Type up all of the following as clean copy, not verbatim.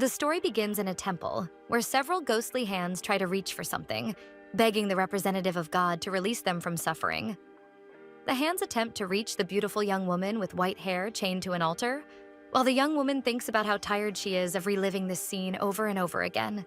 The story begins in a temple, where several ghostly hands try to reach for something, begging the representative of God to release them from suffering. The hands attempt to reach the beautiful young woman with white hair chained to an altar, while the young woman thinks about how tired she is of reliving this scene over and over again.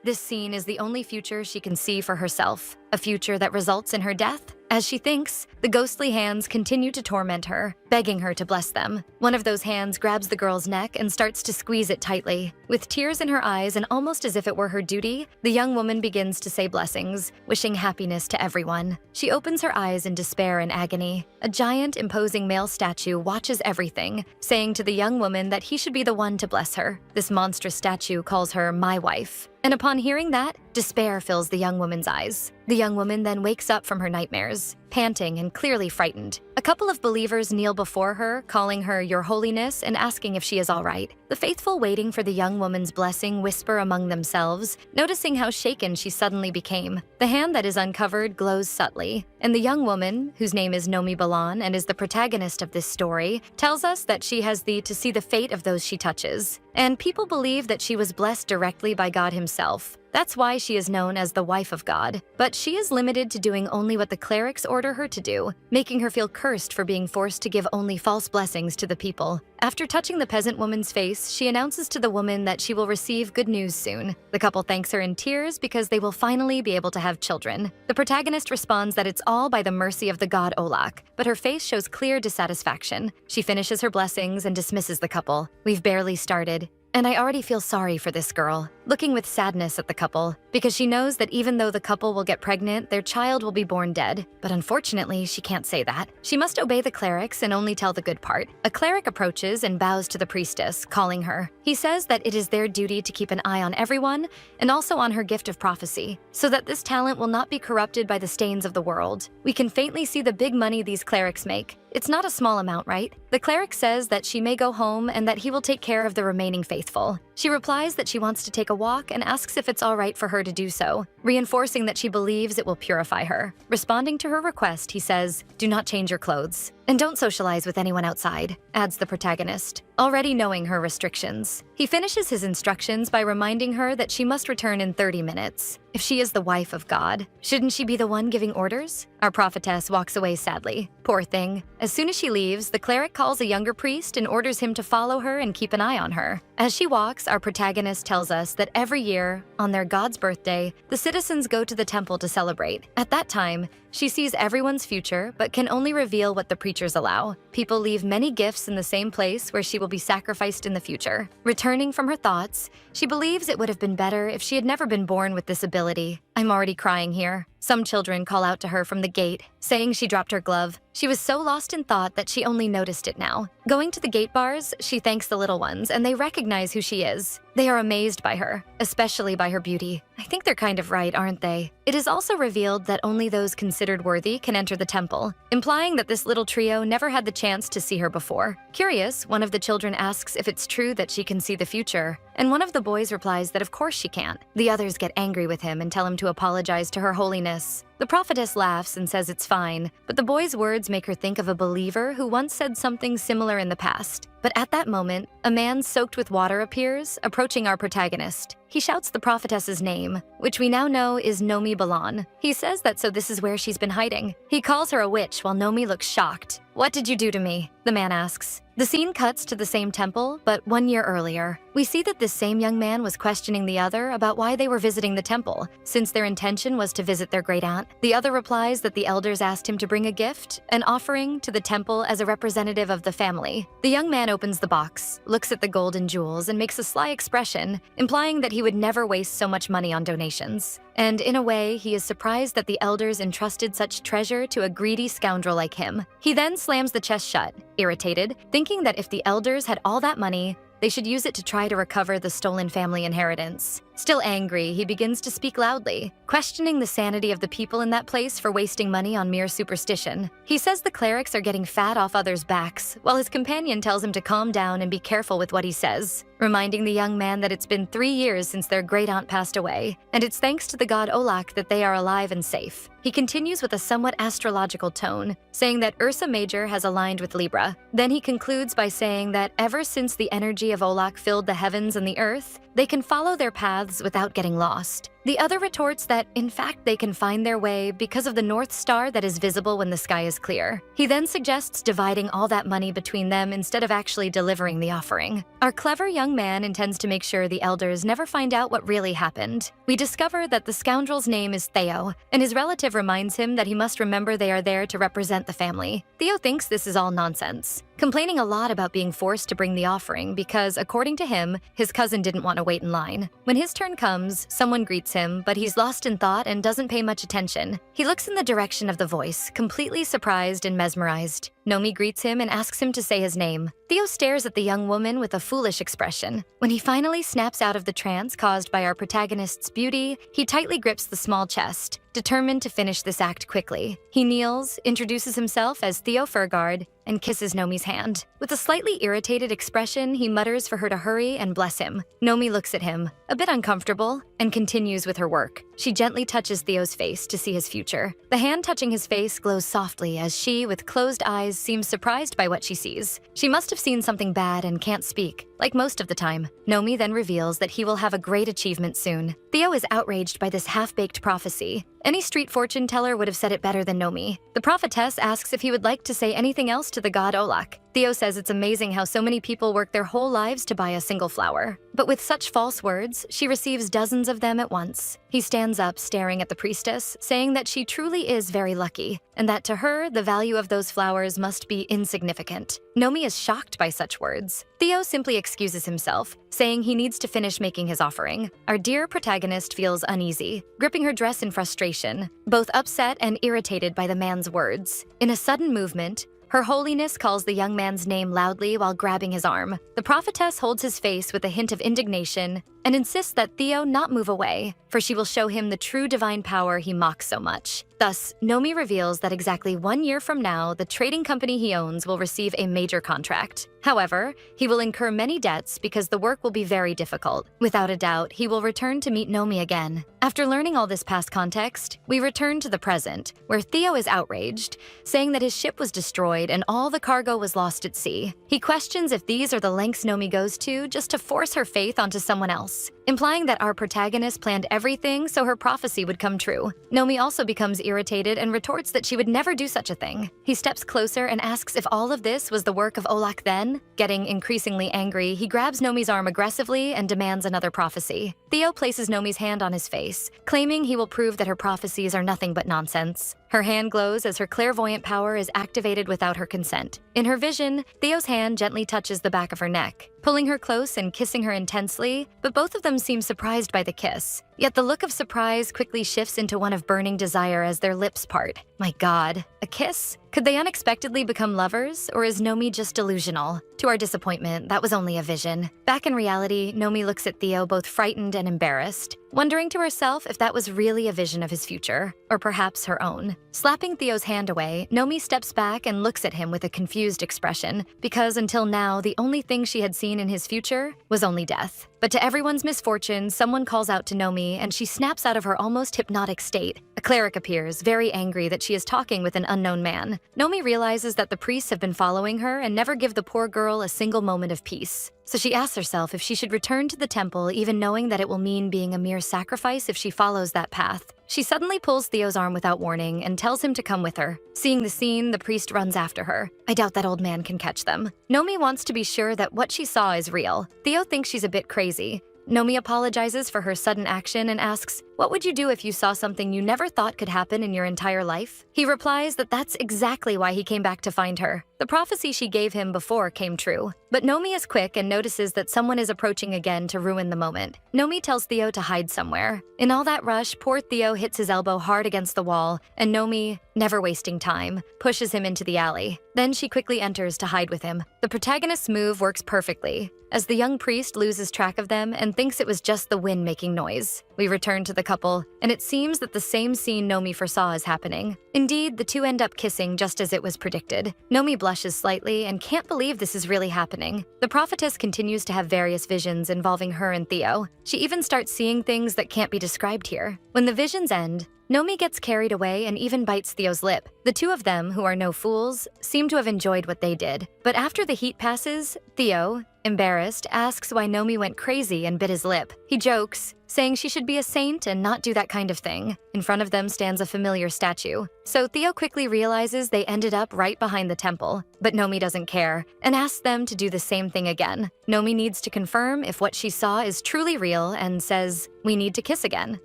This scene is the only future she can see for herself, a future that results in her death. As she thinks, the ghostly hands continue to torment her, begging her to bless them. One of those hands grabs the girl's neck and starts to squeeze it tightly. With tears in her eyes and almost as if it were her duty, the young woman begins to say blessings, wishing happiness to everyone. She opens her eyes in despair and agony. A giant, imposing male statue watches everything, saying to the young woman that he should be the one to bless her. This monstrous statue calls her my wife. And upon hearing that, despair fills the young woman's eyes. The young woman then wakes up from her nightmares, panting and clearly frightened. A couple of believers kneel before her, calling her Your Holiness and asking if she is all right. The faithful, waiting for the young woman's blessing, whisper among themselves, noticing how shaken she suddenly became. The hand that is uncovered glows subtly, and the young woman, whose name is Nomi Balan and is the protagonist of this story, tells us that she has to see the fate of those she touches. And people believe that she was blessed directly by God himself. That's why she is known as the wife of God. But she is limited to doing only what the clerics order her to do, making her feel cursed for being forced to give only false blessings to the people. After touching the peasant woman's face, she announces to the woman that she will receive good news soon. The couple thanks her in tears because they will finally be able to have children. The protagonist responds that it's all by the mercy of the god Olak, but her face shows clear dissatisfaction. She finishes her blessings and dismisses the couple. We've barely started. And I already feel sorry for this girl, looking with sadness at the couple, because she knows that even though the couple will get pregnant, their child will be born dead. But unfortunately, she can't say that. She must obey the clerics and only tell the good part. A cleric approaches and bows to the priestess, calling her. He says that it is their duty to keep an eye on everyone, and also on her gift of prophecy, so that this talent will not be corrupted by the stains of the world. We can faintly see the big money these clerics make. It's not a small amount, right? The cleric says that she may go home and that he will take care of the remaining faithful. She replies that she wants to take a walk and asks if it's all right for her to do so, reinforcing that she believes it will purify her. Responding to her request, he says, "Do not change your clothes. And don't socialize with anyone outside," adds the protagonist, already knowing her restrictions. He finishes his instructions by reminding her that she must return in 30 minutes. If she is the wife of God, shouldn't she be the one giving orders? Our prophetess walks away sadly. Poor thing. As soon as she leaves, the cleric calls a younger priest and orders him to follow her and keep an eye on her. As she walks, our protagonist tells us that every year, on their god's birthday, the citizens go to the temple to celebrate. At that time, she sees everyone's future, but can only reveal what the preachers allow. People leave many gifts in the same place where she will be sacrificed in the future. Returning from her thoughts, she believes it would have been better if she had never been born with this ability. I'm already crying here. Some children call out to her from the gate, saying she dropped her glove. She was so lost in thought that she only noticed it now. Going to the gate bars, she thanks the little ones, and they recognize who she is. They are amazed by her, especially by her beauty. I think they're kind of right, aren't they? It is also revealed that only those considered worthy can enter the temple, implying that this little trio never had the chance to see her before. Curious, one of the children asks if it's true that she can see the future, and one of the boys replies that of course she can't. The others get angry with him and tell him to apologize to Her Holiness. The prophetess laughs and says it's fine, but the boy's words make her think of a believer who once said something similar in the past. But at that moment, a man soaked with water appears, approaching our protagonist. He shouts the prophetess's name, which we now know is Nomi Balan. He says that so this is where she's been hiding. He calls her a witch while Nomi looks shocked. "What did you do to me?" the man asks. The scene cuts to the same temple, but 1 year earlier. We see that this same young man was questioning the other about why they were visiting the temple, since their intention was to visit their great-aunt. The other replies that the elders asked him to bring a gift, an offering, to the temple as a representative of the family. The young man opens the box, looks at the gold and jewels, and makes a sly expression, implying that he would never waste so much money on donations. And in a way, he is surprised that the elders entrusted such treasure to a greedy scoundrel like him. He then slams the chest shut, irritated, thinking that if the elders had all that money, they should use it to try to recover the stolen family inheritance. Still angry, he begins to speak loudly, questioning the sanity of the people in that place for wasting money on mere superstition. He says the clerics are getting fat off others' backs, while his companion tells him to calm down and be careful with what he says, reminding the young man that it's been 3 years since their great-aunt passed away, and it's thanks to the god Olak that they are alive and safe. He continues with a somewhat astrological tone, saying that Ursa Major has aligned with Libra. Then he concludes by saying that ever since the energy of Olak filled the heavens and the earth, they can follow their paths without getting lost. The other retorts that, in fact, they can find their way because of the North Star that is visible when the sky is clear. He then suggests dividing all that money between them instead of actually delivering the offering. Our clever young man intends to make sure the elders never find out what really happened. We discover that the scoundrel's name is Theo, and his relative reminds him that he must remember they are there to represent the family. Theo thinks this is all nonsense, complaining a lot about being forced to bring the offering because, according to him, his cousin didn't want to wait in line. When his turn comes, someone greets him, but he's lost in thought and doesn't pay much attention. He looks in the direction of the voice, completely surprised and mesmerized. Nomi greets him and asks him to say his name. Theo stares at the young woman with a foolish expression. When he finally snaps out of the trance caused by our protagonist's beauty, he tightly grips the small chest, determined to finish this act quickly. He kneels, introduces himself as Theo Furgard, and kisses Nomi's hand. With a slightly irritated expression, he mutters for her to hurry and bless him. Nomi looks at him, a bit uncomfortable, and continues with her work. She gently touches Theo's face to see his future. The hand touching his face glows softly as she, with closed eyes, seems surprised by what she sees. She must have seen something bad and can't speak, like most of the time. Nomi then reveals that he will have a great achievement soon. Theo is outraged by this half-baked prophecy. Any street fortune teller would have said it better than Nomi. The prophetess asks if he would like to say anything else to the god Olak. Theo says it's amazing how so many people work their whole lives to buy a single flower. But with such false words, she receives dozens of them at once. He stands up, staring at the priestess, saying that she truly is very lucky, and that to her, the value of those flowers must be insignificant. Nomi is shocked by such words. Theo simply excuses himself, saying he needs to finish making his offering. Our dear protagonist feels uneasy, gripping her dress in frustration, both upset and irritated by the man's words. In a sudden movement, Her Holiness calls the young man's name loudly while grabbing his arm. The prophetess holds his face with a hint of indignation and insists that Theo not move away, for she will show him the true divine power he mocks so much. Thus, Nomi reveals that exactly 1 year from now, the trading company he owns will receive a major contract. However, he will incur many debts because the work will be very difficult. Without a doubt, he will return to meet Nomi again. After learning all this past context, we return to the present, where Theo is outraged, saying that his ship was destroyed and all the cargo was lost at sea. He questions if these are the lengths Nomi goes to just to force her faith onto someone else, implying that our protagonist planned everything so her prophecy would come true. Nomi also becomes irritated and retorts that she would never do such a thing. He steps closer and asks if all of this was the work of Olak then. Getting increasingly angry, he grabs Nomi's arm aggressively and demands another prophecy. Theo places Nomi's hand on his face, claiming he will prove that her prophecies are nothing but nonsense. Her hand glows as her clairvoyant power is activated without her consent. In her vision, Theo's hand gently touches the back of her neck, pulling her close and kissing her intensely, but both of them seem surprised by the kiss. Yet the look of surprise quickly shifts into one of burning desire as their lips part. My God, a kiss? Could they unexpectedly become lovers, or is Nomi just delusional? To our disappointment, that was only a vision. Back in reality, Nomi looks at Theo both frightened and embarrassed, wondering to herself if that was really a vision of his future, or perhaps her own. Slapping Theo's hand away, Nomi steps back and looks at him with a confused expression, because until now, the only thing she had seen in his future was only death. But to everyone's misfortune, someone calls out to Nomi, and she snaps out of her almost hypnotic state. A cleric appears, very angry that she is talking with an unknown man. Nomi realizes that the priests have been following her and never give the poor girl a single moment of peace. So she asks herself if she should return to the temple, even knowing that it will mean being a mere sacrifice if she follows that path. She suddenly pulls Theo's arm without warning and tells him to come with her. Seeing the scene, the priest runs after her. I doubt that old man can catch them. Nomi wants to be sure that what she saw is real. Theo thinks she's a bit crazy. Nomi apologizes for her sudden action and asks, "What would you do if you saw something you never thought could happen in your entire life?" He replies that that's exactly why he came back to find her. The prophecy she gave him before came true. But Nomi is quick and notices that someone is approaching again to ruin the moment. Nomi tells Theo to hide somewhere. In all that rush, poor Theo hits his elbow hard against the wall, and Nomi, never wasting time, pushes him into the alley. Then she quickly enters to hide with him. The protagonist's move works perfectly, as the young priest loses track of them and thinks it was just the wind making noise. We return to the couple, and it seems that the same scene Nomi foresaw is happening. Indeed, the two end up kissing just as it was predicted. Nomi blushes slightly and can't believe this is really happening. The prophetess continues to have various visions involving her and Theo. She even starts seeing things that can't be described here. When the visions end, Nomi gets carried away and even bites Theo's lip. The two of them, who are no fools, seem to have enjoyed what they did. But after the heat passes, Theo, embarrassed, asks why Nomi went crazy and bit his lip. He jokes, saying she should be a saint and not do that kind of thing. In front of them stands a familiar statue. So Theo quickly realizes they ended up right behind the temple, but Nomi doesn't care and asks them to do the same thing again. Nomi needs to confirm if what she saw is truly real and says, "We need to kiss again."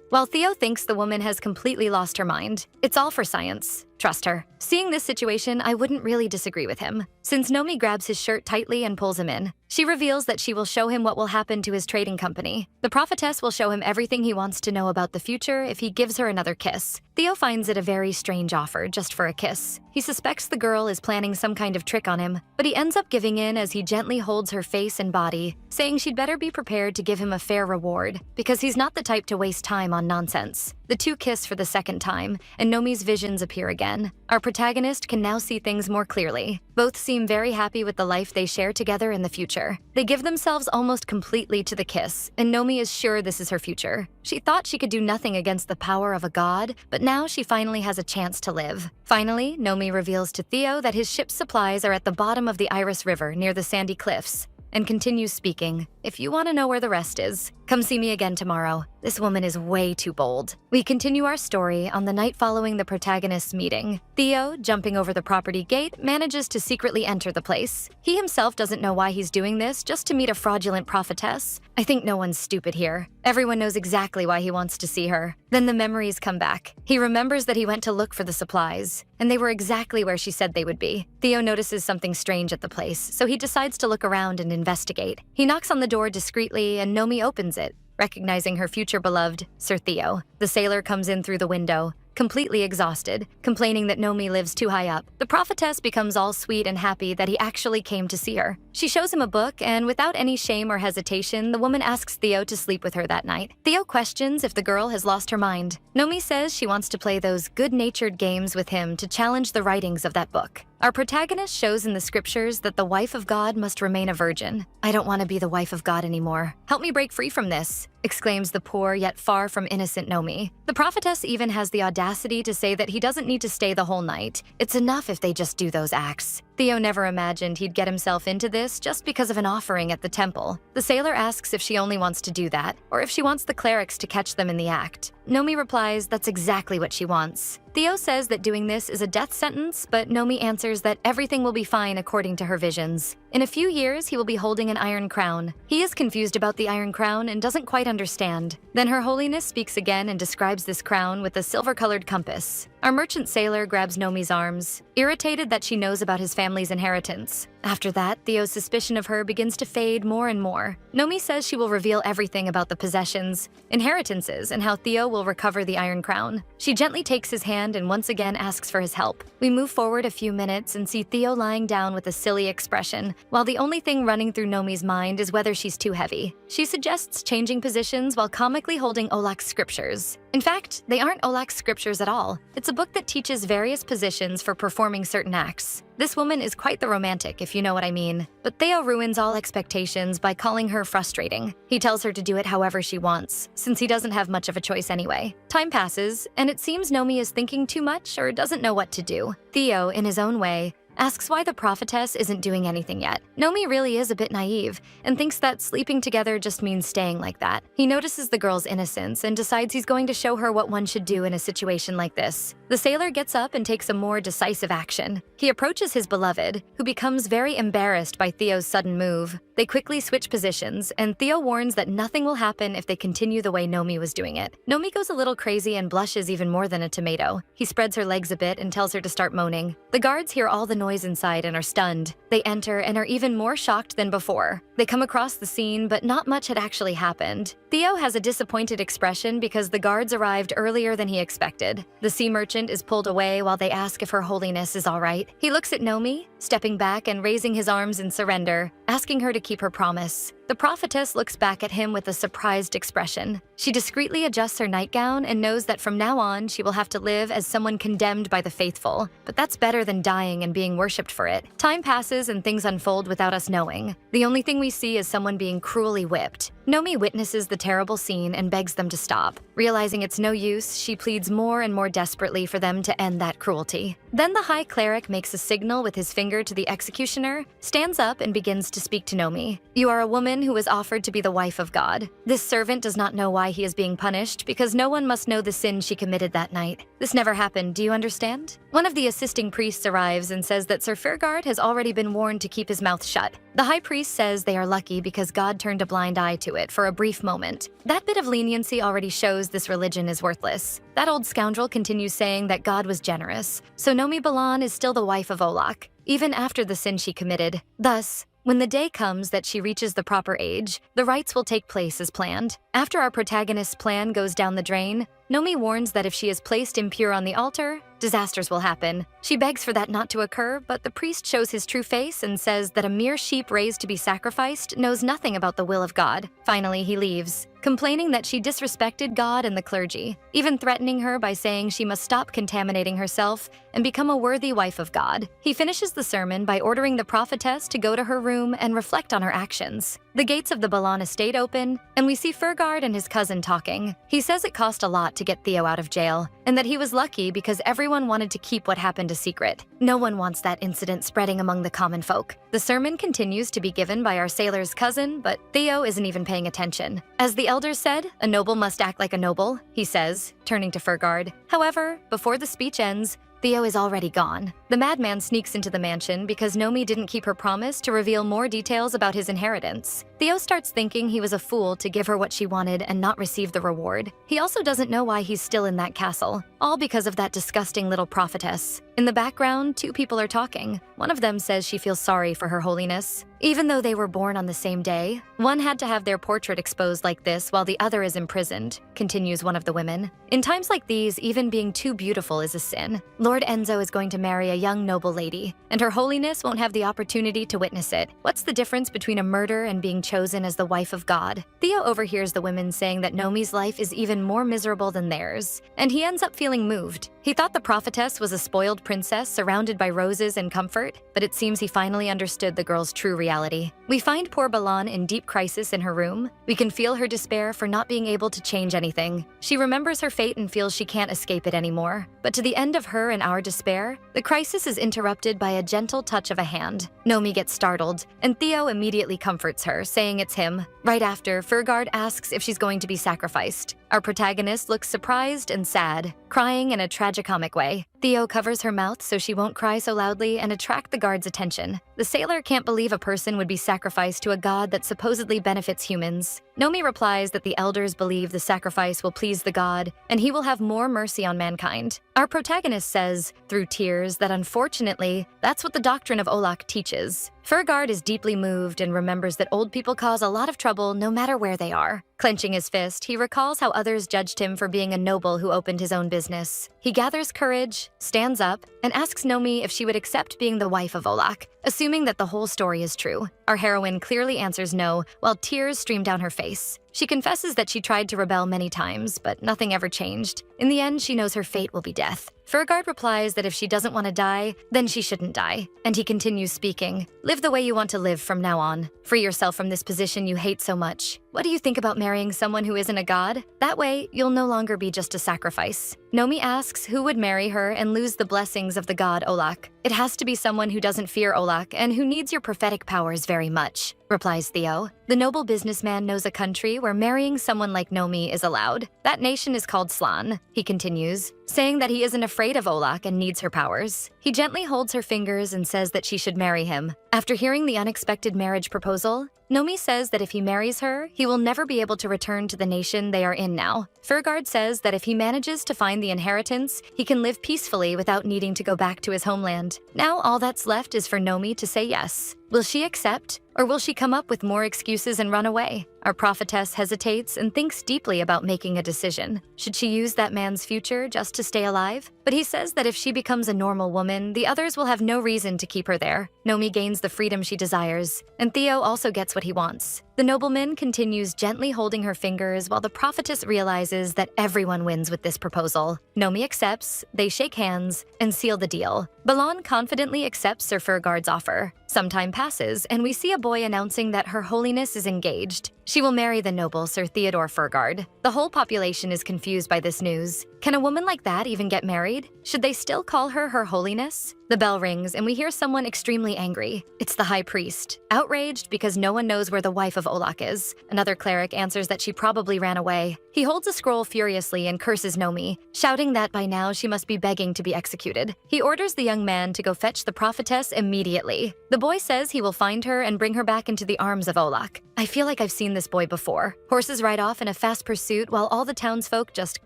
While Theo thinks the woman has completely lost her mind. It's all for science. Trust her. Seeing this situation, I wouldn't really disagree with him, since Nomi grabs his shirt tightly and pulls him in. She reveals that she will show him what will happen to his trading company. The prophetess will show him everything he wants to know about the future if he gives her another kiss. Theo finds it a very strange offer just for a kiss. He suspects the girl is planning some kind of trick on him, but he ends up giving in as he gently holds her face and body, saying she'd better be prepared to give him a fair reward, because he's not the type to waste time on nonsense. The two kiss for the second time, and Nomi's visions appear again. Our protagonist can now see things more clearly. Both seem very happy with the life they share together in the future. They give themselves almost completely to the kiss, and Nomi is sure this is her future. She thought she could do nothing against the power of a god, but now she finally has a chance to live. Finally, Nomi reveals to Theo that his ship's supplies are at the bottom of the Iris River near the sandy cliffs, and continues speaking. "If you want to know where the rest is, come see me again tomorrow." This woman is way too bold. We continue our story on the night following the protagonist's meeting. Theo, jumping over the property gate, manages to secretly enter the place. He himself doesn't know why he's doing this, just to meet a fraudulent prophetess. I think no one's stupid here. Everyone knows exactly why he wants to see her. Then the memories come back. He remembers that he went to look for the supplies, and they were exactly where she said they would be. Theo notices something strange at the place, so he decides to look around and investigate. He knocks on the door discreetly, and Nomi opens it, recognizing her future beloved, Sir Theo. The sailor comes in through the window, completely exhausted, complaining that Nomi lives too high up. The prophetess becomes all sweet and happy that he actually came to see her. She shows him a book, and without any shame or hesitation, the woman asks Theo to sleep with her that night. Theo questions if the girl has lost her mind. Nomi says she wants to play those good-natured games with him to challenge the writings of that book. Our protagonist shows in the scriptures that the wife of God must remain a virgin. "I don't want to be the wife of God anymore. Help me break free from this," exclaims the poor yet far from innocent Nomi. The prophetess even has the audacity to say that he doesn't need to stay the whole night. It's enough if they just do those acts. Theo never imagined he'd get himself into this just because of an offering at the temple. The sailor asks if she only wants to do that, or if she wants the clerics to catch them in the act. Nomi replies that's exactly what she wants. Theo says that doing this is a death sentence, but Nomi answers that everything will be fine according to her visions. In a few years, he will be holding an iron crown. He is confused about the iron crown and doesn't quite understand. Then Her Holiness speaks again and describes this crown with a silver-colored compass. Our merchant sailor grabs Nomi's arms, irritated that she knows about his family's inheritance. After that, Theo's suspicion of her begins to fade more and more. Nomi says she will reveal everything about the possessions, inheritances, and how Theo will recover the Iron Crown. She gently takes his hand and once again asks for his help. We move forward a few minutes and see Theo lying down with a silly expression, while the only thing running through Nomi's mind is whether she's too heavy. She suggests changing positions while comically holding Olak's scriptures. In fact, they aren't Olak's scriptures at all. It's a book that teaches various positions for performing certain acts. This woman is quite the romantic, if you know what I mean. But Theo ruins all expectations by calling her frustrating. He tells her to do it however she wants, since he doesn't have much of a choice anyway. Time passes, and it seems Nomi is thinking too much or doesn't know what to do. Theo, in his own way, asks why the prophetess isn't doing anything yet. Nomi really is a bit naive and thinks that sleeping together just means staying like that. He notices the girl's innocence and decides he's going to show her what one should do in a situation like this. The sailor gets up and takes a more decisive action. He approaches his beloved, who becomes very embarrassed by Theo's sudden move. They quickly switch positions, and Theo warns that nothing will happen if they continue the way Nomi was doing it. Nomi goes a little crazy and blushes even more than a tomato. He spreads her legs a bit and tells her to start moaning. The guards hear all the noise inside and are stunned. They enter and are even more shocked than before. They come across the scene, but not much had actually happened. Theo has a disappointed expression because the guards arrived earlier than he expected. The sea merchant is pulled away while they ask if Her Holiness is all right. He looks at Nomi, stepping back and raising his arms in surrender, asking her to keep her promise. The prophetess looks back at him with a surprised expression. She discreetly adjusts her nightgown and knows that from now on she will have to live as someone condemned by the faithful. But that's better than dying and being worshipped for it. Time passes and things unfold without us knowing. The only thing we see is someone being cruelly whipped. Nomi witnesses the terrible scene and begs them to stop. Realizing it's no use, she pleads more and more desperately for them to end that cruelty. Then the High Cleric makes a signal with his finger to the executioner, stands up and begins to speak to Nomi. You are a woman who was offered to be the wife of God. This servant does not know why he is being punished because no one must know the sin she committed that night. This never happened, do you understand? One of the assisting priests arrives and says that Sir Fergard has already been warned to keep his mouth shut. The high priest says they are lucky because God turned a blind eye to it for a brief moment. That bit of leniency already shows this religion is worthless. That old scoundrel continues saying that God was generous, so Nomi Balan is still the wife of Olak, even after the sin she committed. Thus, when the day comes that she reaches the proper age, the rites will take place as planned. After our protagonist's plan goes down the drain, Nomi warns that if she is placed impure on the altar, disasters will happen. She begs for that not to occur, but the priest shows his true face and says that a mere sheep raised to be sacrificed knows nothing about the will of God. Finally, he leaves, complaining that she disrespected God and the clergy, even threatening her by saying she must stop contaminating herself and become a worthy wife of God. He finishes the sermon by ordering the prophetess to go to her room and reflect on her actions. The gates of the Balan estate open, and we see Fergard and his cousin talking. He says it cost a lot to get Theo out of jail, and that he was lucky because everyone wanted to keep what happened a secret. No one wants that incident spreading among the common folk. The sermon continues to be given by our sailor's cousin, but Theo isn't even paying attention. As the elders said, a noble must act like a noble, he says, turning to Fergard. However, before the speech ends, Theo is already gone. The madman sneaks into the mansion because Nomi didn't keep her promise to reveal more details about his inheritance. Theo starts thinking he was a fool to give her what she wanted and not receive the reward. He also doesn't know why he's still in that castle, all because of that disgusting little prophetess. In the background, two people are talking. One of them says she feels sorry for Her Holiness. Even though they were born on the same day, one had to have their portrait exposed like this while the other is imprisoned, continues one of the women. In times like these, even being too beautiful is a sin. Lord Enzo is going to marry a young noble lady, and Her Holiness won't have the opportunity to witness it. What's the difference between a murder and being chosen as the wife of God? Theo overhears the women saying that Nomi's life is even more miserable than theirs, and he ends up feeling moved. He thought the prophetess was a spoiled princess surrounded by roses and comfort, but it seems he finally understood the girl's true reality. We find poor Balan in deep crisis in her room. We can feel her despair for not being able to change anything. She remembers her fate and feels she can't escape it anymore. But to the end of her and our despair, the crisis is interrupted by a gentle touch of a hand. Nomi gets startled, and Theo immediately comforts her, saying it's him. Right after, Fergard asks if she's going to be sacrificed. Our protagonist looks surprised and sad, crying in a tragicomic way. Theo covers her mouth so she won't cry so loudly and attract the guard's attention. The sailor can't believe a person would be sacrificed to a god that supposedly benefits humans. Nomi replies that the elders believe the sacrifice will please the god, and he will have more mercy on mankind. Our protagonist says, through tears, that unfortunately, that's what the doctrine of Olak teaches. Fergard is deeply moved and remembers that old people cause a lot of trouble no matter where they are. Clenching his fist, he recalls how others judged him for being a noble who opened his own business. He gathers courage, stands up, and asks Nomi if she would accept being the wife of Olak, assuming that the whole story is true. Our heroine clearly answers no, while tears stream down her face. She confesses that she tried to rebel many times, but nothing ever changed. In the end, she knows her fate will be death. Fergard replies that if she doesn't want to die, then she shouldn't die. And he continues speaking. Live the way you want to live from now on. Free yourself from this position you hate so much. What do you think about marrying someone who isn't a god? That way, you'll no longer be just a sacrifice. Nomi asks who would marry her and lose the blessings of the god Olak. It has to be someone who doesn't fear Olak and who needs your prophetic powers very much. replies Theo. The noble businessman knows a country where marrying someone like Nomi is allowed. That nation is called Slan, he continues, saying that he isn't afraid of Olak and needs her powers. He gently holds her fingers and says that she should marry him. After hearing the unexpected marriage proposal, Nomi says that if he marries her, he will never be able to return to the nation they are in now. Furgard says that if he manages to find the inheritance, he can live peacefully without needing to go back to his homeland. Now all that's left is for Nomi to say yes. Will she accept, or will she come up with more excuses and run away? Our prophetess hesitates and thinks deeply about making a decision. Should she use that man's future just to stay alive? But he says that if she becomes a normal woman, the others will have no reason to keep her there. Nomi gains the freedom she desires, and Theo also gets what he wants. The nobleman continues gently holding her fingers while the prophetess realizes that everyone wins with this proposal. Nomi accepts, they shake hands, and seal the deal. Balan confidently accepts Sir Furgard's offer. Some time passes, and we see a boy announcing that Her Holiness is engaged. She will marry the noble Sir Theodore Furgard. The whole population is confused by this news. Can a woman like that even get married? Should they still call her Her Holiness? The bell rings and we hear someone extremely angry. It's the high priest, outraged because no one knows where the wife of Olak is. Another cleric answers that she probably ran away. He holds a scroll furiously and curses Nomi, shouting that by now she must be begging to be executed. He orders the young man to go fetch the prophetess immediately. The boy says he will find her and bring her back into the arms of Olak. I feel like I've seen this boy before. Horses ride off in a fast pursuit while all the townsfolk just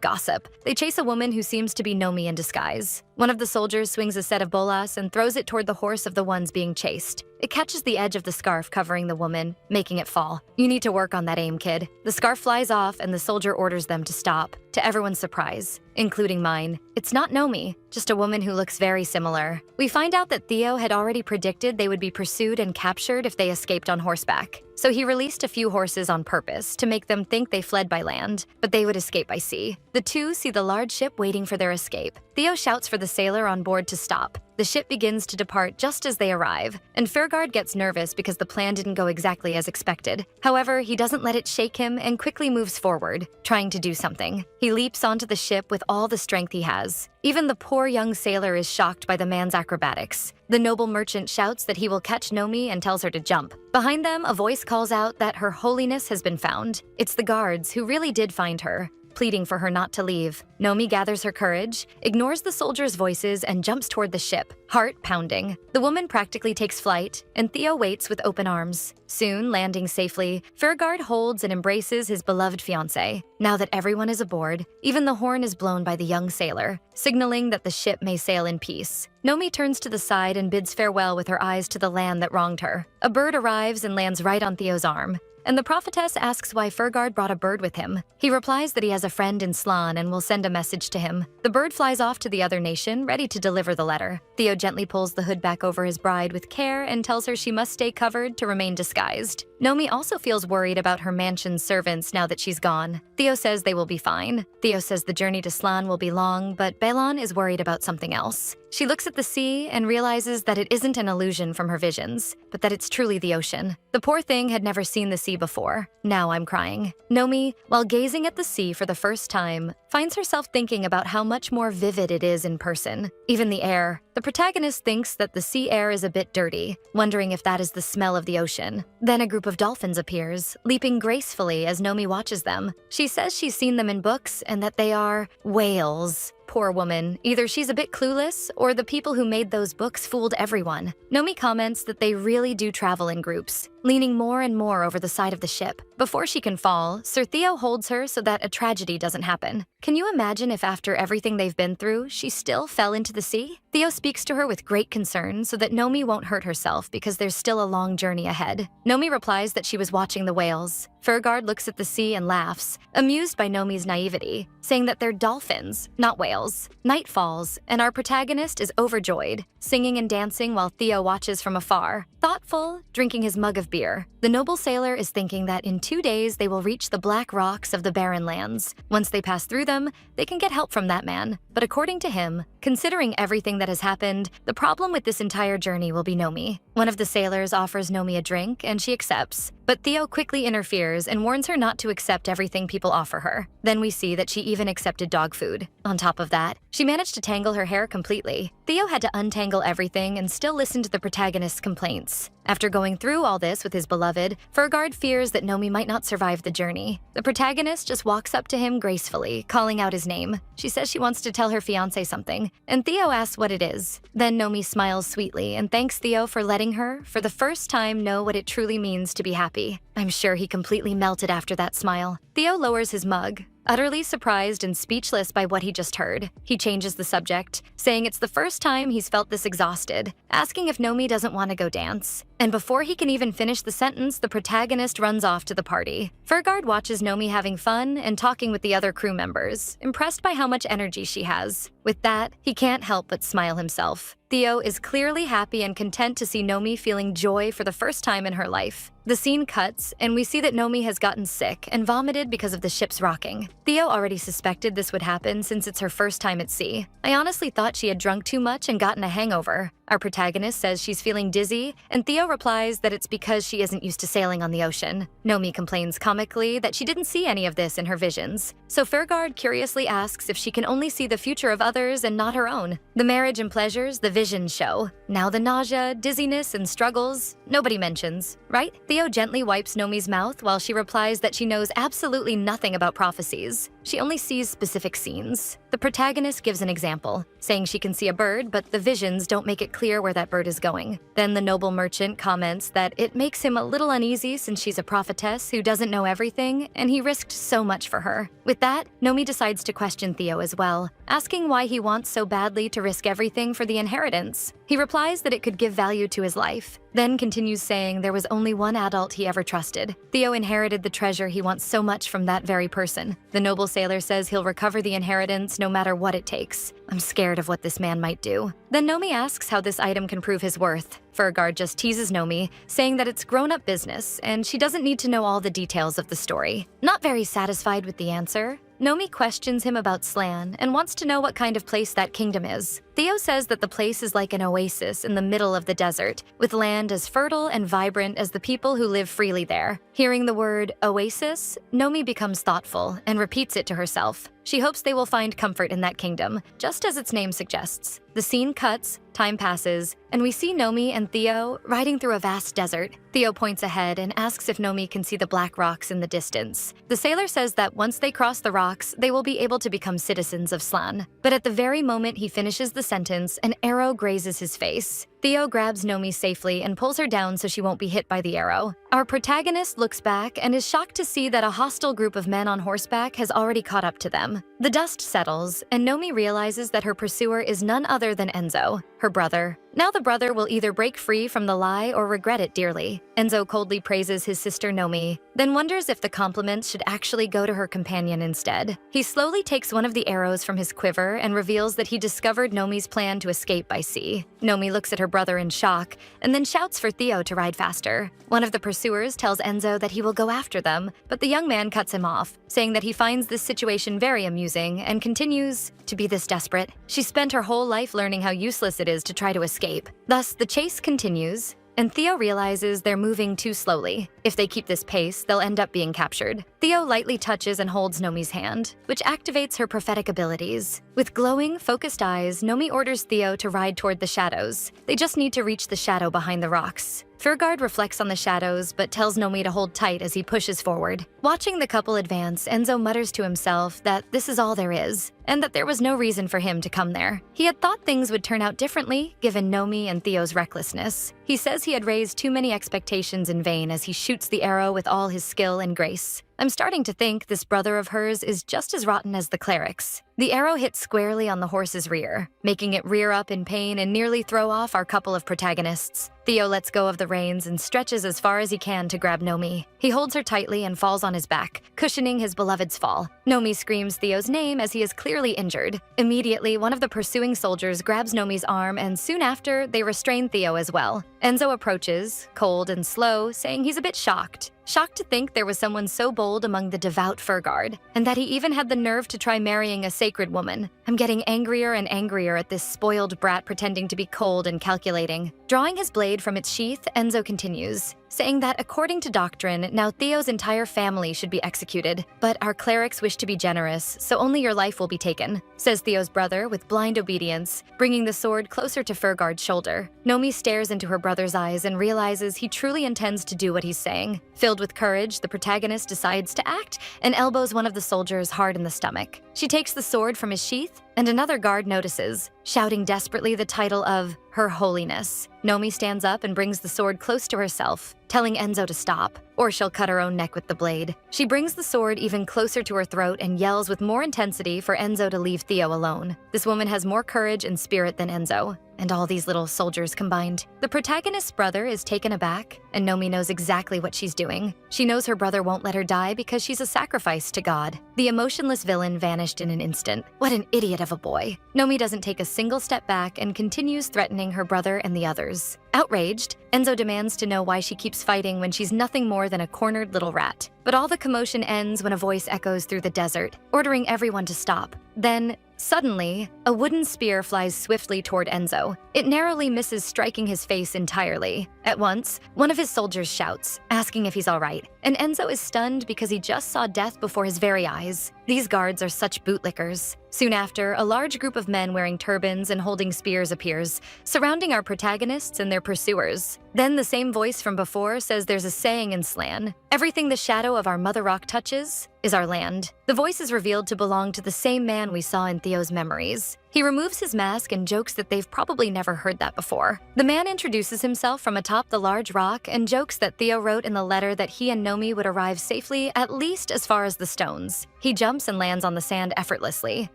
gossip. They chase a woman who seems to be Nomi in disguise. One of the soldiers swings a set of bolas and throws it toward the horse of the ones being chased. It catches the edge of the scarf covering the woman, making it fall. You need to work on that aim, kid. The scarf flies off and the soldier orders them to stop, to everyone's surprise, including mine. It's not Nomi, just a woman who looks very similar. We find out that Theo had already predicted they would be pursued and captured if they escaped on horseback. So he released a few horses on purpose to make them think they fled by land, but they would escape by sea. The two see the large ship waiting for their escape. Theo shouts for the sailor on board to stop. The ship begins to depart just as they arrive, and Furgard gets nervous because the plan didn't go exactly as expected. However, he doesn't let it shake him and quickly moves forward, trying to do something. He leaps onto the ship with all the strength he has. Even the poor young sailor is shocked by the man's acrobatics. The noble merchant shouts that he will catch Nomi and tells her to jump. Behind them, a voice calls out that Her Holiness has been found. It's the guards who really did find her, pleading for her not to leave. Nomi gathers her courage, ignores the soldiers' voices, and jumps toward the ship, heart pounding. The woman practically takes flight, and Theo waits with open arms. Soon, landing safely, Furgard holds and embraces his beloved fiancée. Now that everyone is aboard, even the horn is blown by the young sailor, signaling that the ship may sail in peace. Nomi turns to the side and bids farewell with her eyes to the land that wronged her. A bird arrives and lands right on Theo's arm, and the prophetess asks why Furgard brought a bird with him. He replies that he has a friend in Slan and will send a message to him. The bird flies off to the other nation, ready to deliver the letter. Theo gently pulls the hood back over his bride with care and tells her she must stay covered to remain disguised. Nomi also feels worried about her mansion's servants now that she's gone. Theo says they will be fine. Theo says the journey to Slan will be long, but Balan is worried about something else. She looks at the sea and realizes that it isn't an illusion from her visions, but that it's truly the ocean. The poor thing had never seen the sea before. Now I'm crying. Nomi, while gazing at the sea for the first time, finds herself thinking about how much more vivid it is in person. Even the air. The protagonist thinks that the sea air is a bit dirty, wondering if that is the smell of the ocean. Then a group of dolphins appears, leaping gracefully as Nomi watches them. She says she's seen them in books and that they are whales. Poor woman. Either she's a bit clueless, or the people who made those books fooled everyone. Nomi comments that they really do travel in groups, leaning more and more over the side of the ship. Before she can fall, Sir Theo holds her so that a tragedy doesn't happen. Can you imagine if after everything they've been through, she still fell into the sea? Theo speaks to her with great concern so that Nomi won't hurt herself because there's still a long journey ahead. Nomi replies that she was watching the whales. Furgard looks at the sea and laughs, amused by Nomi's naivety, saying that they're dolphins, not whales. Night falls, and our protagonist is overjoyed, singing and dancing while Theo watches from afar, thoughtful, drinking his mug of beer. The noble sailor is thinking that in 2 days they will reach the black rocks of the barren lands. Once they pass through them, they can get help from that man. But according to him, considering everything that has happened, the problem with this entire journey will be Nomi. One of the sailors offers Nomi a drink, and she accepts. but Theo quickly interferes and warns her not to accept everything people offer her. Then we see that she even accepted dog food. On top of that, she managed to tangle her hair completely. Theo had to untangle everything and still listen to the protagonist's complaints. After going through all this with his beloved, Furgard fears that Nomi might not survive the journey. The protagonist just walks up to him gracefully, calling out his name. She says she wants to tell her fiancé something, and Theo asks what it is. Then Nomi smiles sweetly and thanks Theo for letting her, for the first time, know what it truly means to be happy. I'm sure he completely melted after that smile. Theo lowers his mug, utterly surprised and speechless by what he just heard. He changes the subject, saying it's the first time he's felt this exhausted, asking if Nomi doesn't want to go dance. And before he can even finish the sentence, the protagonist runs off to the party. Furgard watches Nomi having fun and talking with the other crew members, impressed by how much energy she has. With that, he can't help but smile himself. Theo is clearly happy and content to see Nomi feeling joy for the first time in her life. The scene cuts, and we see that Nomi has gotten sick and vomited because of the ship's rocking. Theo already suspected this would happen since it's her first time at sea. I honestly thought she had drunk too much and gotten a hangover. Our protagonist says she's feeling dizzy, and Theo replies that it's because she isn't used to sailing on the ocean. Nomi complains comically that she didn't see any of this in her visions. So Furgard curiously asks if she can only see the future of others and not her own. The marriage and pleasures the visions show. Now the nausea, dizziness, and struggles, nobody mentions, right? Theo gently wipes Nomi's mouth while she replies that she knows absolutely nothing about prophecies. She only sees specific scenes. The protagonist gives an example, saying she can see a bird, but the visions don't make it clear where that bird is going. Then the noble merchant comments that it makes him a little uneasy since she's a prophetess who doesn't know everything, and he risked so much for her. With that, Nomi decides to question Theo as well, asking why he wants so badly to risk everything for the inheritance. He replies that it could give value to his life, then continues saying there was only one adult he ever trusted. Theo inherited the treasure he wants so much from that very person. The noble sailor says he'll recover the inheritance no matter what it takes. I'm scared of what this man might do. Then Nomi asks how this item can prove his worth. Furgard just teases Nomi, saying that it's grown-up business and she doesn't need to know all the details of the story. Not very satisfied with the answer, Nomi questions him about Slan and wants to know what kind of place that kingdom is. Theo says that the place is like an oasis in the middle of the desert, with land as fertile and vibrant as the people who live freely there. Hearing the word oasis, Nomi becomes thoughtful and repeats it to herself. She hopes they will find comfort in that kingdom, just as its name suggests. The scene cuts, time passes, and we see Nomi and Theo riding through a vast desert. Theo points ahead and asks if Nomi can see the black rocks in the distance. The sailor says that once they cross the rocks, they will be able to become citizens of Slan. But at the very moment he finishes the sentence, an arrow grazes his face. Theo grabs Nomi safely and pulls her down so she won't be hit by the arrow. Our protagonist looks back and is shocked to see that a hostile group of men on horseback has already caught up to them. The dust settles, and Nomi realizes that her pursuer is none other than Enzo, her brother. Now the brother will either break free from the lie or regret it dearly. Enzo coldly praises his sister Nomi, then wonders if the compliments should actually go to her companion instead. He slowly takes one of the arrows from his quiver and reveals that he discovered Nomi's plan to escape by sea. Nomi looks at her brother in shock, and then shouts for Theo to ride faster. One of the pursuers tells Enzo that he will go after them, but the young man cuts him off, saying that he finds this situation very amusing and continues to be this desperate. She spent her whole life learning how useless it is to try to escape. Thus, the chase continues, and Theo realizes they're moving too slowly. If they keep this pace, they'll end up being captured. Theo lightly touches and holds Nomi's hand, which activates her prophetic abilities. With glowing, focused eyes, Nomi orders Theo to ride toward the shadows. They just need to reach the shadow behind the rocks. Furgard reflects on the shadows, but tells Nomi to hold tight as he pushes forward. Watching the couple advance, Enzo mutters to himself that this is all there is, and that there was no reason for him to come there. He had thought things would turn out differently, given Nomi and Theo's recklessness. He says he had raised too many expectations in vain as he shoots the arrow with all his skill and grace. I'm starting to think this brother of hers is just as rotten as the clerics. The arrow hits squarely on the horse's rear, making it rear up in pain and nearly throw off our couple of protagonists. Theo lets go of the reins and stretches as far as he can to grab Nomi. He holds her tightly and falls on his back, cushioning his beloved's fall. Nomi screams Theo's name as he is clearly injured. Immediately, one of the pursuing soldiers grabs Nomi's arm, and soon after, they restrain Theo as well. Enzo approaches, cold and slow, saying he's a bit shocked. Shocked to think there was someone so bold among the devout Furgard, and that he even had the nerve to try marrying a sacred woman. I'm getting angrier and angrier at this spoiled brat pretending to be cold and calculating. Drawing his blade from its sheath, Enzo continues. saying that according to doctrine, now Theo's entire family should be executed, but our clerics wish to be generous, so only your life will be taken, says Theo's brother with blind obedience, bringing the sword closer to Fergard's shoulder. Nomi stares into her brother's eyes and realizes he truly intends to do what he's saying. Filled with courage, the protagonist decides to act and elbows one of the soldiers hard in the stomach. She takes the sword from his sheath, and another guard notices, shouting desperately the title of Her Holiness. Nomi stands up and brings the sword close to herself, telling Enzo to stop, or she'll cut her own neck with the blade. She brings the sword even closer to her throat and yells with more intensity for Enzo to leave Theo alone. This woman has more courage and spirit than Enzo, and all these little soldiers combined. The protagonist's brother is taken aback, and Nomi knows exactly what she's doing. She knows her brother won't let her die because she's a sacrifice to God. The emotionless villain vanished in an instant. What an idiot of a boy. Nomi doesn't take a single step back and continues threatening her brother and the others. Outraged, Enzo demands to know why she keeps fighting when she's nothing more than a cornered little rat. But all the commotion ends when a voice echoes through the desert, ordering everyone to stop. Then, suddenly, a wooden spear flies swiftly toward Enzo. It narrowly misses striking his face entirely. At once, one of his soldiers shouts, asking if he's all right, and Enzo is stunned because he just saw death before his very eyes. These guards are such bootlickers. Soon after, a large group of men wearing turbans and holding spears appears, surrounding our protagonists and their pursuers. Then the same voice from before says there's a saying in slang, "Everything the shadow of our mother rock touches is our land." The voice is revealed to belong to the same man we saw in Theo's memories. He removes his mask and jokes that they've probably never heard that before. The man introduces himself from atop the large rock and jokes that Theo wrote in the letter that he and Nomi would arrive safely at least as far as the stones. He jumps and lands on the sand effortlessly.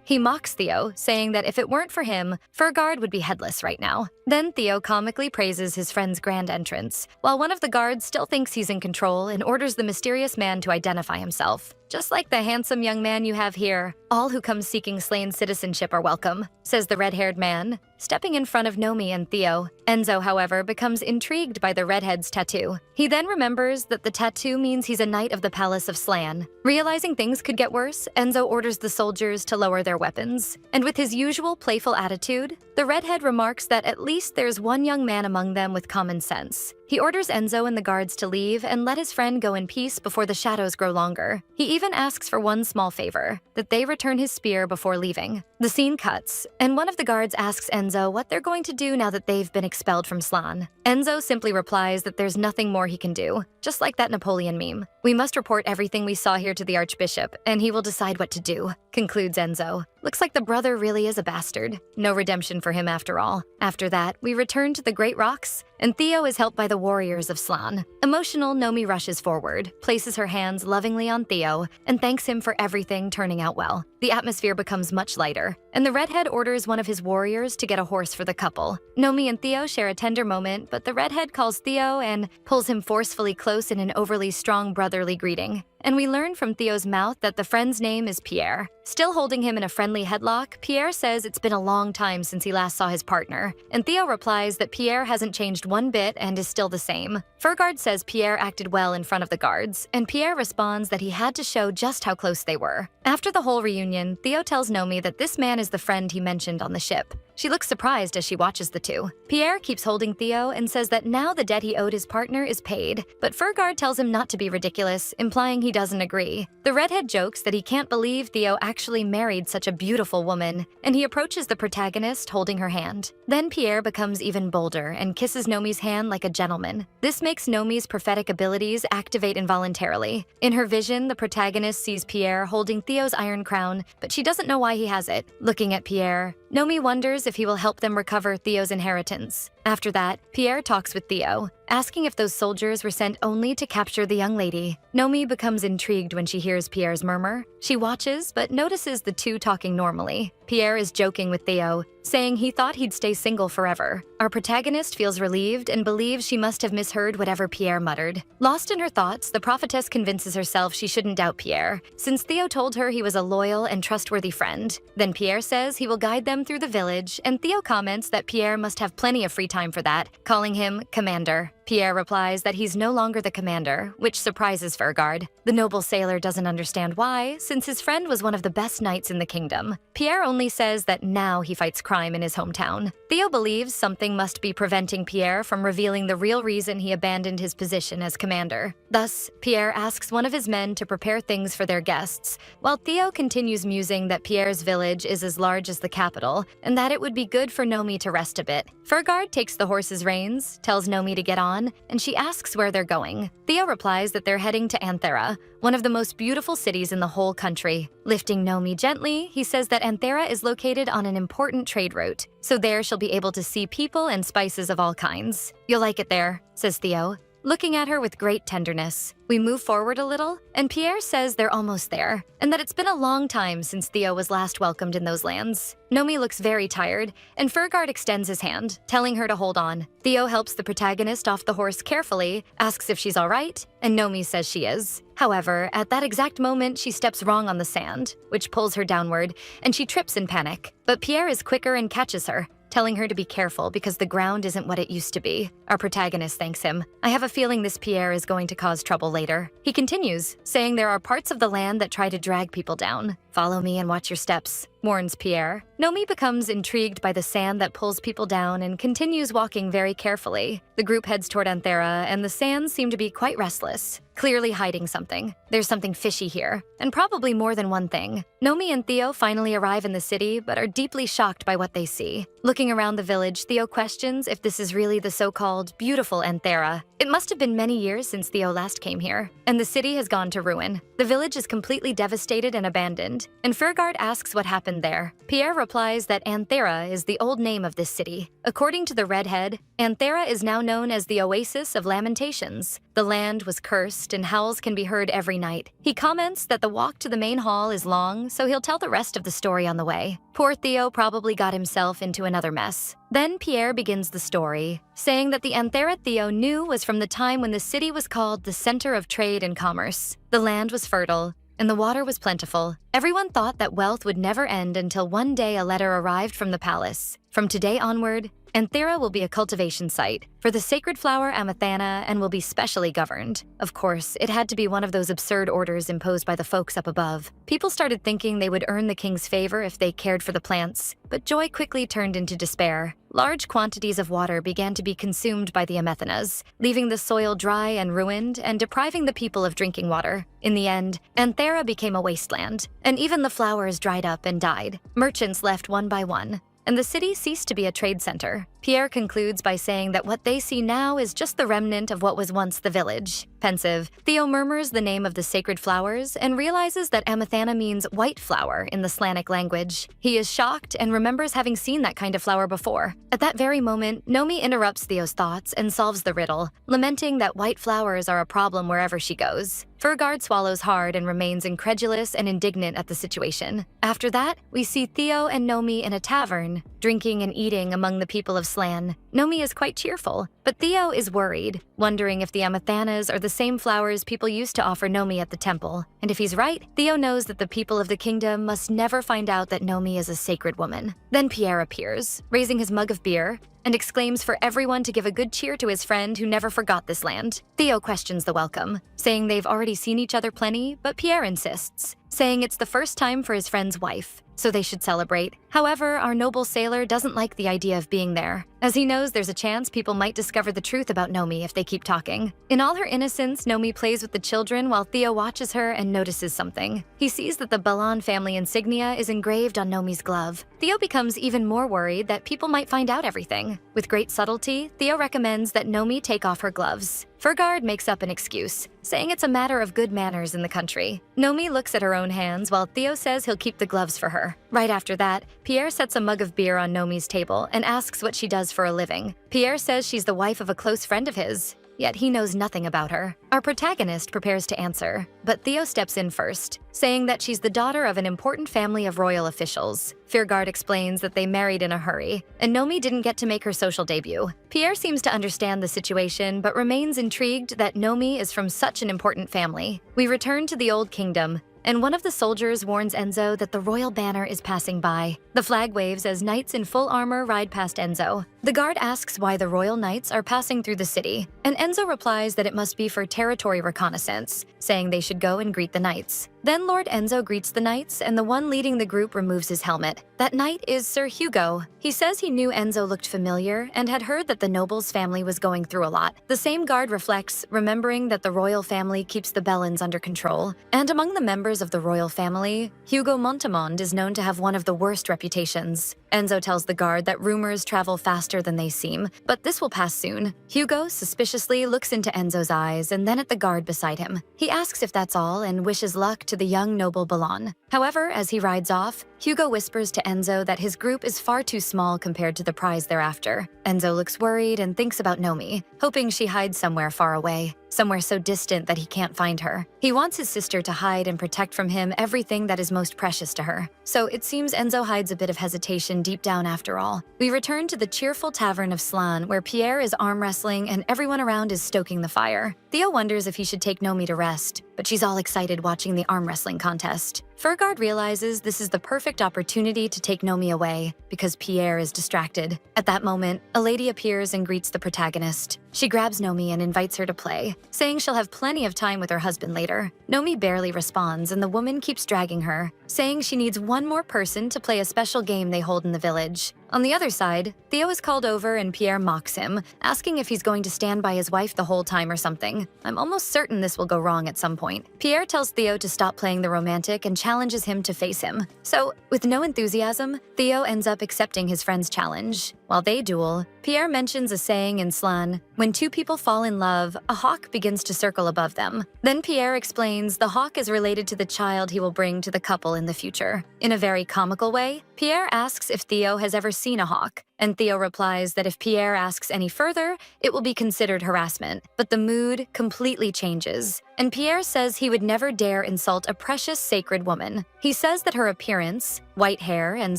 He mocks Theo, saying that if it weren't for him, Fergard would be headless right now. Then Theo comically praises his friend's grand entrance, while one of the guards still thinks he's in control and orders the mysterious man to identify himself. "Just like the handsome young man you have here, all who come seeking slain citizenship are welcome," says the red-haired man, stepping in front of Nomi and Theo. Enzo, however, becomes intrigued by the redhead's tattoo. He then remembers that the tattoo means he's a knight of the Palace of Slan. Realizing things could get worse, Enzo orders the soldiers to lower their weapons. And with his usual playful attitude, the redhead remarks that at least there's one young man among them with common sense. He orders Enzo and the guards to leave and let his friend go in peace before the shadows grow longer. He even asks for one small favor, that they return his spear before leaving. The scene cuts, and one of the guards asks Enzo what they're going to do now that they've been expelled from Slan. Enzo simply replies that there's nothing more he can do, just like that Napoleon meme. "We must report everything we saw here to the Archbishop, and he will decide what to do," concludes Enzo. Looks like the brother really is a bastard. No redemption for him after all. After that, we return to the Great Rocks, and Theo is helped by the warriors of Slan. Emotional, Nomi rushes forward, places her hands lovingly on Theo, and thanks him for everything turning out well. The atmosphere becomes much lighter, and the redhead orders one of his warriors to get a horse for the couple. Nomi and Theo share a tender moment, but the redhead calls Theo and pulls him forcefully close in an overly strong brotherly greeting. And we learn from Theo's mouth that the friend's name is Pierre. Still holding him in a friendly headlock, Pierre says it's been a long time since he last saw his partner, and Theo replies that Pierre hasn't changed one bit and is still the same. Fergard says Pierre acted well in front of the guards, and Pierre responds that he had to show just how close they were. After the whole reunion, Theo tells Nomi that this man is the friend he mentioned on the ship. She looks surprised as she watches the two. Pierre keeps holding Theo and says that now the debt he owed his partner is paid, but Fergard tells him not to be ridiculous, implying he doesn't agree. The redhead jokes that he can't believe Theo actually married such a beautiful woman, and he approaches the protagonist holding her hand. Then Pierre becomes even bolder and kisses Nomi's hand like a gentleman. This makes Nomi's prophetic abilities activate involuntarily. In her vision, the protagonist sees Pierre holding Theo's iron crown, but she doesn't know why he has it. Looking at Pierre, Nomi wonders if he will help them recover Theo's inheritance. After that, Pierre talks with Theo, asking if those soldiers were sent only to capture the young lady. Nomi becomes intrigued when she hears Pierre's murmur. She watches, but notices the two talking normally. Pierre is joking with Theo, saying he thought he'd stay single forever. Our protagonist feels relieved and believes she must have misheard whatever Pierre muttered. Lost in her thoughts, the prophetess convinces herself she shouldn't doubt Pierre, since Theo told her he was a loyal and trustworthy friend. Then Pierre says he will guide them through the village, and Theo comments that Pierre must have plenty of free time for that, calling him Commander. Pierre replies that he's no longer the commander, which surprises Fergard. The noble sailor doesn't understand why, since his friend was one of the best knights in the kingdom. Pierre only says that now he fights crime in his hometown. Theo believes something must be preventing Pierre from revealing the real reason he abandoned his position as commander. Thus, Pierre asks one of his men to prepare things for their guests, while Theo continues musing that Pierre's village is as large as the capital, and that it would be good for Nomi to rest a bit. Fergard takes the horse's reins, tells Nomi to get on, and she asks where they're going. Theo replies that they're heading to Anthera, one of the most beautiful cities in the whole country. Lifting Nomi gently, he says that Anthera is located on an important trade route, so there she'll be able to see people and spices of all kinds. "You'll like it there," says Theo, looking at her with great tenderness. We move forward a little, and Pierre says they're almost there, and that it's been a long time since Theo was last welcomed in those lands. Nomi looks very tired, and Fergard extends his hand, telling her to hold on. Theo helps the protagonist off the horse carefully, asks if she's all right, and Nomi says she is. However, at that exact moment, she steps wrong on the sand, which pulls her downward, and she trips in panic. But Pierre is quicker and catches her, telling her to be careful because the ground isn't what it used to be. Our protagonist thanks him. I have a feeling this Pierre is going to cause trouble later. He continues, saying there are parts of the land that try to drag people down. "Follow me and watch your steps," warns Pierre. Nomi becomes intrigued by the sand that pulls people down and continues walking very carefully. The group heads toward Anthera, and the sands seem to be quite restless, clearly hiding something. There's something fishy here, and probably more than one thing. Nomi and Theo finally arrive in the city, but are deeply shocked by what they see. Looking around the village, Theo questions if this is really the so-called beautiful Anthera. It must have been many years since Theo last came here, and the city has gone to ruin. The village is completely devastated and abandoned, and Fergard asks what happened there. Pierre replies that Anthera is the old name of this city. According to the redhead, Anthera is now known as the Oasis of Lamentations. The land was cursed, and howls can be heard every night. He comments that the walk to the main hall is long, so he'll tell the rest of the story on the way. Poor Theo probably got himself into another mess. Then Pierre begins the story, saying that the Anthera Theo knew was from the time when the city was called the center of trade and commerce. The land was fertile, and the water was plentiful. Everyone thought that wealth would never end until one day a letter arrived from the palace. From today onward, Anthera will be a cultivation site for the sacred flower Amathana and will be specially governed. Of course, it had to be one of those absurd orders imposed by the folks up above. People started thinking they would earn the king's favor if they cared for the plants, but joy quickly turned into despair. Large quantities of water began to be consumed by the Amethanas, leaving the soil dry and ruined and depriving the people of drinking water. In the end, Anthera became a wasteland, and even the flowers dried up and died. Merchants left one by one, and the city ceased to be a trade center. Pierre concludes by saying that what they see now is just the remnant of what was once the village. Pensive, Theo murmurs the name of the sacred flowers and realizes that Amathana means white flower in the Slannic language. He is shocked and remembers having seen that kind of flower before. At that very moment, Nomi interrupts Theo's thoughts and solves the riddle, lamenting that white flowers are a problem wherever she goes. Fergard swallows hard and remains incredulous and indignant at the situation. After that, we see Theo and Nomi in a tavern, drinking and eating among the people of Slan. Nomi is quite cheerful, but Theo is worried, wondering if the Amathanas are the same flowers people used to offer Nomi at the temple. And if he's right, Theo knows that the people of the kingdom must never find out that Nomi is a sacred woman. Then Pierre appears, raising his mug of beer, and exclaims for everyone to give a good cheer to his friend who never forgot this land. Theo questions the welcome, saying they've already seen each other plenty, but Pierre insists, saying it's the first time for his friend's wife, so they should celebrate. However, our noble sailor doesn't like the idea of being there, as he knows there's a chance people might discover the truth about Nomi if they keep talking. In all her innocence, Nomi plays with the children while Theo watches her and notices something. He sees that the Balan family insignia is engraved on Nomi's glove. Theo becomes even more worried that people might find out everything. With great subtlety, Theo recommends that Nomi take off her gloves. Fergard makes up an excuse, saying it's a matter of good manners in the country. Nomi looks at her own hands while Theo says he'll keep the gloves for her. Right after that, Pierre sets a mug of beer on Nomi's table and asks what she does for a living. Pierre says she's the wife of a close friend of his, yet he knows nothing about her. Our protagonist prepares to answer, but Theo steps in first, saying that she's the daughter of an important family of royal officials. Fergard explains that they married in a hurry, and Nomi didn't get to make her social debut. Pierre seems to understand the situation, but remains intrigued that Nomi is from such an important family. We return to the Old Kingdom. and one of the soldiers warns Enzo that the royal banner is passing by. The flag waves as knights in full armor ride past Enzo. The guard asks why the royal knights are passing through the city, and Enzo replies that it must be for territory reconnaissance, saying they should go and greet the knights. Then Lord Enzo greets the knights, and the one leading the group removes his helmet. That knight is Sir Hugo. He says he knew Enzo looked familiar and had heard that the noble's family was going through a lot. The same guard reflects, remembering that the royal family keeps the Bellins under control. And among the members of the royal family, Hugo Montemond is known to have one of the worst reputations. Enzo tells the guard that rumors travel faster than they seem, but this will pass soon. Hugo suspiciously looks into Enzo's eyes and then at the guard beside him. He asks if that's all and wishes luck to the young noble Ballon. However, as he rides off, Hugo whispers to Enzo that his group is far too small compared to the prize they're after. Enzo looks worried and thinks about Nomi, hoping she hides somewhere far away, somewhere so distant that he can't find her. He wants his sister to hide and protect from him everything that is most precious to her. So it seems Enzo hides a bit of hesitation deep down after all. We return to the cheerful tavern of Slan, where Pierre is arm wrestling and everyone around is stoking the fire. Theo wonders if he should take Nomi to rest, but she's all excited watching the arm wrestling contest. Furguard realizes this is the perfect opportunity to take Nomi away, because Pierre is distracted. At that moment, a lady appears and greets the protagonist. She grabs Nomi and invites her to play, saying she'll have plenty of time with her husband later. Nomi barely responds, and the woman keeps dragging her, saying she needs one more person to play a special game they hold in the village. On the other side, Theo is called over and Pierre mocks him, asking if he's going to stand by his wife the whole time or something. I'm almost certain this will go wrong at some point. Pierre tells Theo to stop playing the romantic and challenges him to face him. So, with no enthusiasm, Theo ends up accepting his friend's challenge. While they duel, Pierre mentions a saying in Slan, when two people fall in love, a hawk begins to circle above them. Then Pierre explains the hawk is related to the child he will bring to the couple in the future. In a very comical way, Pierre asks if Theo has ever seen a hawk, and Theo replies that if Pierre asks any further, it will be considered harassment. But the mood completely changes, and Pierre says he would never dare insult a precious, sacred woman. He says that her appearance, white hair and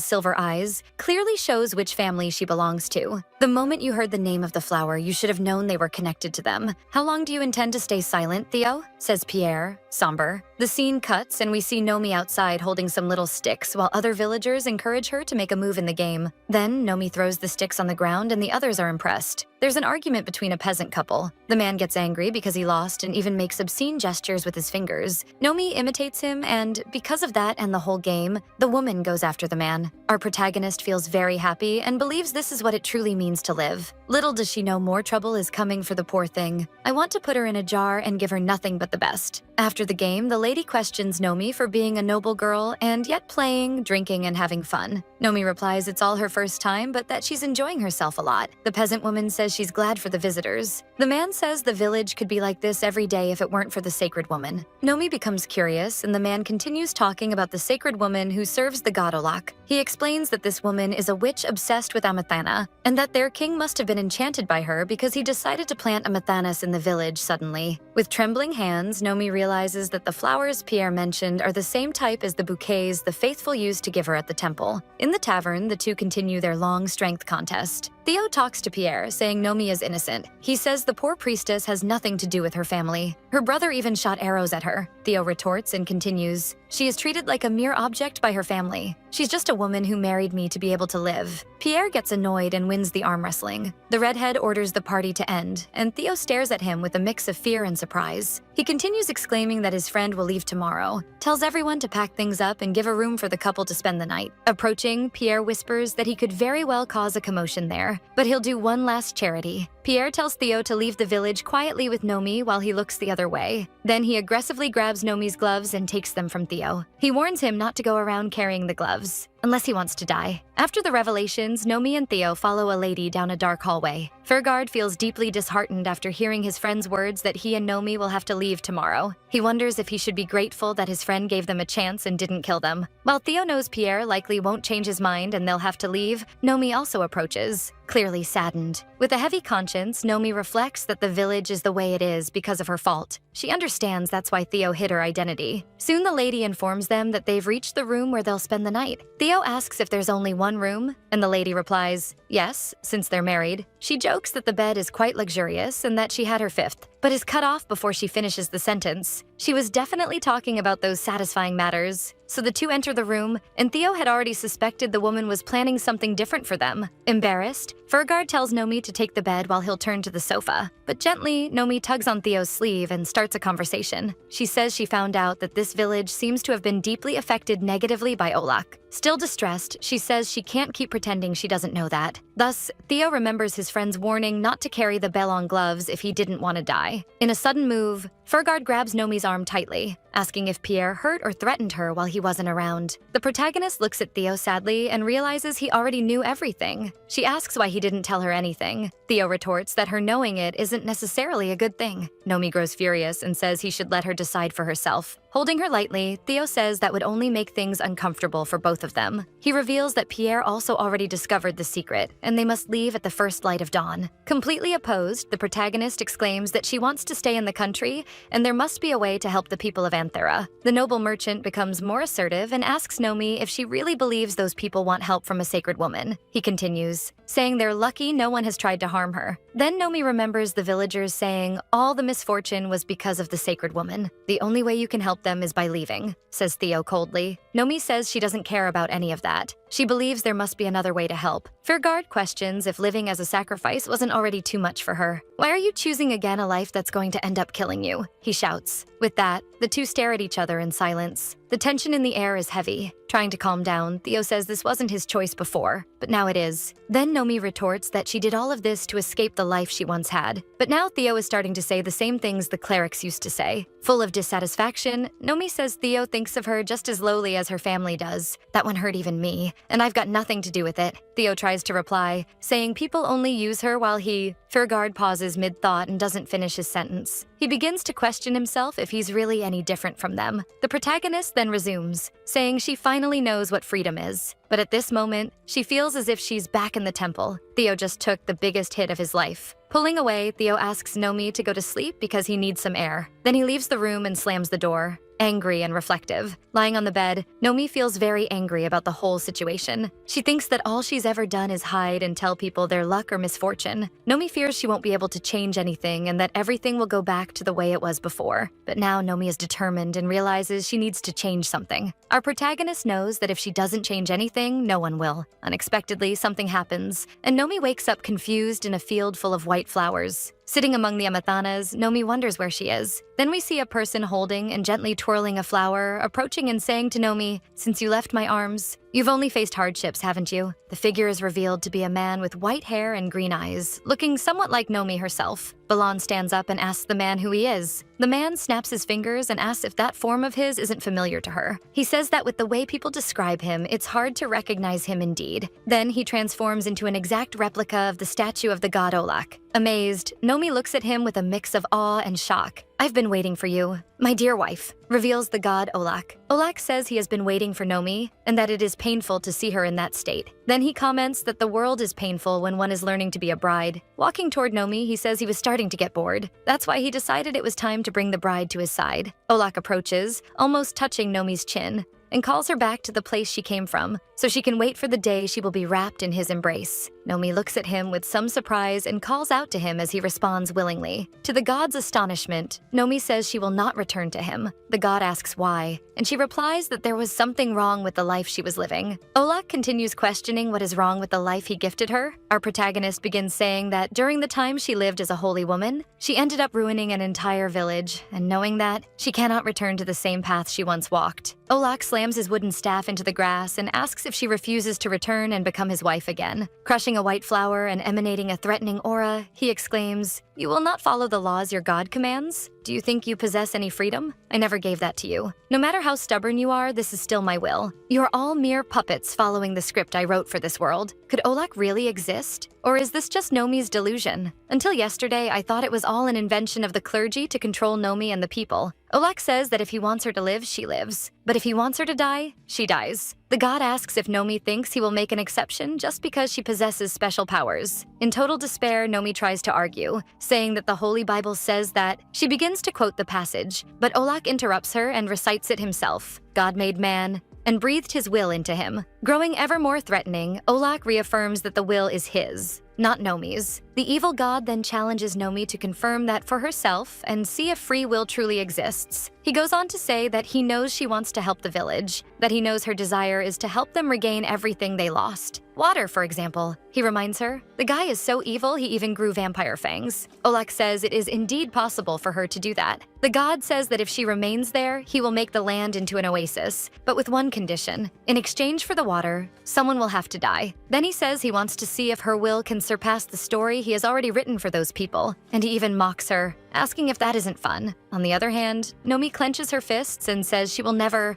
silver eyes, clearly shows which family she belongs to. The moment you heard the name of the flower, you should have known they were connected to them. How long do you intend to stay silent, Theo? Says Pierre, somber. The scene cuts and we see Nomi outside holding some little sticks while other villagers encourage her to make a move in the game. Then Nomi throws the sticks on the ground and the others are impressed. There's an argument between a peasant couple. The man gets angry because he lost and even makes obscene gestures with his fingers. Nomi imitates him, and because of that and the whole game, the woman goes after the man. Our protagonist feels very happy and believes this is what it truly means to live. Little does she know more trouble is coming for the poor thing. I want to put her in a jar and give her nothing but the best. After the game, the lady questions Nomi for being a noble girl and yet playing, drinking, and having fun. Nomi replies it's all her first time, but that she's enjoying herself a lot. The peasant woman says she's glad for the visitors. The man says the village could be like this every day if it weren't for the sacred woman. Nomi becomes curious, and the man continues talking about the sacred woman who serves the god Olak. He explains that this woman is a witch obsessed with Amathana, and that their king must have been enchanted by her because he decided to plant Amathanas in the village suddenly. With trembling hands, Nomi realizes that the flowers Pierre mentioned are the same type as the bouquets the faithful used to give her at the temple. In the tavern, the two continue their long strength contest. Theo talks to Pierre, saying Nomi is innocent. He says the poor priestess has nothing to do with her family. Her brother even shot arrows at her. Theo retorts and continues, she is treated like a mere object by her family. She's just a woman who married me to be able to live. Pierre gets annoyed and wins the arm wrestling. The redhead orders the party to end, and Theo stares at him with a mix of fear and surprise. He continues exclaiming that his friend will leave tomorrow, tells everyone to pack things up and give a room for the couple to spend the night. Approaching, Pierre whispers that he could very well cause a commotion there, but he'll do one last charity. Pierre tells Theo to leave the village quietly with Nomi while he looks the other way. Then he aggressively grabs Nomi's gloves and takes them from Theo. He warns him not to go around carrying the gloves, unless he wants to die. After the revelations, Nomi and Theo follow a lady down a dark hallway. Furguard feels deeply disheartened after hearing his friend's words that he and Nomi will have to leave tomorrow. He wonders if he should be grateful that his friend gave them a chance and didn't kill them. While Theo knows Pierre likely won't change his mind and they'll have to leave, Nomi also approaches, clearly saddened. With a heavy conscience, Nomi reflects that the village is the way it is because of her fault. She understands that's why Theo hid her identity. Soon the lady informs them that they've reached the room where they'll spend the night. Theo asks if there's only one room, and the lady replies, yes, since they're married. She jokes that the bed is quite luxurious and that she had her fifth, but is cut off before she finishes the sentence. She was definitely talking about those satisfying matters. So the two enter the room, and Theo had already suspected the woman was planning something different for them. Embarrassed, Furgard tells Nomi to take the bed while he'll turn to the sofa. But gently, Nomi tugs on Theo's sleeve and starts a conversation. She says she found out that this village seems to have been deeply affected negatively by Olak. Still distressed, she says she can't keep pretending she doesn't know that. Thus, Theo remembers his friend's warning not to carry the bell-on gloves if he didn't want to die. In a sudden move, Furgard grabs Nomi's arm tightly, asking if Pierre hurt or threatened her while he wasn't around. The protagonist looks at Theo sadly and realizes he already knew everything. She asks why he didn't tell her anything. Theo retorts that her knowing it isn't necessarily a good thing. Nomi grows furious and says he should let her decide for herself. Holding her lightly, Theo says that would only make things uncomfortable for both of them. He reveals that Pierre also already discovered the secret, and they must leave at the first light of dawn. Completely opposed, the protagonist exclaims that she wants to stay in the country, and there must be a way to help the people of Anthera. The noble merchant becomes more assertive and asks Nomi if she really believes those people want help from a sacred woman. He continues, saying they're lucky no one has tried to harm her. Then Nomi remembers the villagers saying all the misfortune was because of the sacred woman. The only way you can help them is by leaving, says Theo coldly. Nomi says she doesn't care about any of that. She believes there must be another way to help. Furgard questions if living as a sacrifice wasn't already too much for her. Why are you choosing again a life that's going to end up killing you? He shouts. With that, the two stare at each other in silence. The tension in the air is heavy. Trying to calm down, Theo says this wasn't his choice before, but now it is. Then Nomi retorts that she did all of this to escape the life she once had. But now Theo is starting to say the same things the clerics used to say. Full of dissatisfaction, Nomi says Theo thinks of her just as lowly as her family does. That one hurt even me, and I've got nothing to do with it. Theo tries to reply, saying people only use her while he... Furgard pauses mid-thought and doesn't finish his sentence. He begins to question himself if he's really any different from them. The protagonist then resumes, saying she finally knows what freedom is. But at this moment, she feels as if she's back in the temple. Theo just took the biggest hit of his life. Pulling away, Theo asks Nomi to go to sleep because he needs some air. Then he leaves the room and slams the door. Angry and reflective. Lying on the bed, Nomi feels very angry about the whole situation. She thinks that all she's ever done is hide and tell people their luck or misfortune. Nomi fears she won't be able to change anything and that everything will go back to the way it was before. But now Nomi is determined and realizes she needs to change something. Our protagonist knows that if she doesn't change anything, no one will. Unexpectedly, something happens, and Nomi wakes up confused in a field full of white flowers. Sitting among the amathanas, Nomi wonders where she is. Then we see a person holding and gently twirling a flower, approaching and saying to Nomi, "Since you left my arms, you've only faced hardships, haven't you?" The figure is revealed to be a man with white hair and green eyes, looking somewhat like Nomi herself. Balan stands up and asks the man who he is. The man snaps his fingers and asks if that form of his isn't familiar to her. He says that with the way people describe him, it's hard to recognize him indeed. Then he transforms into an exact replica of the statue of the god Olak. Amazed, Nomi looks at him with a mix of awe and shock. "I've been waiting for you, my dear wife," reveals the god Olak. Olak says he has been waiting for Nomi and that it is painful to see her in that state. Then he comments that the world is painful when one is learning to be a bride. Walking toward Nomi, he says he was starting to get bored. That's why he decided it was time to bring the bride to his side. Olak approaches, almost touching Nomi's chin, and calls her back to the place she came from, so she can wait for the day she will be wrapped in his embrace. Nomi looks at him with some surprise and calls out to him as he responds willingly. To the god's astonishment, Nomi says she will not return to him. The god asks why, and she replies that there was something wrong with the life she was living. Olak continues questioning what is wrong with the life he gifted her. Our protagonist begins saying that during the time she lived as a holy woman, she ended up ruining an entire village, and knowing that, she cannot return to the same path she once walked. Olak slams his wooden staff into the grass and asks if she refuses to return and become his wife again. Crushing a white flower and emanating a threatening aura, he exclaims, "You will not follow the laws your god commands? Do you think you possess any freedom? I never gave that to you. No matter how stubborn you are, this is still my will. You are all mere puppets following the script I wrote for this world. Could Olak really exist? Or is this just Nomi's delusion? Until yesterday, I thought it was all an invention of the clergy to control Nomi and the people. Olak says that if he wants her to live, she lives. But if he wants her to die, she dies. The god asks if Nomi thinks he will make an exception just because she possesses special powers. In total despair, Nomi tries to argue, saying that the Holy Bible says that. She begins to quote the passage, but Olak interrupts her and recites it himself. God made man and breathed his will into him. Growing ever more threatening, Olak reaffirms that the will is his. not Nomi's. The evil god then challenges Nomi to confirm that for herself and see if free will truly exists. He goes on to say that he knows she wants to help the village, that he knows her desire is to help them regain everything they lost. Water, for example. He reminds her, the guy is so evil he even grew vampire fangs. Olak says it is indeed possible for her to do that. The god says that if she remains there, he will make the land into an oasis, but with one condition. In exchange for the water, someone will have to die. Then he says he wants to see if her will can surpass the story he has already written for those people, and he even mocks her, asking if that isn't fun. On the other hand, Nomi clenches her fists and says she will never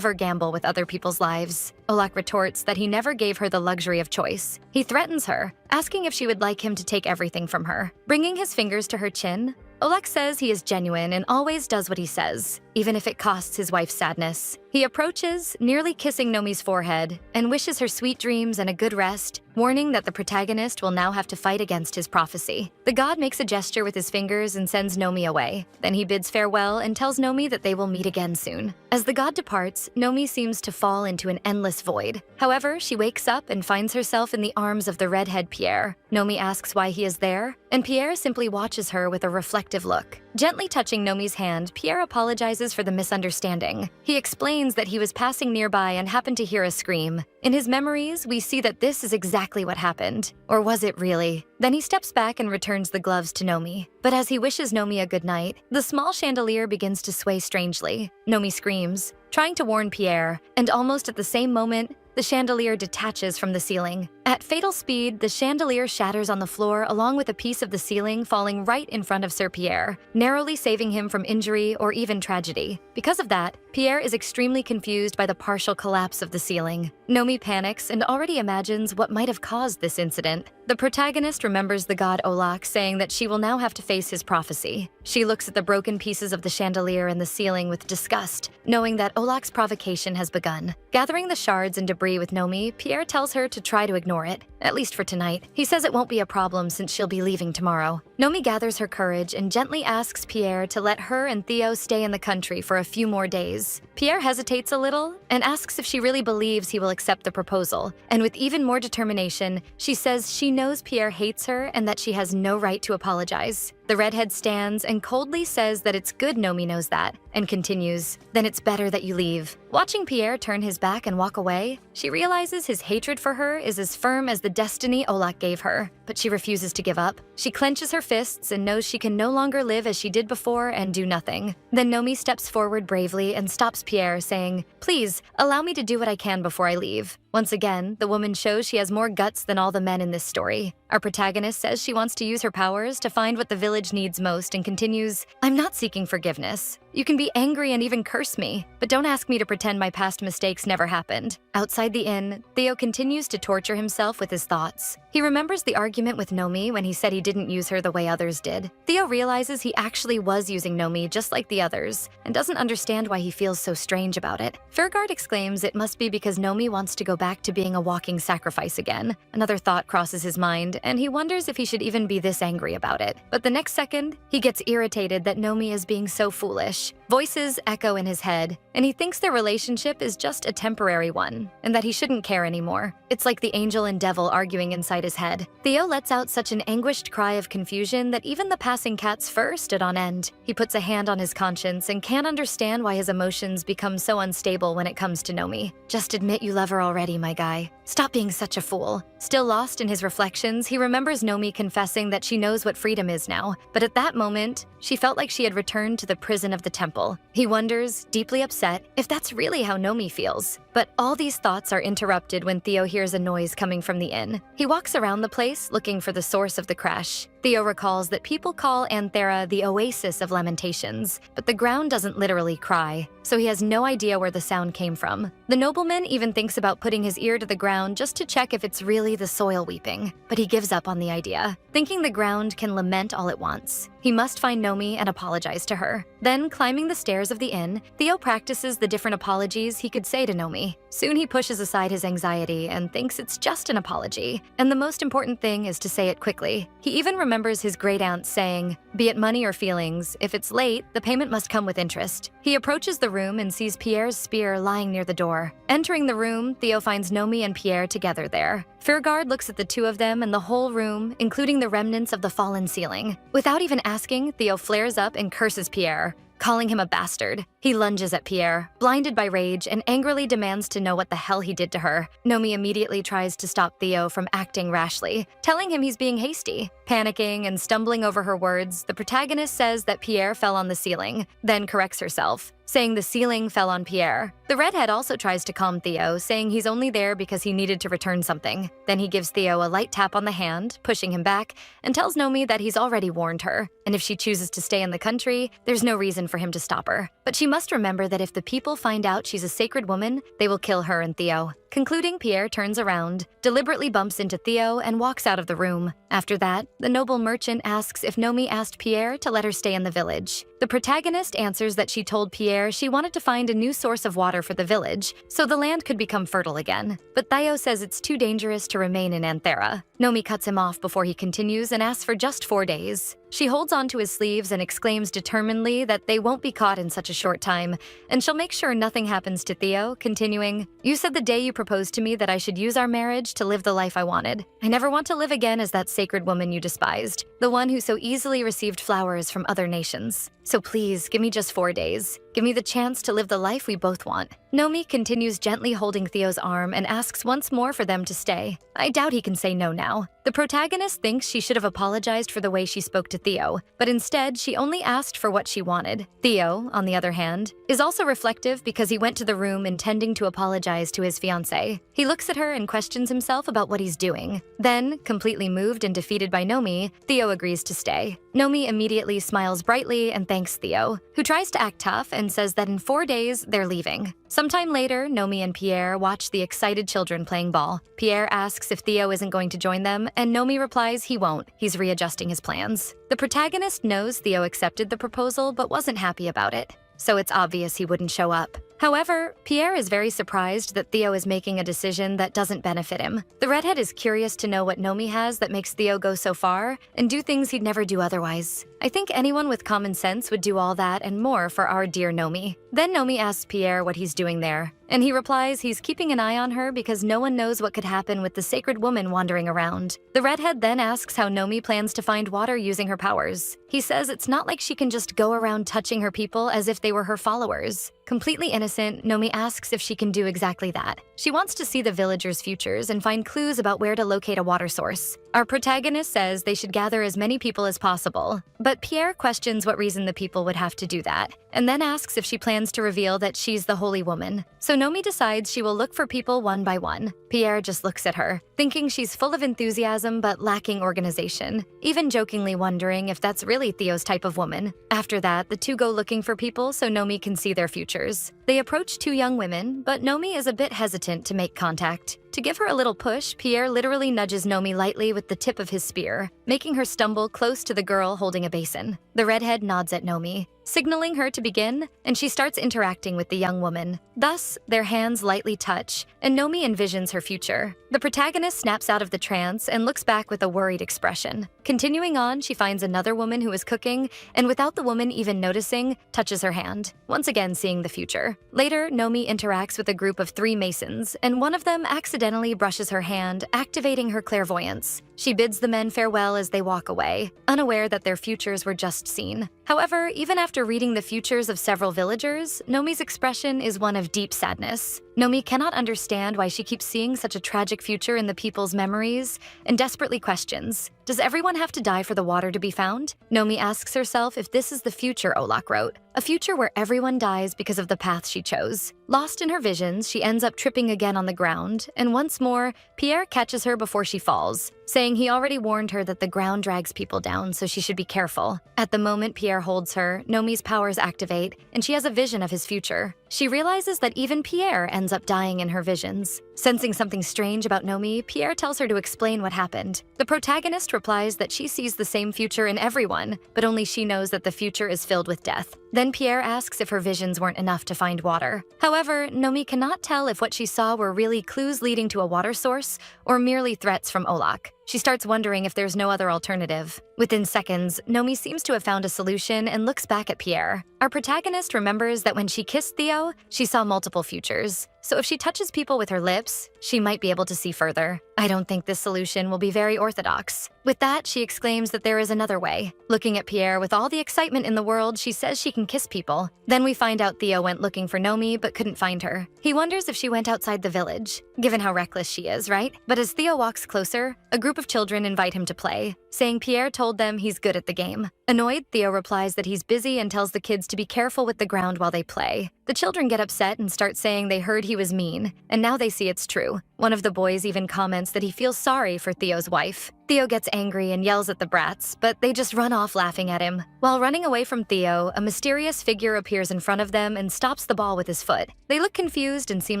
gamble with other people's lives. Olak retorts that he never gave her the luxury of choice. He threatens her, asking if she would like him to take everything from her. Bringing his fingers to her chin, Olak says he is genuine and always does what he says, even if it costs his wife's sadness. He approaches, nearly kissing Nomi's forehead, and wishes her sweet dreams and a good rest, warning that the protagonist will now have to fight against his prophecy. The god makes a gesture with his fingers and sends Nomi away. Then he bids farewell and tells Nomi that they will meet again soon. As the god departs, Nomi seems to fall into an endless void. However, she wakes up and finds herself in the arms of the redhead Pierre. Nomi asks why he is there, and Pierre simply watches her with a reflective look. Gently touching Nomi's hand, Pierre apologizes for the misunderstanding. He explains that he was passing nearby and happened to hear a scream. In his memories, we see that this is exactly what happened. Or was it really? Then he steps back and returns the gloves to Nomi. But as he wishes Nomi a good night, the small chandelier begins to sway strangely. Nomi screams, trying to warn Pierre, and almost at the same moment, the chandelier detaches from the ceiling. At fatal speed, the chandelier shatters on the floor along with a piece of the ceiling falling right in front of Sir Pierre, narrowly saving him from injury or even tragedy. Because of that, Pierre is extremely confused by the partial collapse of the ceiling. Nomi panics and already imagines what might have caused this incident. The protagonist remembers the god Olak saying that she will now have to face his prophecy. She looks at the broken pieces of the chandelier and the ceiling with disgust, knowing that Olak's provocation has begun. Gathering the shards and debris with Nomi, Pierre tells her to try to ignore it, at least for tonight. He says it won't be a problem since she'll be leaving tomorrow. Nomi gathers her courage and gently asks Pierre to let her and Theo stay in the country for a few more days. Pierre hesitates a little and asks if she really believes he will accept the proposal, and with even more determination, she says she knows Pierre hates her and that she has no right to apologize. The redhead stands and coldly says that it's good Nomi knows that, and continues, "Then it's better that you leave." Watching Pierre turn his back and walk away, she realizes his hatred for her is as firm as the destiny Olak gave her, but she refuses to give up. She clenches her fists and knows she can no longer live as she did before and do nothing. Then Nomi steps forward bravely and stops Pierre, saying, "Please, allow me to do what I can before I leave." Once again, the woman shows she has more guts than all the men in this story. Our protagonist says she wants to use her powers to find what the village needs most and continues, "I'm not seeking forgiveness. You can be angry and even curse me, but don't ask me to pretend my past mistakes never happened." Outside the inn, Theo continues to torture himself with his thoughts. He remembers the argument with Nomi when he said he didn't use her the way others did. Theo realizes he actually was using Nomi just like the others, and doesn't understand why he feels so strange about it. Fergard exclaims it must be because Nomi wants to go back to being a walking sacrifice again. Another thought crosses his mind, and he wonders if he should even be this angry about it. But the next second, he gets irritated that Nomi is being so foolish. Voices echo in his head, and he thinks their relationship is just a temporary one, and that he shouldn't care anymore. It's like the angel and devil arguing inside his head. Theo lets out such an anguished cry of confusion that even the passing cat's fur stood on end. He puts a hand on his conscience and can't understand why his emotions become so unstable when it comes to Nomi. "Just admit you love her already, my guy. Stop being such a fool." Still lost in his reflections, he remembers Nomi confessing that she knows what freedom is now, but at that moment, she felt like she had returned to the prison of the temple. He wonders, deeply upset, if that's really how Nomi feels. But all these thoughts are interrupted when Theo hears a noise coming from the inn. He walks around the place looking for the source of the crash. Theo recalls that people call Anthera the oasis of lamentations, but the ground doesn't literally cry, so he has no idea where the sound came from. The nobleman even thinks about putting his ear to the ground just to check if it's really the soil weeping, but he gives up on the idea, thinking the ground can lament all it wants. He must find Nomi and apologize to her. Then, climbing the stairs of the inn, Theo practices the different apologies he could say to Nomi. Nomi. Soon he pushes aside his anxiety and thinks it's just an apology, and the most important thing is to say it quickly. He even remembers his great aunt saying, "Be it money or feelings, if it's late, the payment must come with interest." He approaches the room and sees Pierre's spear lying near the door. Entering the room, Theo finds Nomi and Pierre together there. Furgard looks at the two of them and the whole room, including the remnants of the fallen ceiling. Without even asking, Theo flares up and curses Pierre, calling him a bastard. He lunges at Pierre, blinded by rage, and angrily demands to know what the hell he did to her. Nomi immediately tries to stop Theo from acting rashly, telling him he's being hasty. Panicking and stumbling over her words, the protagonist says that Pierre fell on the ceiling, then corrects herself, saying the ceiling fell on Pierre. The redhead also tries to calm Theo, saying he's only there because he needed to return something. Then he gives Theo a light tap on the hand, pushing him back, and tells Nomi that he's already warned her, and if she chooses to stay in the country, there's no reason for him to stop her. But she must remember that if the people find out she's a sacred woman, they will kill her and Theo. Concluding, Pierre turns around, deliberately bumps into Theo, and walks out of the room. After that, the noble merchant asks if Nomi asked Pierre to let her stay in the village. The protagonist answers that she told Pierre she wanted to find a new source of water for the village, so the land could become fertile again. But Theo says it's too dangerous to remain in Anthera. Nomi cuts him off before he continues and asks for just 4 days. She holds onto his sleeves and exclaims determinedly that they won't be caught in such a short time, and she'll make sure nothing happens to Theo, continuing, "You said the day you proposed to me that I should use our marriage to live the life I wanted. I never want to live again as that sacred woman you despised, the one who so easily received flowers from other nations. So please, give me just 4 days. Give me the chance to live the life we both want." Nomi continues gently holding Theo's arm and asks once more for them to stay. I doubt he can say no now. The protagonist thinks she should have apologized for the way she spoke to Theo, but instead she only asked for what she wanted. Theo, on the other hand, is also reflective because he went to the room intending to apologize to his fiancée. He looks at her and questions himself about what he's doing. Then, completely moved and defeated by Nomi, Theo agrees to stay. Nomi immediately smiles brightly and thanks Theo, who tries to act tough and says that in 4 days, they're leaving. Sometime later, Nomi and Pierre watch the excited children playing ball. Pierre asks if Theo isn't going to join them, and Nomi replies he won't. He's readjusting his plans. The protagonist knows Theo accepted the proposal but wasn't happy about it, so it's obvious he wouldn't show up. However, Pierre is very surprised that Theo is making a decision that doesn't benefit him. The redhead is curious to know what Nomi has that makes Theo go so far and do things he'd never do otherwise. I think anyone with common sense would do all that and more for our dear Nomi. Then Nomi asks Pierre what he's doing there, and he replies he's keeping an eye on her because no one knows what could happen with the sacred woman wandering around. The redhead then asks how Nomi plans to find water using her powers. He says it's not like she can just go around touching her people as if they were her followers. Completely innocent, Nomi asks if she can do exactly that. She wants to see the villagers' futures and find clues about where to locate a water source. Our protagonist says they should gather as many people as possible, but Pierre questions what reason the people would have to do that, and then asks if she plans to reveal that she's the holy woman. So Nomi decides she will look for people one by one. Pierre just looks at her, thinking she's full of enthusiasm but lacking organization, even jokingly wondering if that's really Theo's type of woman. After that, the two go looking for people so Nomi can see their futures. They approach 2 young women, but Nomi is a bit hesitant to make contact. To give her a little push, Pierre literally nudges Nomi lightly with the tip of his spear, making her stumble close to the girl holding a basin. The redhead nods at Nomi, signaling her to begin, and she starts interacting with the young woman. Thus, their hands lightly touch, and Nomi envisions her future. The protagonist snaps out of the trance and looks back with a worried expression. Continuing on, she finds another woman who is cooking, and without the woman even noticing, touches her hand, once again seeing the future. Later, Nomi interacts with a group of 3 masons, and one of them accidentally brushes her hand, activating her clairvoyance. She bids the men farewell as they walk away, unaware that their futures were just seen. However, even after reading the futures of several villagers, Nomi's expression is one of deep sadness. Nomi cannot understand why she keeps seeing such a tragic future in the people's memories and desperately questions, does everyone have to die for the water to be found? Nomi asks herself if this is the future Olak wrote, a future where everyone dies because of the path she chose. Lost in her visions, she ends up tripping again on the ground, and once more, Pierre catches her before she falls, saying he already warned her that the ground drags people down, so she should be careful. At the moment Pierre holds her, Nomi's powers activate, and she has a vision of his future. she realizes that even Pierre ends up dying in her visions. Sensing something strange about Nomi, Pierre tells her to explain what happened. The protagonist replies that she sees the same future in everyone, but only she knows that the future is filled with death. Then Pierre asks if her visions weren't enough to find water. However, Nomi cannot tell if what she saw were really clues leading to a water source or merely threats from Olak. She starts wondering if there's no other alternative. Within seconds, Nomi seems to have found a solution and looks back at Pierre. Our protagonist remembers that when she kissed Theo, she saw multiple futures. So if she touches people with her lips, she might be able to see further. I don't think this solution will be very orthodox. With that, she exclaims that there is another way. Looking at Pierre with all the excitement in the world, she says she can kiss people. Then we find out Theo went looking for Nomi but couldn't find her. He wonders if she went outside the village, given how reckless she is, right? But as Theo walks closer, a group of children invite him to play, saying Pierre told them he's good at the game. Annoyed, Theo replies that he's busy and tells the kids to be careful with the ground while they play. The children get upset and start saying they heard he was mean, and now they see it's true. One of the boys even comments that he feels sorry for Theo's wife. Theo gets angry and yells at the brats, but they just run off laughing at him. While running away from Theo, a mysterious figure appears in front of them and stops the ball with his foot. They look confused and seem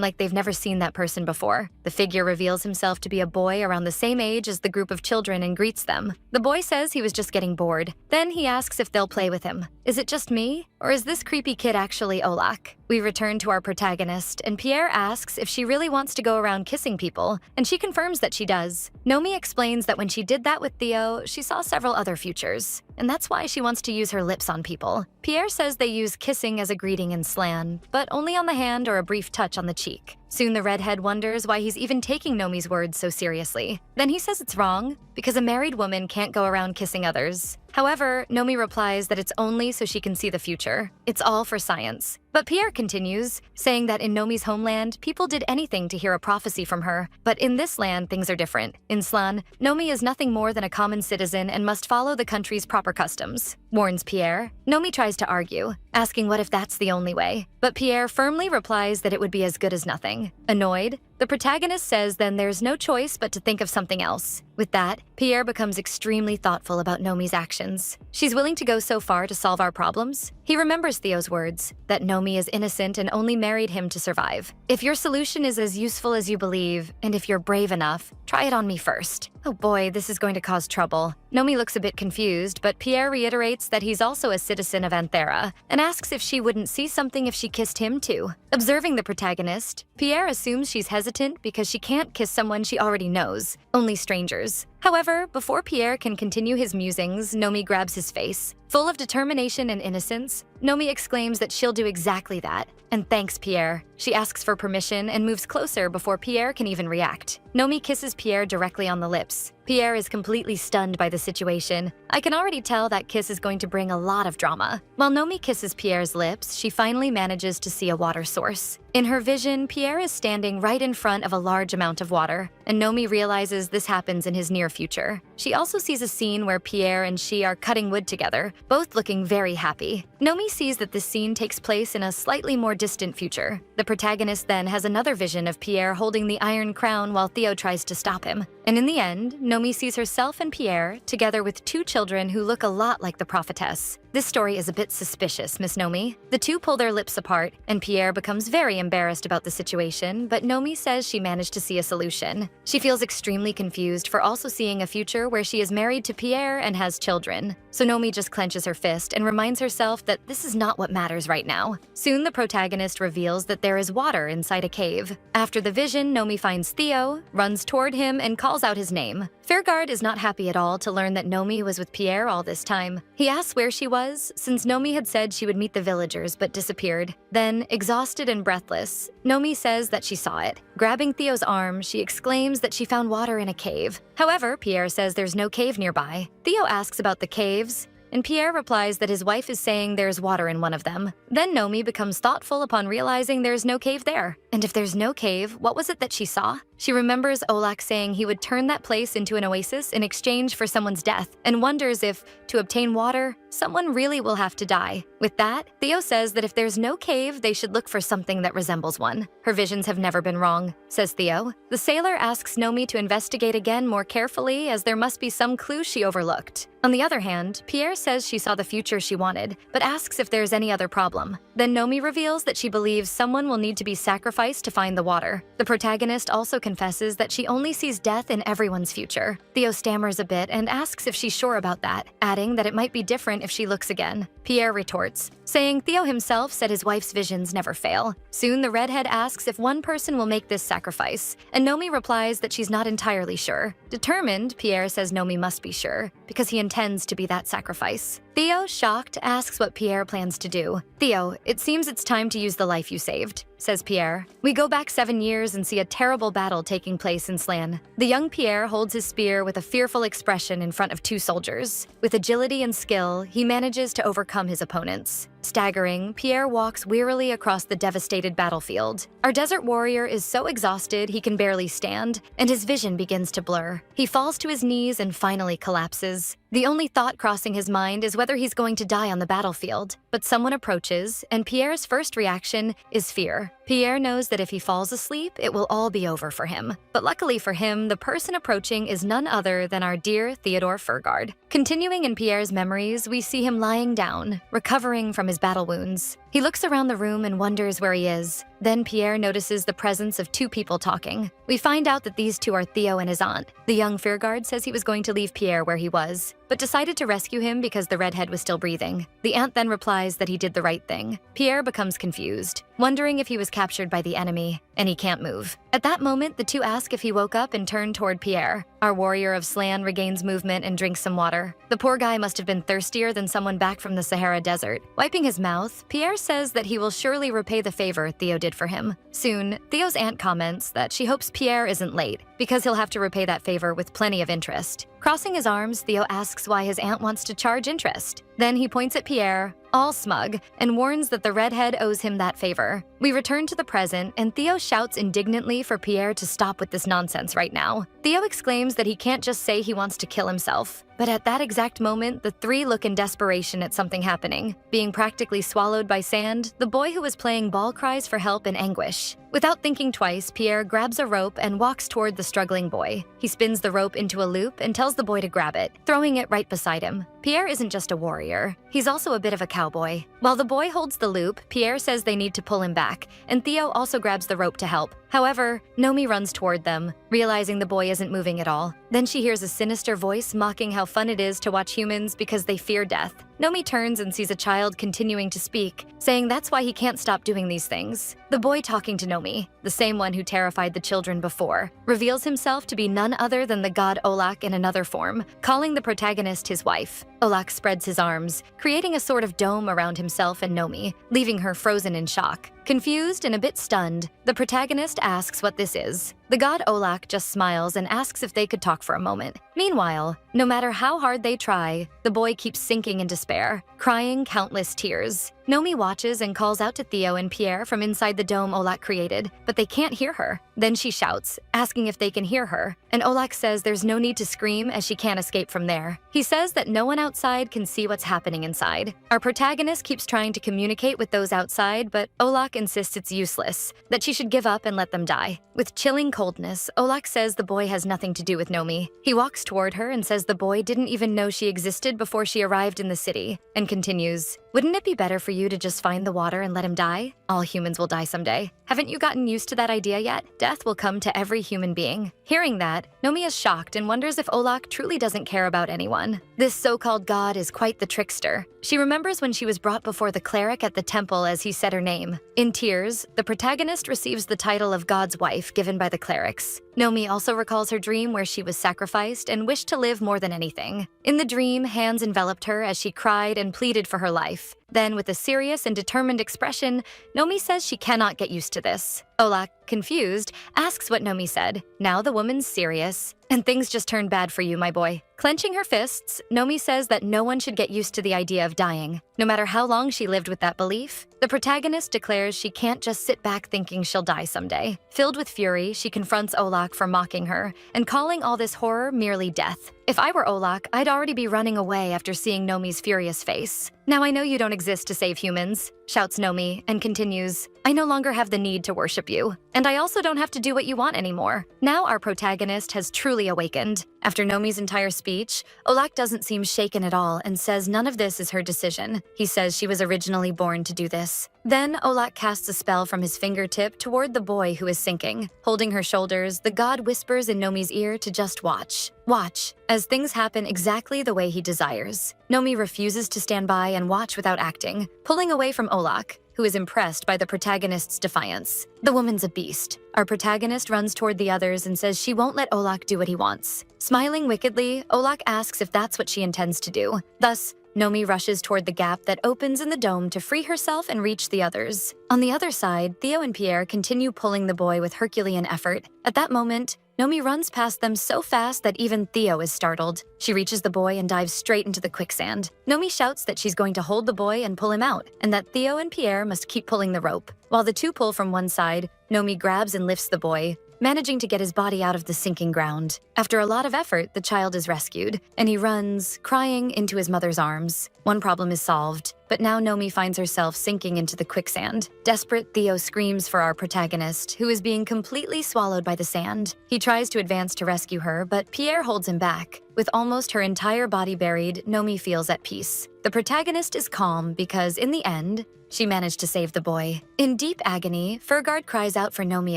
like they've never seen that person before. The figure reveals himself to be a boy around the same age as the group of children and greets them. The boy says he was just getting bored. Then he asks if they'll play with him. Is it just me? Or is this creepy kid actually Olak? We return to our protagonist, and Pierre asks if she really wants to go around kissing people, and she confirms that she does. Nomi explains that when she did that with Theo, she saw several other futures, and that's why she wants to use her lips on people. Pierre says they use kissing as a greeting in slang, but only on the hand or a brief touch on the cheek. Soon the redhead wonders why he's even taking Nomi's words so seriously. Then he says it's wrong, because a married woman can't go around kissing others. However, Nomi replies that it's only so she can see the future. It's all for science. But Pierre continues, saying that in Nomi's homeland, people did anything to hear a prophecy from her. But in this land, things are different. In Slan, Nomi is nothing more than a common citizen and must follow the country's proper customs, warns Pierre. Nomi tries to argue, asking what if that's the only way. But Pierre firmly replies that it would be as good as nothing. Annoyed, the protagonist says then there's no choice but to think of something else. With that, Pierre becomes extremely thoughtful about Nomi's actions. She's willing to go so far to solve our problems. He remembers Theo's words, that Nomi is innocent and only married him to survive. If your solution is as useful as you believe, and if you're brave enough, try it on me first. Oh boy, this is going to cause trouble. Nomi looks a bit confused, but Pierre reiterates that he's also a citizen of Anthera, and asks if she wouldn't see something if she kissed him too. Observing the protagonist, Pierre assumes she's hesitant because she can't kiss someone she already knows, only strangers. However, before Pierre can continue his musings, Nomi grabs his face. Full of determination and innocence, Nomi exclaims that she'll do exactly that, and thanks Pierre. She asks for permission and moves closer before Pierre can even react. Nomi kisses Pierre directly on the lips. Pierre is completely stunned by the situation. I can already tell that kiss is going to bring a lot of drama. While Nomi kisses Pierre's lips, she finally manages to see a water source. In her vision, Pierre is standing right in front of a large amount of water, and Nomi realizes this happens in his near future. She also sees a scene where Pierre and she are cutting wood together, both looking very happy. Nomi sees that this scene takes place in a slightly more distant future. The protagonist then has another vision of Pierre holding the iron crown while Theo tries to stop him. And in the end, Nomi sees herself and Pierre, together with two children who look a lot like the prophetess. This story is a bit suspicious, Miss Nomi. The two pull their lips apart, and Pierre becomes very embarrassed about the situation, but Nomi says she managed to see a solution. She feels extremely confused for also seeing a future where she is married to Pierre and has children. So Nomi just clenches her fist and reminds herself that this is not what matters right now. Soon the protagonist reveals that there is water inside a cave. After the vision, Nomi finds Theo, runs toward him, and calls out his name. Fairgard is not happy at all to learn that Nomi was with Pierre all this time. He asks where she was, since Nomi had said she would meet the villagers but disappeared. Then, exhausted and breathless, Nomi says that she saw it. Grabbing Theo's arm, she exclaims that she found water in a cave. However, Pierre says there's no cave nearby. Theo asks about the caves, and Pierre replies that his wife is saying there's water in one of them. Then Nomi becomes thoughtful upon realizing there's no cave there. And if there's no cave, what was it that she saw? She remembers Olak saying he would turn that place into an oasis in exchange for someone's death, and wonders if, to obtain water, someone really will have to die. With that, Theo says that if there's no cave, they should look for something that resembles one. Her visions have never been wrong, says Theo. The sailor asks Nomi to investigate again more carefully, as there must be some clue she overlooked. On the other hand, Pierre says she saw the future she wanted, but asks if there's any other problem. Then Nomi reveals that she believes someone will need to be sacrificed to find the water. The protagonist also confesses that she only sees death in everyone's future. Theo stammers a bit and asks if she's sure about that, adding that it might be different if she looks again. Pierre retorts, saying Theo himself said his wife's visions never fail. Soon the redhead asks if one person will make this sacrifice, and Nomi replies that she's not entirely sure. Determined, Pierre says Nomi must be sure, because he intends to be that sacrifice. Theo, shocked, asks what Pierre plans to do. Theo, it seems it's time to use the life you saved, says Pierre. We go back 7 years and see a terrible battle taking place in Slan. The young Pierre holds his spear with a fearful expression in front of 2 soldiers. With agility and skill, he manages to overcome his opponents. Staggering, Pierre walks wearily across the devastated battlefield. Our desert warrior is so exhausted he can barely stand, and his vision begins to blur. He falls to his knees and finally collapses. The only thought crossing his mind is whether he's going to die on the battlefield. But someone approaches, and Pierre's first reaction is fear. Pierre knows that if he falls asleep, it will all be over for him. But luckily for him, the person approaching is none other than our dear Theodore Furgard. Continuing in Pierre's memories, we see him lying down, recovering from his battle wounds. He looks around the room and wonders where he is. Then Pierre notices the presence of 2 people talking. We find out that these 2 are Theo and his aunt. The young Furgard says he was going to leave Pierre where he was, but decided to rescue him because the redhead was still breathing. The aunt then replies that he did the right thing. Pierre becomes confused, wondering if he was captured by the enemy, and he can't move. At that moment, the 2 ask if he woke up and turned toward Pierre. Our warrior of Slan regains movement and drinks some water. The poor guy must have been thirstier than someone back from the Sahara Desert. Wiping his mouth, Pierre says that he will surely repay the favor Theo did for him. Soon, Theo's aunt comments that she hopes Pierre isn't late, because he'll have to repay that favor with plenty of interest. Crossing his arms, Theo asks why his aunt wants to charge interest. Then he points at Pierre, all smug, and warns that the redhead owes him that favor. We return to the present, and Theo shouts indignantly for Pierre to stop with this nonsense right now. Theo exclaims that he can't just say he wants to kill himself. But at that exact moment, the 3 look in desperation at something happening. Being practically swallowed by sand, the boy who was playing ball cries for help in anguish. Without thinking twice, Pierre grabs a rope and walks toward the struggling boy. He spins the rope into a loop and tells the boy to grab it, throwing it right beside him. Pierre isn't just a warrior. He's also a bit of a cowboy. While the boy holds the loop, Pierre says they need to pull him back, and Theo also grabs the rope to help. However, Nomi runs toward them, realizing the boy isn't moving at all. Then she hears a sinister voice mocking how fun it is to watch humans because they fear death. Nomi turns and sees a child continuing to speak, saying that's why he can't stop doing these things. The boy talking to Nomi, the same one who terrified the children before, reveals himself to be none other than the god Olak in another form, calling the protagonist his wife. Olak spreads his arms, creating a sort of dome around himself and Nomi, leaving her frozen in shock. Confused and a bit stunned, the protagonist asks what this is. The god Olak just smiles and asks if they could talk for a moment. Meanwhile, no matter how hard they try, the boy keeps sinking in despair, crying countless tears. Nomi watches and calls out to Theo and Pierre from inside the dome Olak created, but they can't hear her. Then she shouts, asking if they can hear her, and Olak says there's no need to scream as she can't escape from there. He says that no one outside can see what's happening inside. Our protagonist keeps trying to communicate with those outside, but Olak insists it's useless, that she should give up and let them die. With chilling coldness, Olak says the boy has nothing to do with Nomi. He walks toward her and says the boy didn't even know she existed before she arrived in the city, and continues, "Wouldn't it be better for you to just find the water and let him die? All humans will die someday. Haven't you gotten used to that idea yet? Death will come to every human being." Hearing that, Nomi is shocked and wonders if Olak truly doesn't care about anyone. This so-called god is quite the trickster. She remembers when she was brought before the cleric at the temple as he said her name. In tears, the protagonist receives the title of God's wife given by the clerics. Nomi also recalls her dream where she was sacrificed and wished to live more than anything. In the dream, hands enveloped her as she cried and pleaded for her life. Then, with a serious and determined expression, Nomi says she cannot get used to this. Olak, confused, asks what Nomi said. Now the woman's serious, and things just turned bad for you, my boy. Clenching her fists, Nomi says that no one should get used to the idea of dying, no matter how long she lived with that belief. The protagonist declares she can't just sit back thinking she'll die someday. Filled with fury, she confronts Olak for mocking her and calling all this horror merely death. If I were Olak, I'd already be running away after seeing Nomi's furious face. Now I know you don't exist to save humans, shouts Nomi, and continues, I no longer have the need to worship you, and I also don't have to do what you want anymore. Now our protagonist has truly awakened. After Nomi's entire speech, Olak doesn't seem shaken at all and says none of this is her decision. He says she was originally born to do this. Then Olak casts a spell from his fingertip toward the boy who is sinking. Holding her shoulders, the god whispers in Nomi's ear to just watch. Watch, as things happen exactly the way he desires. Nomi refuses to stand by and watch without acting, pulling away from Olak, who is impressed by the protagonist's defiance. The woman's a beast. Our protagonist runs toward the others and says she won't let Olak do what he wants. Smiling wickedly, Olak asks if that's what she intends to do. Thus, Nomi rushes toward the gap that opens in the dome to free herself and reach the others. On the other side, Theo and Pierre continue pulling the boy with Herculean effort. At that moment, Nomi runs past them so fast that even Theo is startled. She reaches the boy and dives straight into the quicksand. Nomi shouts that she's going to hold the boy and pull him out, and that Theo and Pierre must keep pulling the rope. While the two pull from one side, Nomi grabs and lifts the boy, managing to get his body out of the sinking ground. After a lot of effort, the child is rescued, and he runs, crying, into his mother's arms. One problem is solved, but now Nomi finds herself sinking into the quicksand. Desperate, Theo screams for our protagonist, who is being completely swallowed by the sand. He tries to advance to rescue her, but Pierre holds him back. With almost her entire body buried, Nomi feels at peace. The protagonist is calm because, in the end, she managed to save the boy. In deep agony, Furgard cries out for Nomi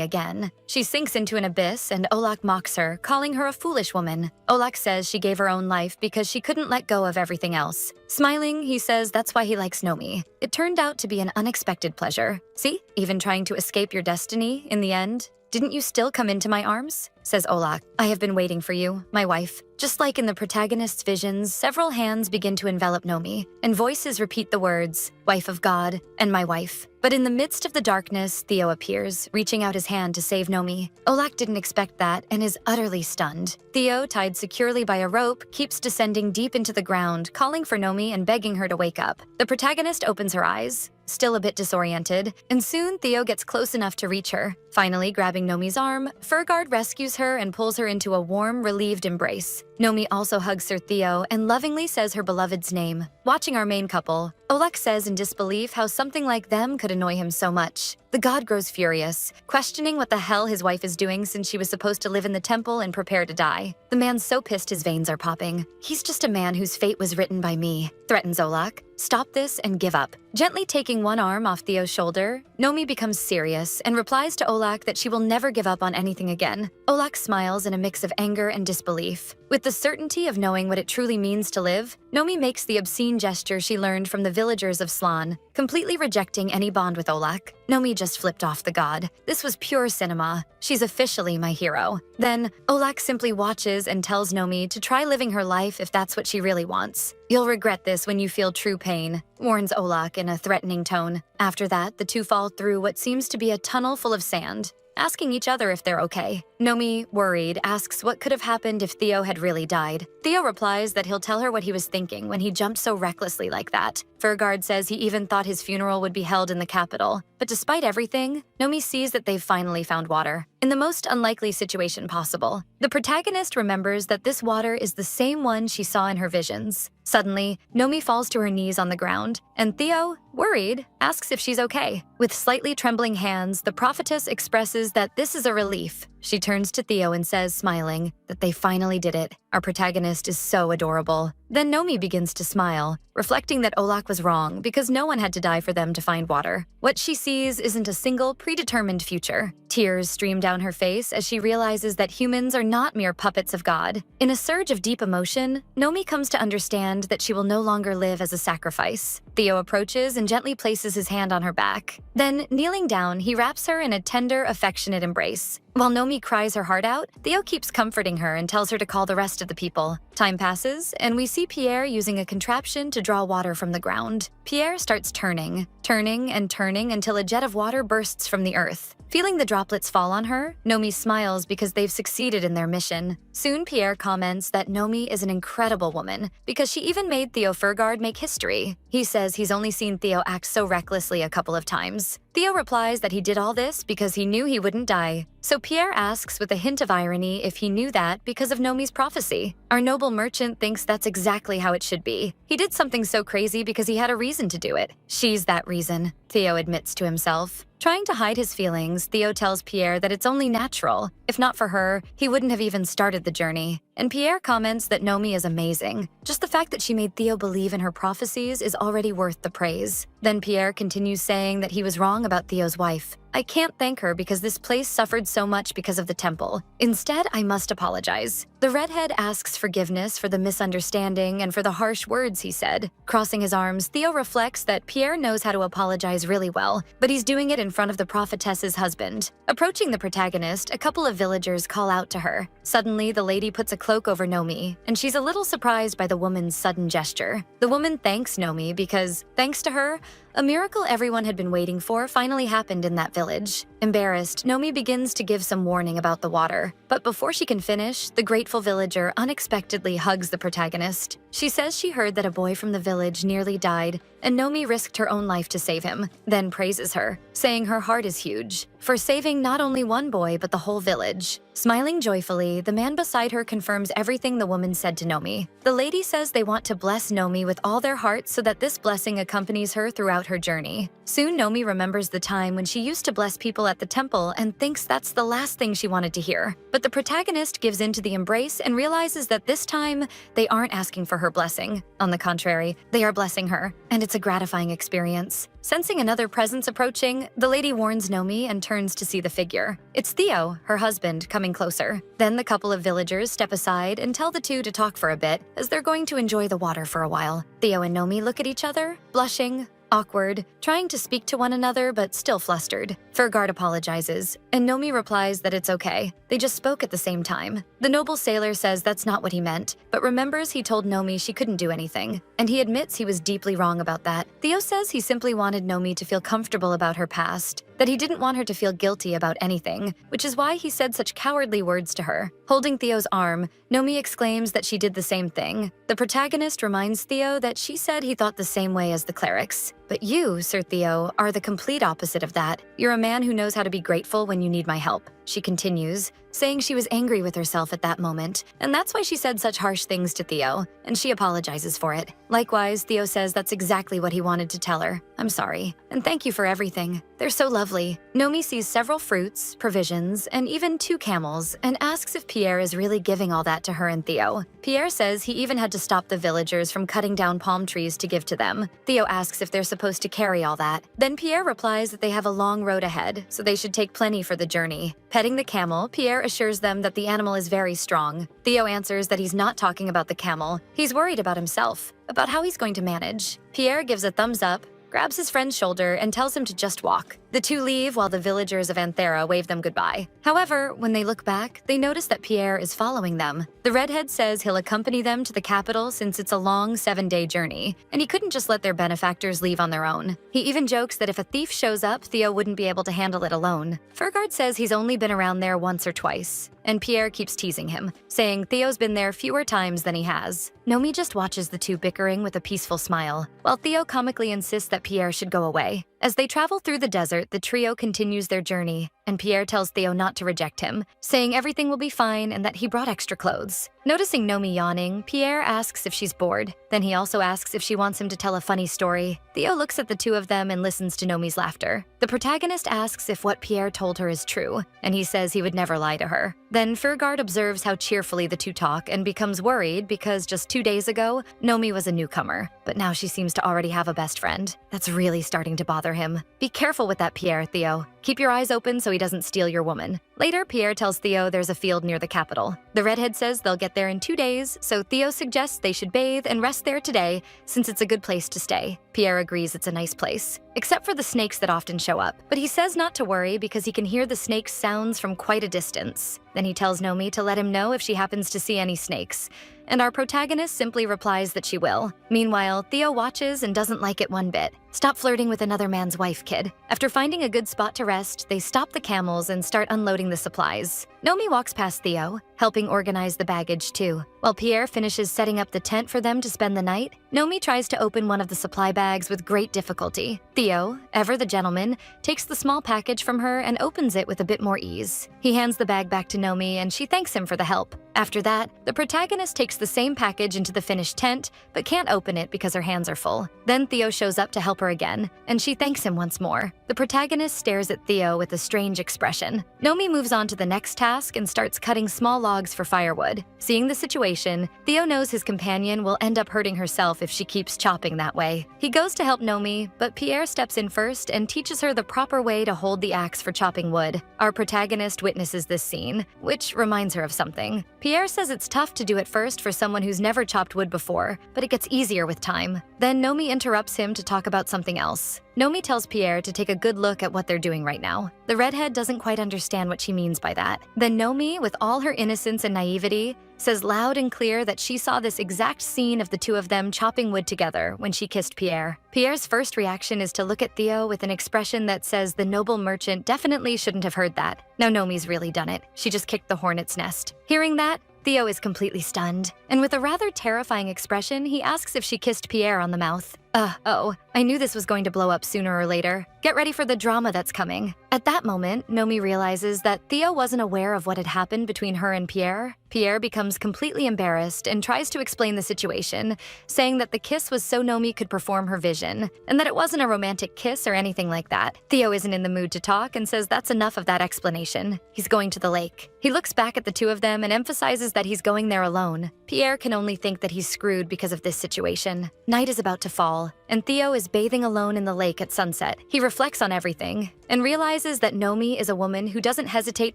again. She sinks into an abyss, and Olak mocks her, calling her a foolish woman. Olak says she gave her own life because she couldn't let go of everything else. Smiling, he says that's why he likes Nomi. It turned out to be an unexpected pleasure. See, even trying to escape your destiny, in the end, didn't you still come into my arms? Says Olak. I have been waiting for you, my wife. Just like in the protagonist's visions, several hands begin to envelop Nomi, and voices repeat the words, wife of God, and my wife. But in the midst of the darkness, Theo appears, reaching out his hand to save Nomi. Olak didn't expect that and is utterly stunned. Theo, tied securely by a rope, keeps descending deep into the ground, calling for Nomi and begging her to wake up. The protagonist opens her eyes, still a bit disoriented, and soon Theo gets close enough to reach her. Finally, grabbing Nomi's arm, Furgard rescues her and pulls her into a warm, relieved embrace. Nomi also hugs Sir Theo and lovingly says her beloved's name. Watching our main couple, Olak says in disbelief how something like them could annoy him so much. The god grows furious, questioning what the hell his wife is doing since she was supposed to live in the temple and prepare to die. The man's so pissed his veins are popping. He's just a man whose fate was written by me, threatens Olak. Stop this and give up. Gently taking one arm off Theo's shoulder, Nomi becomes serious and replies to Olak that she will never give up on anything again. Olak smiles in a mix of anger and disbelief. With the certainty of knowing what it truly means to live, Nomi makes the obscene gesture she learned from the villagers of Slan, completely rejecting any bond with Olak. Nomi just flipped off the god. This was pure cinema. She's officially my hero. Then, Olak simply watches and tells Nomi to try living her life if that's what she really wants. You'll regret this when you feel true pain, warns Olak in a threatening tone. After that, the two fall through what seems to be a tunnel full of sand, asking each other if they're okay. Nomi, worried, asks what could have happened if Theo had really died. Theo replies that he'll tell her what he was thinking when he jumped so recklessly like that. Furgard says he even thought his funeral would be held in the capital. But despite everything, Nomi sees that they've finally found water. In the most unlikely situation possible, the protagonist remembers that this water is the same one she saw in her visions. Suddenly, Nomi falls to her knees on the ground, and Theo, worried, asks if she's okay. With slightly trembling hands, the prophetess expresses that this is a relief. She turns to Theo and says, smiling, that they finally did it. Our protagonist is so adorable. Then Nomi begins to smile, reflecting that Olak was wrong because no one had to die for them to find water. What she sees isn't a single predetermined future. Tears stream down her face as she realizes that humans are not mere puppets of God. In a surge of deep emotion, Nomi comes to understand that she will no longer live as a sacrifice. Theo approaches and gently places his hand on her back. Then, kneeling down, he wraps her in a tender, affectionate embrace. While Nomi cries her heart out, Theo keeps comforting her and tells her to call the rest of the people. Time passes, and we see Pierre using a contraption to draw water from the ground. Pierre starts turning until a jet of water bursts from the earth. Feeling the droplets fall on her, Nomi smiles because they've succeeded in their mission. Soon, Pierre comments that Nomi is an incredible woman because she even made Theo Furgard make history. He says he's only seen Theo act so recklessly a couple of times. Theo replies that he did all this because he knew he wouldn't die. So Pierre asks with a hint of irony if he knew that because of Nomi's prophecy. Our noble merchant thinks that's exactly how it should be. He did something so crazy because he had a reason to do it. She's that reason, Theo admits to himself. Trying to hide his feelings, Theo tells Pierre that it's only natural. If not for her, he wouldn't have even started the journey. And Pierre comments that Nomi is amazing. Just the fact that she made Theo believe in her prophecies is already worth the praise. Then Pierre continues saying that he was wrong about Theo's wife. I can't thank her because this place suffered so much because of the temple. Instead, I must apologize. The redhead asks forgiveness for the misunderstanding and for the harsh words he said. Crossing his arms, Theo reflects that Pierre knows how to apologize really well, but he's doing it in front of the prophetess's husband. Approaching the protagonist, a couple of villagers call out to her. Suddenly, the lady puts a cloak over Nomi, and she's a little surprised by the woman's sudden gesture. The woman thanks Nomi because, thanks to her, a miracle everyone had been waiting for finally happened in that village. Embarrassed, Nomi begins to give some warning about the water. But before she can finish, the grateful villager unexpectedly hugs the protagonist. She says she heard that a boy from the village nearly died, and Nomi risked her own life to save him, then praises her, saying her heart is huge, for saving not only one boy but the whole village. Smiling joyfully, the man beside her confirms everything the woman said to Nomi. The lady says they want to bless Nomi with all their hearts so that this blessing accompanies her throughout her journey. Soon, Nomi remembers the time when she used to bless people at the temple and thinks that's the last thing she wanted to hear. But the protagonist gives in to the embrace and realizes that this time, they aren't asking for her blessing. On the contrary, they are blessing her, and it's a gratifying experience. Sensing another presence approaching, the lady warns Nomi and turns to see the figure. It's Theo, her husband, coming closer. Then the couple of villagers step aside and tell the two to talk for a bit, as they're going to enjoy the water for a while. Theo and Nomi look at each other, blushing, awkward, trying to speak to one another but still flustered. Furgard apologizes, and Nomi replies that it's okay. They just spoke at the same time. The noble sailor says that's not what he meant, but remembers he told Nomi she couldn't do anything, and he admits he was deeply wrong about that. Theo says he simply wanted Nomi to feel comfortable about her past, that he didn't want her to feel guilty about anything, which is why he said such cowardly words to her. Holding Theo's arm, Nomi exclaims that she did the same thing. The protagonist reminds Theo that she said he thought the same way as the clerics. But you, Sir Theo, are the complete opposite of that. You're a man who knows how to be grateful when you need my help. She continues, saying she was angry with herself at that moment, and that's why she said such harsh things to Theo, and she apologizes for it. Likewise, Theo says that's exactly what he wanted to tell her. I'm sorry, and thank you for everything. They're so lovely. Nomi sees several fruits, provisions, and even 2 camels, and asks if Pierre is really giving all that to her and Theo. Pierre says he even had to stop the villagers from cutting down palm trees to give to them. Theo asks if they're supposed to carry all that. Then Pierre replies that they have a long road ahead, so they should take plenty for the journey. Petting the camel, Pierre assures them that the animal is very strong. Theo answers that he's not talking about the camel. He's worried about himself, about how he's going to manage. Pierre gives a thumbs up, grabs his friend's shoulder, and tells him to just walk. The two leave while the villagers of Anthera wave them goodbye. However, when they look back, they notice that Pierre is following them. The redhead says he'll accompany them to the capital since it's a long 7-day journey, and he couldn't just let their benefactors leave on their own. He even jokes that if a thief shows up, Theo wouldn't be able to handle it alone. Furgard says he's only been around there once or twice, and Pierre keeps teasing him, saying Theo's been there fewer times than he has. Nomi just watches the two bickering with a peaceful smile, while Theo comically insists that Pierre should go away. As they travel through the desert, the trio continues their journey, and Pierre tells Theo not to reject him, saying everything will be fine and that he brought extra clothes. Noticing Nomi yawning, Pierre asks if she's bored. Then he also asks if she wants him to tell a funny story. Theo looks at the two of them and listens to Nomi's laughter. The protagonist asks if what Pierre told her is true, and he says he would never lie to her. Then Furgard observes how cheerfully the two talk and becomes worried because just 2 days ago, Nomi was a newcomer, but now she seems to already have a best friend. That's really starting to bother him. Be careful with that Pierre, Theo. Keep your eyes open so he doesn't steal your woman. Later, Pierre tells Theo there's a field near the capital. The redhead says they'll get there in 2 days, so Theo suggests they should bathe and rest there today since it's a good place to stay. Pierre agrees it's a nice place, except for the snakes that often show up. But he says not to worry because he can hear the snakes' sounds from quite a distance. Then he tells Nomi to let him know if she happens to see any snakes, and our protagonist simply replies that she will. Meanwhile, Theo watches and doesn't like it one bit. Stop flirting with another man's wife, kid. After finding a good spot to rest, they stop the camels and start unloading the supplies. Nomi walks past Theo, helping organize the baggage too. While Pierre finishes setting up the tent for them to spend the night, Nomi tries to open one of the supply bags with great difficulty. Theo, ever the gentleman, takes the small package from her and opens it with a bit more ease. He hands the bag back to Nomi and she thanks him for the help. After that, the protagonist takes the same package into the finished tent, but can't open it because her hands are full. Then Theo shows up to help her again, and she thanks him once more. The protagonist stares at Theo with a strange expression. Nomi moves on to the next task and starts cutting small logs for firewood. Seeing the situation, Theo knows his companion will end up hurting herself if she keeps chopping that way. He goes to help Nomi, but Pierre steps in first and teaches her the proper way to hold the axe for chopping wood. Our protagonist witnesses this scene, which reminds her of something. Pierre says it's tough to do at first for someone who's never chopped wood before, but it gets easier with time. Then Nomi interrupts him to talk about something else. Nomi tells Pierre to take a good look at what they're doing right now. The redhead doesn't quite understand what she means by that. Then Nomi, with all her innocence and naivety, says loud and clear that she saw this exact scene of the two of them chopping wood together when she kissed Pierre. Pierre's first reaction is to look at Theo with an expression that says the noble merchant definitely shouldn't have heard that. Now Nomi's really done it. She just kicked the hornet's nest. Hearing that, Theo is completely stunned, and with a rather terrifying expression, he asks if she kissed Pierre on the mouth. Oh, I knew this was going to blow up sooner or later. Get ready for the drama that's coming. At that moment, Nomi realizes that Theo wasn't aware of what had happened between her and Pierre. Pierre becomes completely embarrassed and tries to explain the situation, saying that the kiss was so Nomi could perform her vision, and that it wasn't a romantic kiss or anything like that. Theo isn't in the mood to talk and says that's enough of that explanation. He's going to the lake. He looks back at the two of them and emphasizes that he's going there alone. Pierre can only think that he's screwed because of this situation. Night is about to fall, and Theo is bathing alone in the lake at sunset. He reflects on everything and realizes that Nomi is a woman who doesn't hesitate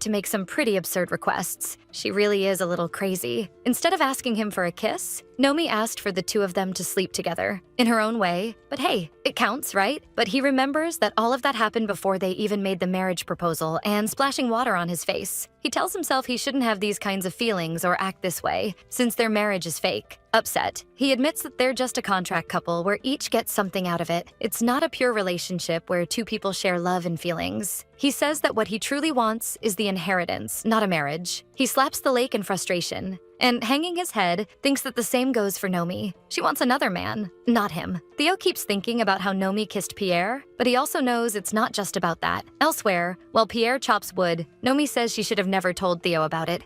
to make some pretty absurd requests. She really is a little crazy. Instead of asking him for a kiss, Nomi asked for the two of them to sleep together, in her own way. But hey, it counts, right? But he remembers that all of that happened before they even made the marriage proposal and splashing water on his face. He tells himself he shouldn't have these kinds of feelings or act this way, since their marriage is fake. Upset, he admits that they're just a contract couple where each gets something out of it. It's not a pure relationship where two people share love and feelings. He says that what he truly wants is the inheritance, not a marriage. He slaps the lake in frustration, and hanging his head, thinks that the same goes for Nomi. She wants another man, not him. Theo keeps thinking about how Nomi kissed Pierre, but he also knows it's not just about that. Elsewhere, while Pierre chops wood, Nomi says she should have never told Theo about it.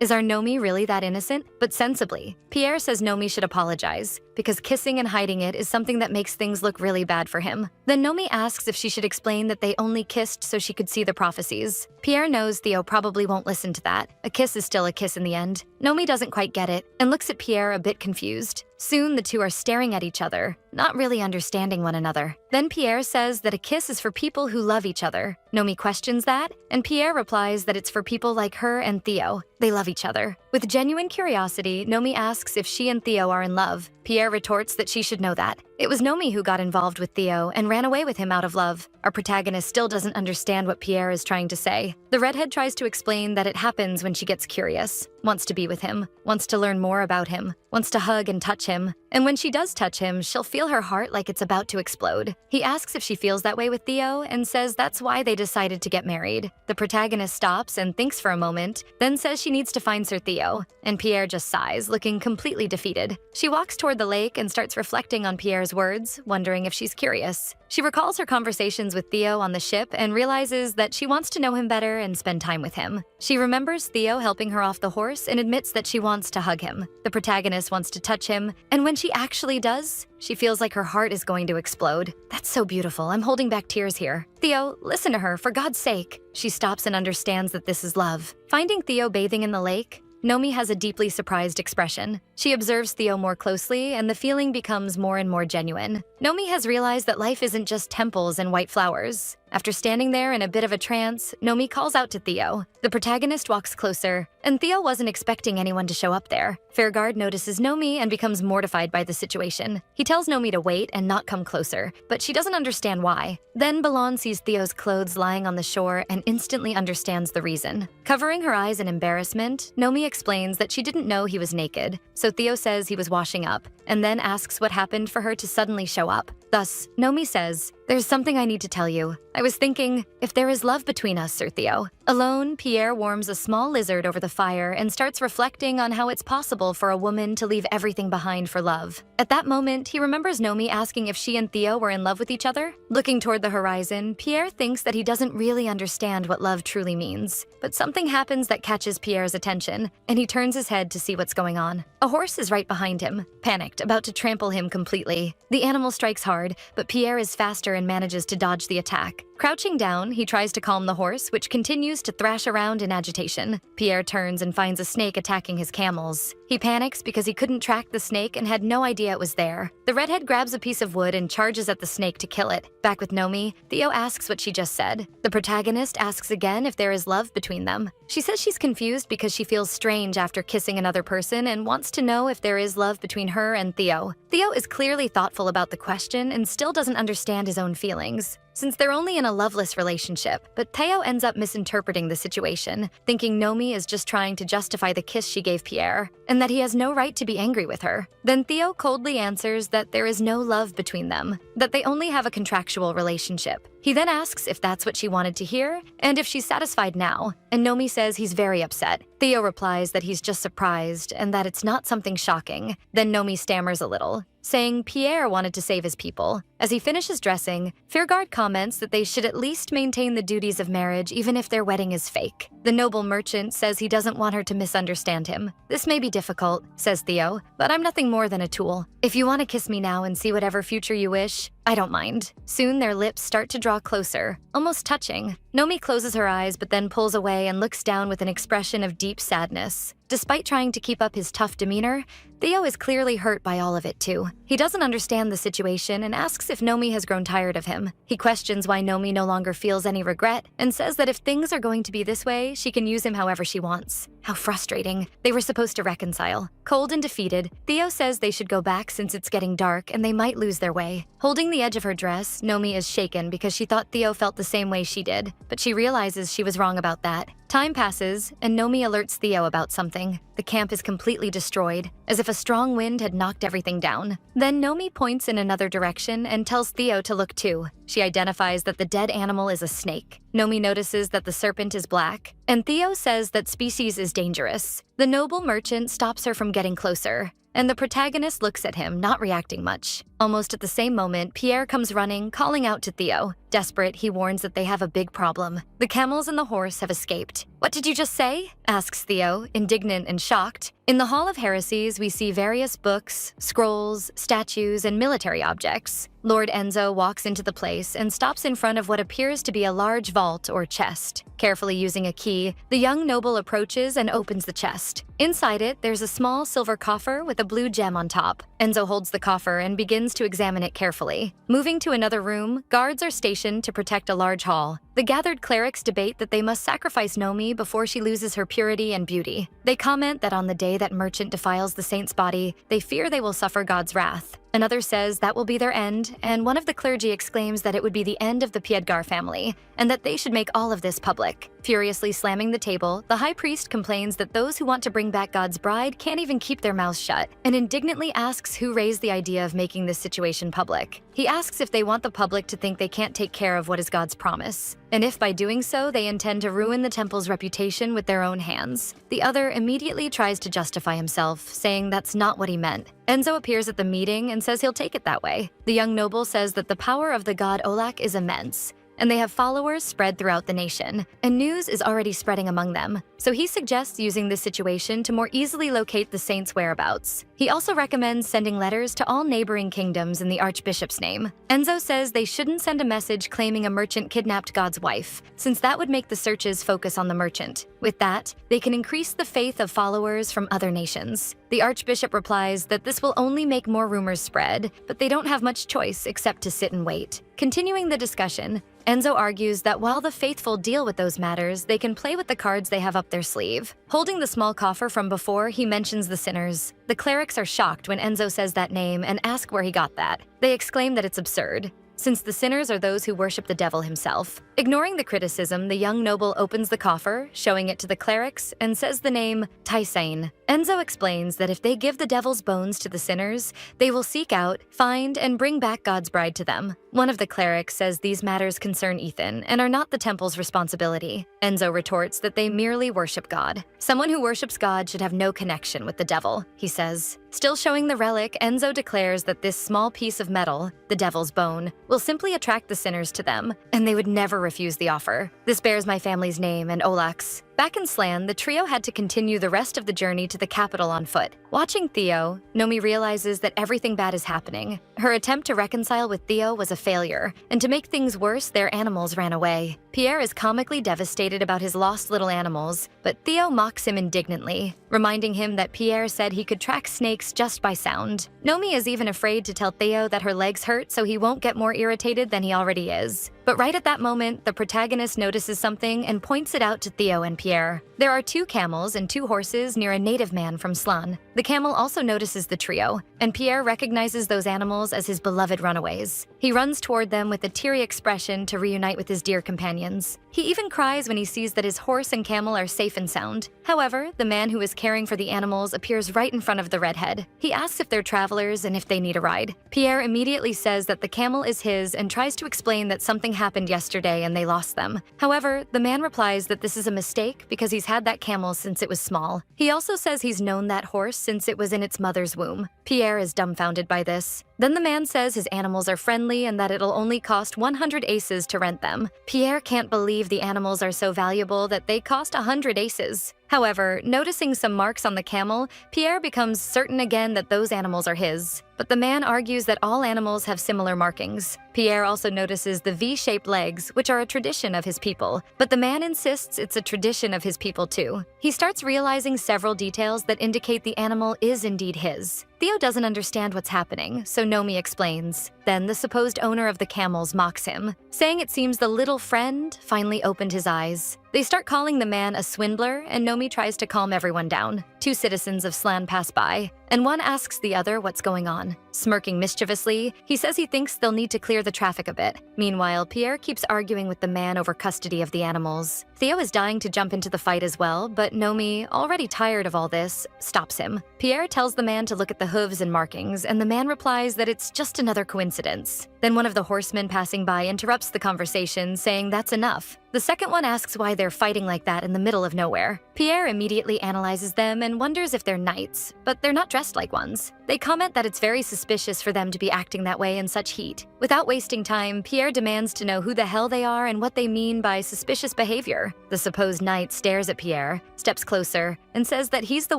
Is our Nomi really that innocent? But sensibly, Pierre says Nomi should apologize, because kissing and hiding it is something that makes things look really bad for him. Then Nomi asks if she should explain that they only kissed so she could see the prophecies. Pierre knows Theo probably won't listen to that. A kiss is still a kiss in the end. Nomi doesn't quite get it and looks at Pierre a bit confused. Soon, the two are staring at each other, not really understanding one another. Then Pierre says that a kiss is for people who love each other. Nomi questions that, and Pierre replies that it's for people like her and Theo. They love each other. With genuine curiosity, Nomi asks if she and Theo are in love. Pierre retorts that she should know that. It was Nomi who got involved with Theo and ran away with him out of love. Our protagonist still doesn't understand what Pierre is trying to say. The redhead tries to explain that it happens when she gets curious, wants to be with him, wants to learn more about him, wants to hug and touch him. And when she does touch him, she'll feel her heart like it's about to explode. He asks if she feels that way with Theo and says that's why they decided to get married. The protagonist stops and thinks for a moment, then says she needs to find Sir Theo, and Pierre just sighs, looking completely defeated. She walks toward the lake and starts reflecting on Pierre's words, wondering if she's curious. She recalls her conversations with Theo on the ship and realizes that she wants to know him better and spend time with him. She remembers Theo helping her off the horse and admits that she wants to hug him. The protagonist wants to touch him, and when she actually does, she feels like her heart is going to explode. That's so beautiful. I'm holding back tears here. Theo, listen to her, for God's sake. She stops and understands that this is love. Finding Theo bathing in the lake, Nomi has a deeply surprised expression. She observes Theo more closely, and the feeling becomes more and more genuine. Nomi has realized that life isn't just temples and white flowers. After standing there in a bit of a trance, Nomi calls out to Theo. The protagonist walks closer, and Theo wasn't expecting anyone to show up there. Fairguard notices Nomi and becomes mortified by the situation. He tells Nomi to wait and not come closer, but she doesn't understand why. Then Balan sees Theo's clothes lying on the shore and instantly understands the reason. Covering her eyes in embarrassment, Nomi explains that she didn't know he was naked, so Theo says he was washing up, and then asks what happened for her to suddenly show up. Thus, Nomi says, "There's something I need to tell you. I was thinking, if there is love between us, Sir Theo." Alone, Pierre warms a small lizard over the fire and starts reflecting on how it's possible for a woman to leave everything behind for love. At that moment, he remembers Nomi asking if she and Theo were in love with each other. Looking toward the horizon, Pierre thinks that he doesn't really understand what love truly means. But something happens that catches Pierre's attention, and he turns his head to see what's going on. A horse is right behind him, panicked, about to trample him completely. The animal strikes hard, but Pierre is faster and manages to dodge the attack. Crouching down, he tries to calm the horse, which continues to thrash around in agitation. Pierre turns and finds a snake attacking his camels. He panics because he couldn't track the snake and had no idea it was there. The redhead grabs a piece of wood and charges at the snake to kill it. Back with Nomi, Theo asks what she just said. The protagonist asks again if there is love between them. She says she's confused because she feels strange after kissing another person and wants to know if there is love between her and Theo. Theo is clearly thoughtful about the question and still doesn't understand his own feelings, since they're only in a loveless relationship. But Theo ends up misinterpreting the situation, thinking Nomi is just trying to justify the kiss she gave Pierre, and that he has no right to be angry with her. Then Theo coldly answers that there is no love between them, that they only have a contractual relationship. He then asks if that's what she wanted to hear, and if she's satisfied now, and Nomi says he's very upset. Theo replies that he's just surprised and that it's not something shocking. Then Nomi stammers a little, saying Pierre wanted to save his people. As he finishes dressing, Fairguard comments that they should at least maintain the duties of marriage even if their wedding is fake. The noble merchant says he doesn't want her to misunderstand him. "This may be difficult," says Theo, "but I'm nothing more than a tool. If you want to kiss me now and see whatever future you wish, I don't mind." Soon their lips start to draw closer, almost touching. Nomi closes her eyes but then pulls away and looks down with an expression of deep sadness. Despite trying to keep up his tough demeanor, Theo is clearly hurt by all of it too. He doesn't understand the situation and asks if Nomi has grown tired of him. He questions why Nomi no longer feels any regret and says that if things are going to be this way, she can use him however she wants. How frustrating. They were supposed to reconcile. Cold and defeated, Theo says they should go back since it's getting dark and they might lose their way. Holding the edge of her dress, Nomi is shaken because she thought Theo felt the same way she did, but she realizes she was wrong about that. Time passes, and Nomi alerts Theo about something. The camp is completely destroyed, as if a strong wind had knocked everything down. Then Nomi points in another direction and tells Theo to look too. She identifies that the dead animal is a snake. Nomi notices that the serpent is black, and Theo says that species is dangerous. The noble merchant stops her from getting closer, and the protagonist looks at him, not reacting much. Almost at the same moment, Pierre comes running, calling out to Theo. Desperate, he warns that they have a big problem. The camels and the horse have escaped. "What did you just say?" asks Theo, indignant and shocked. In the Hall of Heresies, we see various books, scrolls, statues, and military objects. Lord Enzo walks into the place and stops in front of what appears to be a large vault or chest. Carefully using a key, the young noble approaches and opens the chest. Inside it, there's a small silver coffer with a blue gem on top. Enzo holds the coffer and begins to examine it carefully. Moving to another room, guards are stationed to protect a large hall. The gathered clerics debate that they must sacrifice Nomi before she loses her purity and beauty. They comment that on the day that merchant defiles the saint's body, they fear they will suffer God's wrath. Another says that will be their end, and one of the clergy exclaims that it would be the end of the Piedgar family, and that they should make all of this public. Furiously slamming the table, the high priest complains that those who want to bring back God's bride can't even keep their mouths shut, and indignantly asks who raised the idea of making this situation public. He asks if they want the public to think they can't take care of what is God's promise, and if by doing so they intend to ruin the temple's reputation with their own hands. The other immediately tries to justify himself, saying that's not what he meant. Enzo appears at the meeting and says he'll take it that way. The young noble says that the power of the god Olak is immense, and they have followers spread throughout the nation, and news is already spreading among them. So he suggests using this situation to more easily locate the saint's whereabouts. He also recommends sending letters to all neighboring kingdoms in the archbishop's name. Enzo says they shouldn't send a message claiming a merchant kidnapped God's wife, since that would make the searches focus on the merchant. With that, they can increase the faith of followers from other nations. The archbishop replies that this will only make more rumors spread, but they don't have much choice except to sit and wait. Continuing the discussion, Enzo argues that while the faithful deal with those matters, they can play with the cards they have up their sleeve. Holding the small coffer from before, he mentions the sinners. The clerics are shocked when Enzo says that name and ask where he got that. They exclaim that it's absurd, since the sinners are those who worship the devil himself. Ignoring the criticism, the young noble opens the coffer, showing it to the clerics, and says the name Taisain. Enzo explains that if they give the devil's bones to the sinners, they will seek out, find, and bring back God's bride to them. One of the clerics says these matters concern Ethan and are not the temple's responsibility. Enzo retorts that they merely worship God. Someone who worships God should have no connection with the devil, he says. Still showing the relic, Enzo declares that this small piece of metal, the devil's bone, will simply attract the sinners to them, and they would never refuse the offer. This bears my family's name and Olak's. Back in Slan, the trio had to continue the rest of the journey to the capital on foot. Watching Theo, Nomi realizes that everything bad is happening. Her attempt to reconcile with Theo was a failure, and to make things worse, their animals ran away. Pierre is comically devastated about his lost little animals, but Theo mocks him indignantly, reminding him that Pierre said he could track snakes just by sound. Nomi is even afraid to tell Theo that her legs hurt so he won't get more irritated than he already is. But right at that moment, the protagonist notices something and points it out to Theo and Pierre. There are 2 camels and 2 horses near a native man from Slan. The camel also notices the trio, and Pierre recognizes those animals as his beloved runaways. He runs toward them with a teary expression to reunite with his dear companions. He even cries when he sees that his horse and camel are safe and sound. However, the man who is caring for the animals appears right in front of the redhead. He asks if they're travelers and if they need a ride. Pierre immediately says that the camel is his and tries to explain that something happened yesterday and they lost them. However, the man replies that this is a mistake because he's had that camel since it was small. He also says he's known that horse since it was in its mother's womb. Pierre is dumbfounded by this. Then the man says his animals are friendly and that it'll only cost 100 aces to rent them. Pierre can't believe the animals are so valuable that they cost 100 aces. However, noticing some marks on the camel, Pierre becomes certain again that those animals are his. But the man argues that all animals have similar markings. Pierre also notices the V-shaped legs, which are a tradition of his people, but the man insists it's a tradition of his people too. He starts realizing several details that indicate the animal is indeed his. Theo doesn't understand what's happening, so Nomi explains. Then the supposed owner of the camels mocks him, saying it seems the little friend finally opened his eyes. They start calling the man a swindler, and Nomi tries to calm everyone down. 2 citizens of Slan pass by, and one asks the other what's going on. Smirking mischievously, he says he thinks they'll need to clear the traffic a bit. Meanwhile, Pierre keeps arguing with the man over custody of the animals. Theo is dying to jump into the fight as well, but Nomi, already tired of all this, stops him. Pierre tells the man to look at the hooves and markings, and the man replies that it's just another coincidence. Then one of the horsemen passing by interrupts the conversation, saying that's enough. The second one asks why they're fighting like that in the middle of nowhere. Pierre immediately analyzes them and wonders if they're knights, but they're not dressed like ones. They comment that it's very suspicious for them to be acting that way in such heat. Without wasting time, Pierre demands to know who the hell they are and what they mean by suspicious behavior. The supposed knight stares at Pierre, steps closer, and says that he's the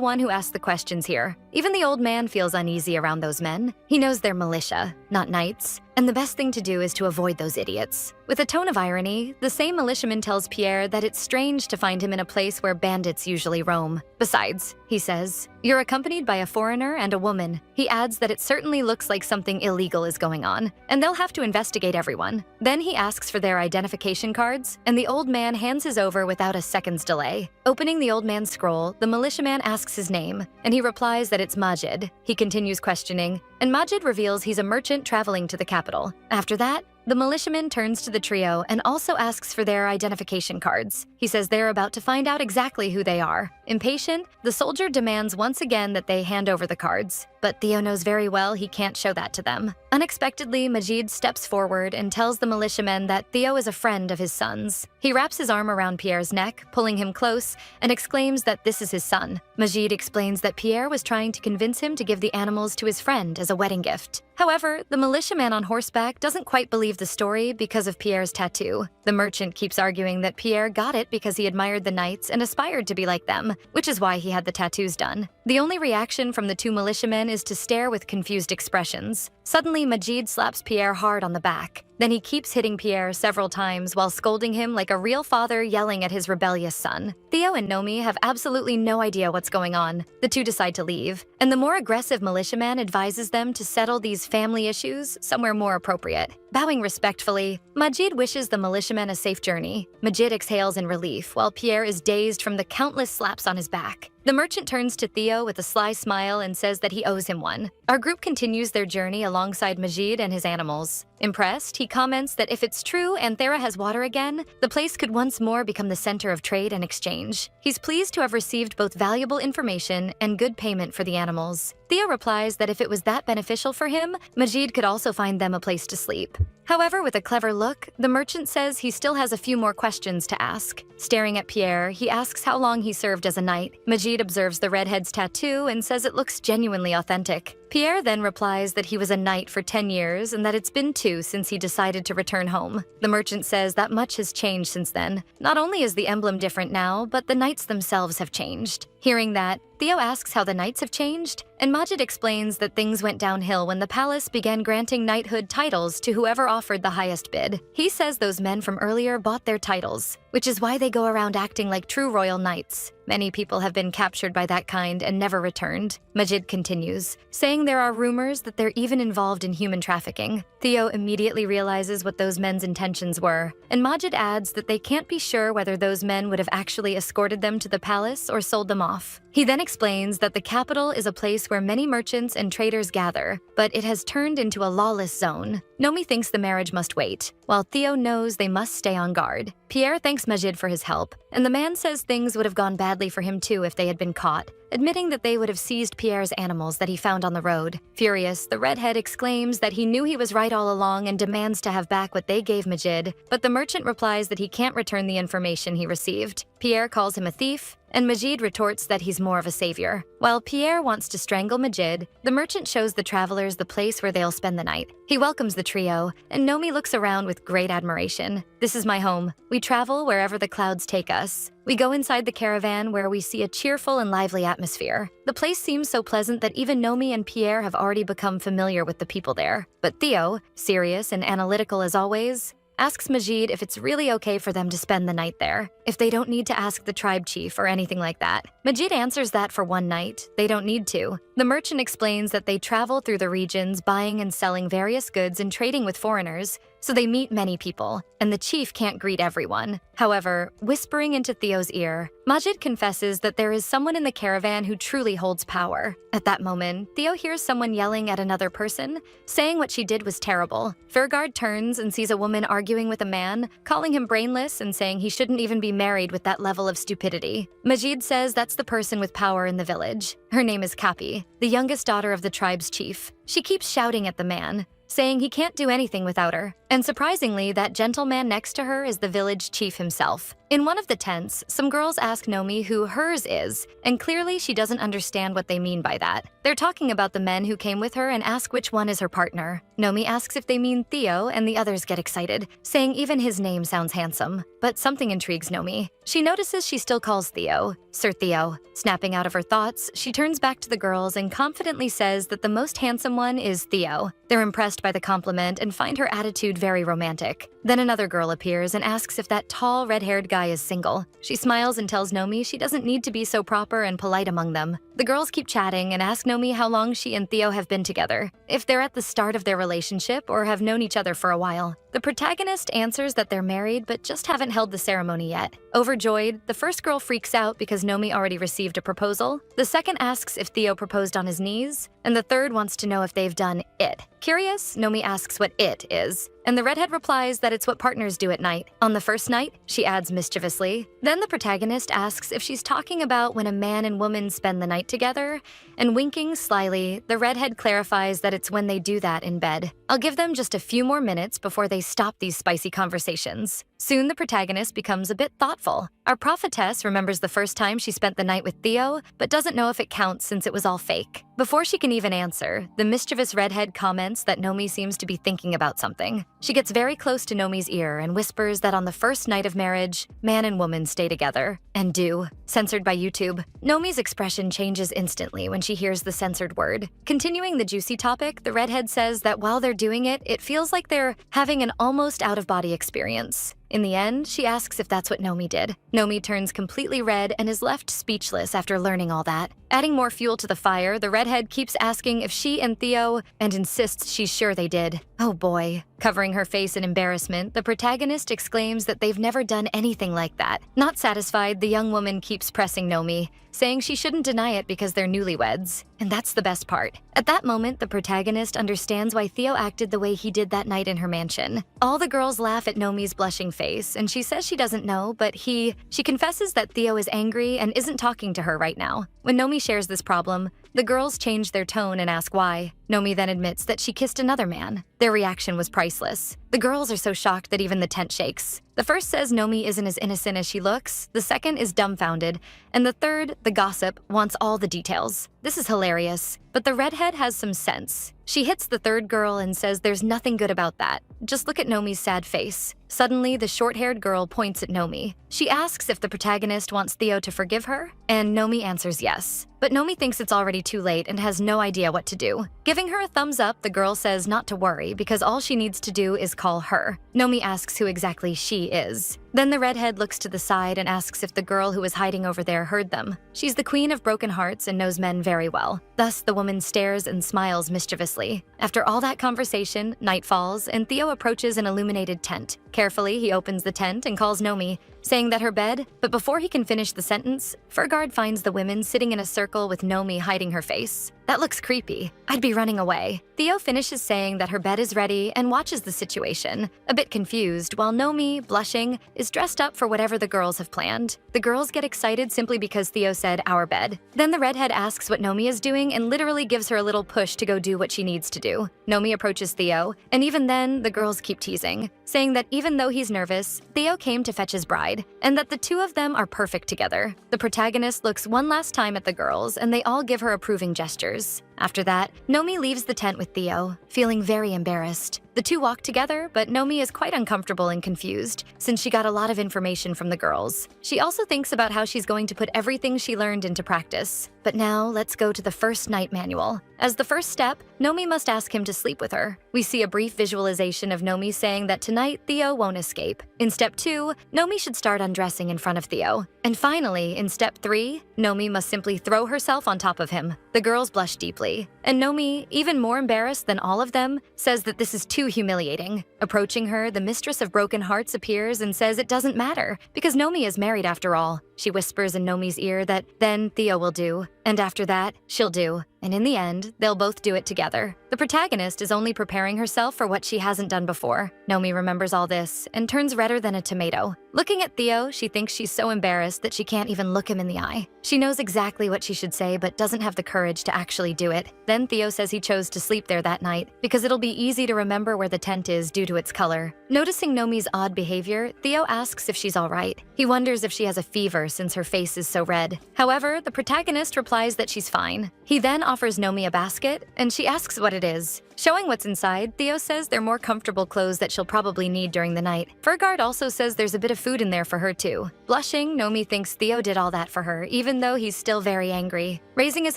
one who asked the questions here. Even the old man feels uneasy around those men. He knows they're militia, not knights, and the best thing to do is to avoid those idiots. With a tone of irony, the same militiaman tells Pierre that it's strange to find him in a place where bandits usually roam. Besides, he says, you're accompanied by a foreigner and a woman. He adds that it certainly looks like something illegal is going on, and they'll have to investigate everyone. Then he asks for their identification cards, and the old man hands his over without a second's delay. Opening the old man's scroll, the militiaman asks his name, and he replies that it's Majid. He continues questioning, and Majid reveals he's a merchant traveling to the capital. After that, the militiaman turns to the trio and also asks for their identification cards. He says they're about to find out exactly who they are. Impatient, the soldier demands once again that they hand over the cards, but Theo knows very well he can't show that to them. Unexpectedly, Majid steps forward and tells the militiamen that Theo is a friend of his son's. He He wraps his arm around Pierre's neck, pulling him close, and exclaims that this is his son. Majid explains that Pierre was trying to convince him to give the animals to his friend as a wedding gift. However, the militiaman on horseback doesn't quite believe the story because of Pierre's tattoo. The merchant keeps arguing that Pierre got it because he admired the knights and aspired to be like them, which is why he had the tattoos done. The only reaction from the two militiamen is to stare with confused expressions. Suddenly, Majid slaps Pierre hard on the back. Then he keeps hitting Pierre several times while scolding him like a real father yelling at his rebellious son. Theo and Nomi have absolutely no idea what's going on. The two decide to leave, and the more aggressive militiaman advises them to settle these family issues somewhere more appropriate. Bowing respectfully, Majid wishes the militiaman a safe journey. Majid exhales in relief while Pierre is dazed from the countless slaps on his back. The merchant turns to Theo with a sly smile and says that he owes him one. Our group continues their journey alongside Majid and his animals. Impressed, he comments that if it's true Anthera has water again, the place could once more become the center of trade and exchange. He's pleased to have received both valuable information and good payment for the animals. Theo replies that if it was that beneficial for him, Majid could also find them a place to sleep. However, with a clever look, the merchant says he still has a few more questions to ask. Staring at Pierre, he asks how long he served as a knight. Majid observes the redhead's tattoo and says it looks genuinely authentic. Pierre then replies that he was a knight for 10 years and that it's been 2 since he decided to return home. The merchant says that much has changed since then. Not only is the emblem different now, but the knights themselves have changed. Hearing that, Theo asks how the knights have changed, and Majid explains that things went downhill when the palace began granting knighthood titles to whoever offered the highest bid. He says those men from earlier bought their titles, which is why they go around acting like true royal knights. Many people have been captured by that kind and never returned. Majid continues, saying there are rumors that they're even involved in human trafficking. Theo immediately realizes what those men's intentions were, and Majid adds that they can't be sure whether those men would have actually escorted them to the palace or sold them off. He then explains that the capital is a place where many merchants and traders gather, but it has turned into a lawless zone. Nomi thinks the marriage must wait, while Theo knows they must stay on guard. Pierre thanks Majid for his help, and the man says things would have gone badly for him too if they had been caught, admitting that they would have seized Pierre's animals that he found on the road. Furious, the redhead exclaims that he knew he was right all along and demands to have back what they gave Majid, but the merchant replies that he can't return the information he received. Pierre calls him a thief, and Majid retorts that he's more of a savior. While Pierre wants to strangle Majid, the merchant shows the travelers the place where they'll spend the night. He welcomes the trio, and Nomi looks around with great admiration. "This is my home. We travel wherever the clouds take us." We go inside the caravan where we see a cheerful and lively atmosphere. The place seems so pleasant that even Nomi and Pierre have already become familiar with the people there. But Theo, serious and analytical as always, asks Majid if it's really okay for them to spend the night there, if they don't need to ask the tribe chief or anything like that. Majid answers that for one night, they don't need to. The merchant explains that they travel through the regions buying and selling various goods and trading with foreigners, so they meet many people, and the chief can't greet everyone. However, whispering into Theo's ear, Majid confesses that there is someone in the caravan who truly holds power. At that moment, Theo hears someone yelling at another person, saying what she did was terrible. Furgard turns and sees a woman arguing with a man, calling him brainless and saying he shouldn't even be married with that level of stupidity. Majid says that's the person with power in the village. Her name is Kapi, the youngest daughter of the tribe's chief. She keeps shouting at the man, saying he can't do anything without her. And surprisingly, that gentleman next to her is the village chief himself. In one of the tents, some girls ask Nomi who hers is, and clearly she doesn't understand what they mean by that. They're talking about the men who came with her and ask which one is her partner. Nomi asks if they mean Theo, and the others get excited, saying even his name sounds handsome. But something intrigues Nomi. She notices she still calls Theo, Sir Theo. Snapping out of her thoughts, she turns back to the girls and confidently says that the most handsome one is Theo. They're impressed by the compliment and find her attitude very romantic. Then another girl appears and asks if that tall, red-haired guy is single. She smiles and tells Nomi she doesn't need to be so proper and polite among them. The girls keep chatting and ask Nomi how long she and Theo have been together, if they're at the start of their relationship or have known each other for a while. The protagonist answers that they're married but just haven't held the ceremony yet. Overjoyed, the first girl freaks out because Nomi already received a proposal. The second asks if Theo proposed on his knees, and the third wants to know if they've done it. Curious, Nomi asks what it is, and the redhead replies that it's what partners do at night. On the first night, she adds mischievously. Then the protagonist asks if she's talking about when a man and woman spend the night together, and winking slyly, the redhead clarifies that it's when they do that in bed. I'll give them just a few more minutes before they stop these spicy conversations. Soon, the protagonist becomes a bit thoughtful. Our prophetess remembers the first time she spent the night with Theo, but doesn't know if it counts since it was all fake. Before she can even answer, the mischievous redhead comments that Nomi seems to be thinking about something. She gets very close to Nomi's ear and whispers that on the first night of marriage, man and woman stay together. And do. Censored by YouTube. Nomi's expression changes instantly when she hears the censored word. Continuing the juicy topic, the redhead says that while they're doing it, it feels like they're having an almost out-of-body experience. In the end, she asks if that's what Nomi did. Nomi turns completely red and is left speechless after learning all that. Adding more fuel to the fire, the redhead keeps asking if she and Theo, and insists she's sure they did. Oh boy. Covering her face in embarrassment, the protagonist exclaims that they've never done anything like that. Not satisfied, the young woman keeps pressing Nomi, saying she shouldn't deny it because they're newlyweds. And that's the best part. At that moment, the protagonist understands why Theo acted the way he did that night in her mansion. All the girls laugh at Nomi's blushing face, and she says she doesn't know, but she confesses that Theo is angry and isn't talking to her right now. When Nomi shares this problem, the girls change their tone and ask why. Nomi then admits that she kissed another man. Their reaction was priceless. The girls are so shocked that even the tent shakes. The first says Nomi isn't as innocent as she looks, the second is dumbfounded, and the third, the gossip, wants all the details. This is hilarious, but the redhead has some sense. She hits the third girl and says there's nothing good about that. Just look at Nomi's sad face. Suddenly, the short-haired girl points at Nomi. She asks if the protagonist wants Theo to forgive her, and Nomi answers yes. But Nomi thinks it's already too late and has no idea what to do. Giving her a thumbs up, the girl says not to worry because all she needs to do is call her. Nomi asks who exactly she is. Then the redhead looks to the side and asks if the girl who was hiding over there heard them. She's the queen of broken hearts and knows men very well. Thus, the woman stares and smiles mischievously. After all that conversation, night falls, and Theo approaches an illuminated tent. Carefully, he opens the tent and calls Nomi, saying that her bed, but before he can finish the sentence, Furgard finds the women sitting in a circle with Nomi hiding her face. That looks creepy. I'd be running away. Theo finishes saying that her bed is ready and watches the situation, a bit confused, while Nomi, blushing, is dressed up for whatever the girls have planned. The girls get excited simply because Theo said our bed. Then the redhead asks what Nomi is doing and literally gives her a little push to go do what she needs to do. Nomi approaches Theo, and even then, the girls keep teasing, saying that even though he's nervous, Theo came to fetch his bride, and that the two of them are perfect together. The protagonist looks one last time at the girls, and they all give her approving gestures. After that, Nomi leaves the tent with Theo, feeling very embarrassed. The two walk together, but Nomi is quite uncomfortable and confused, since she got a lot of information from the girls. She also thinks about how she's going to put everything she learned into practice. But now, let's go to the first night manual. As the first step, Nomi must ask him to sleep with her. We see a brief visualization of Nomi saying that tonight Theo won't escape. In step 2, Nomi should start undressing in front of Theo. And finally, in step 3, Nomi must simply throw herself on top of him. The girls blush deeply, and Nomi, even more embarrassed than all of them, says that this is too humiliating. Approaching her, the mistress of broken hearts appears and says it doesn't matter, because Nomi is married after all. She whispers in Nomi's ear that then Theo will do, and after that, she'll do. And in the end, they'll both do it together. The protagonist is only preparing herself for what she hasn't done before. Nomi remembers all this and turns redder than a tomato. Looking at Theo, she thinks she's so embarrassed that she can't even look him in the eye. She knows exactly what she should say but doesn't have the courage to actually do it. Then Theo says he chose to sleep there that night because it'll be easy to remember where the tent is due to its color. Noticing Nomi's odd behavior, Theo asks if she's all right. He wonders if she has a fever since her face is so red. However, the protagonist replies that she's fine. He then offers Nomi a basket, and she asks what it is. Showing what's inside, Theo says they're more comfortable clothes that she'll probably need during the night. Furgard also says there's a bit of food in there for her too. Blushing, Nomi thinks Theo did all that for her, even though he's still very angry. Raising his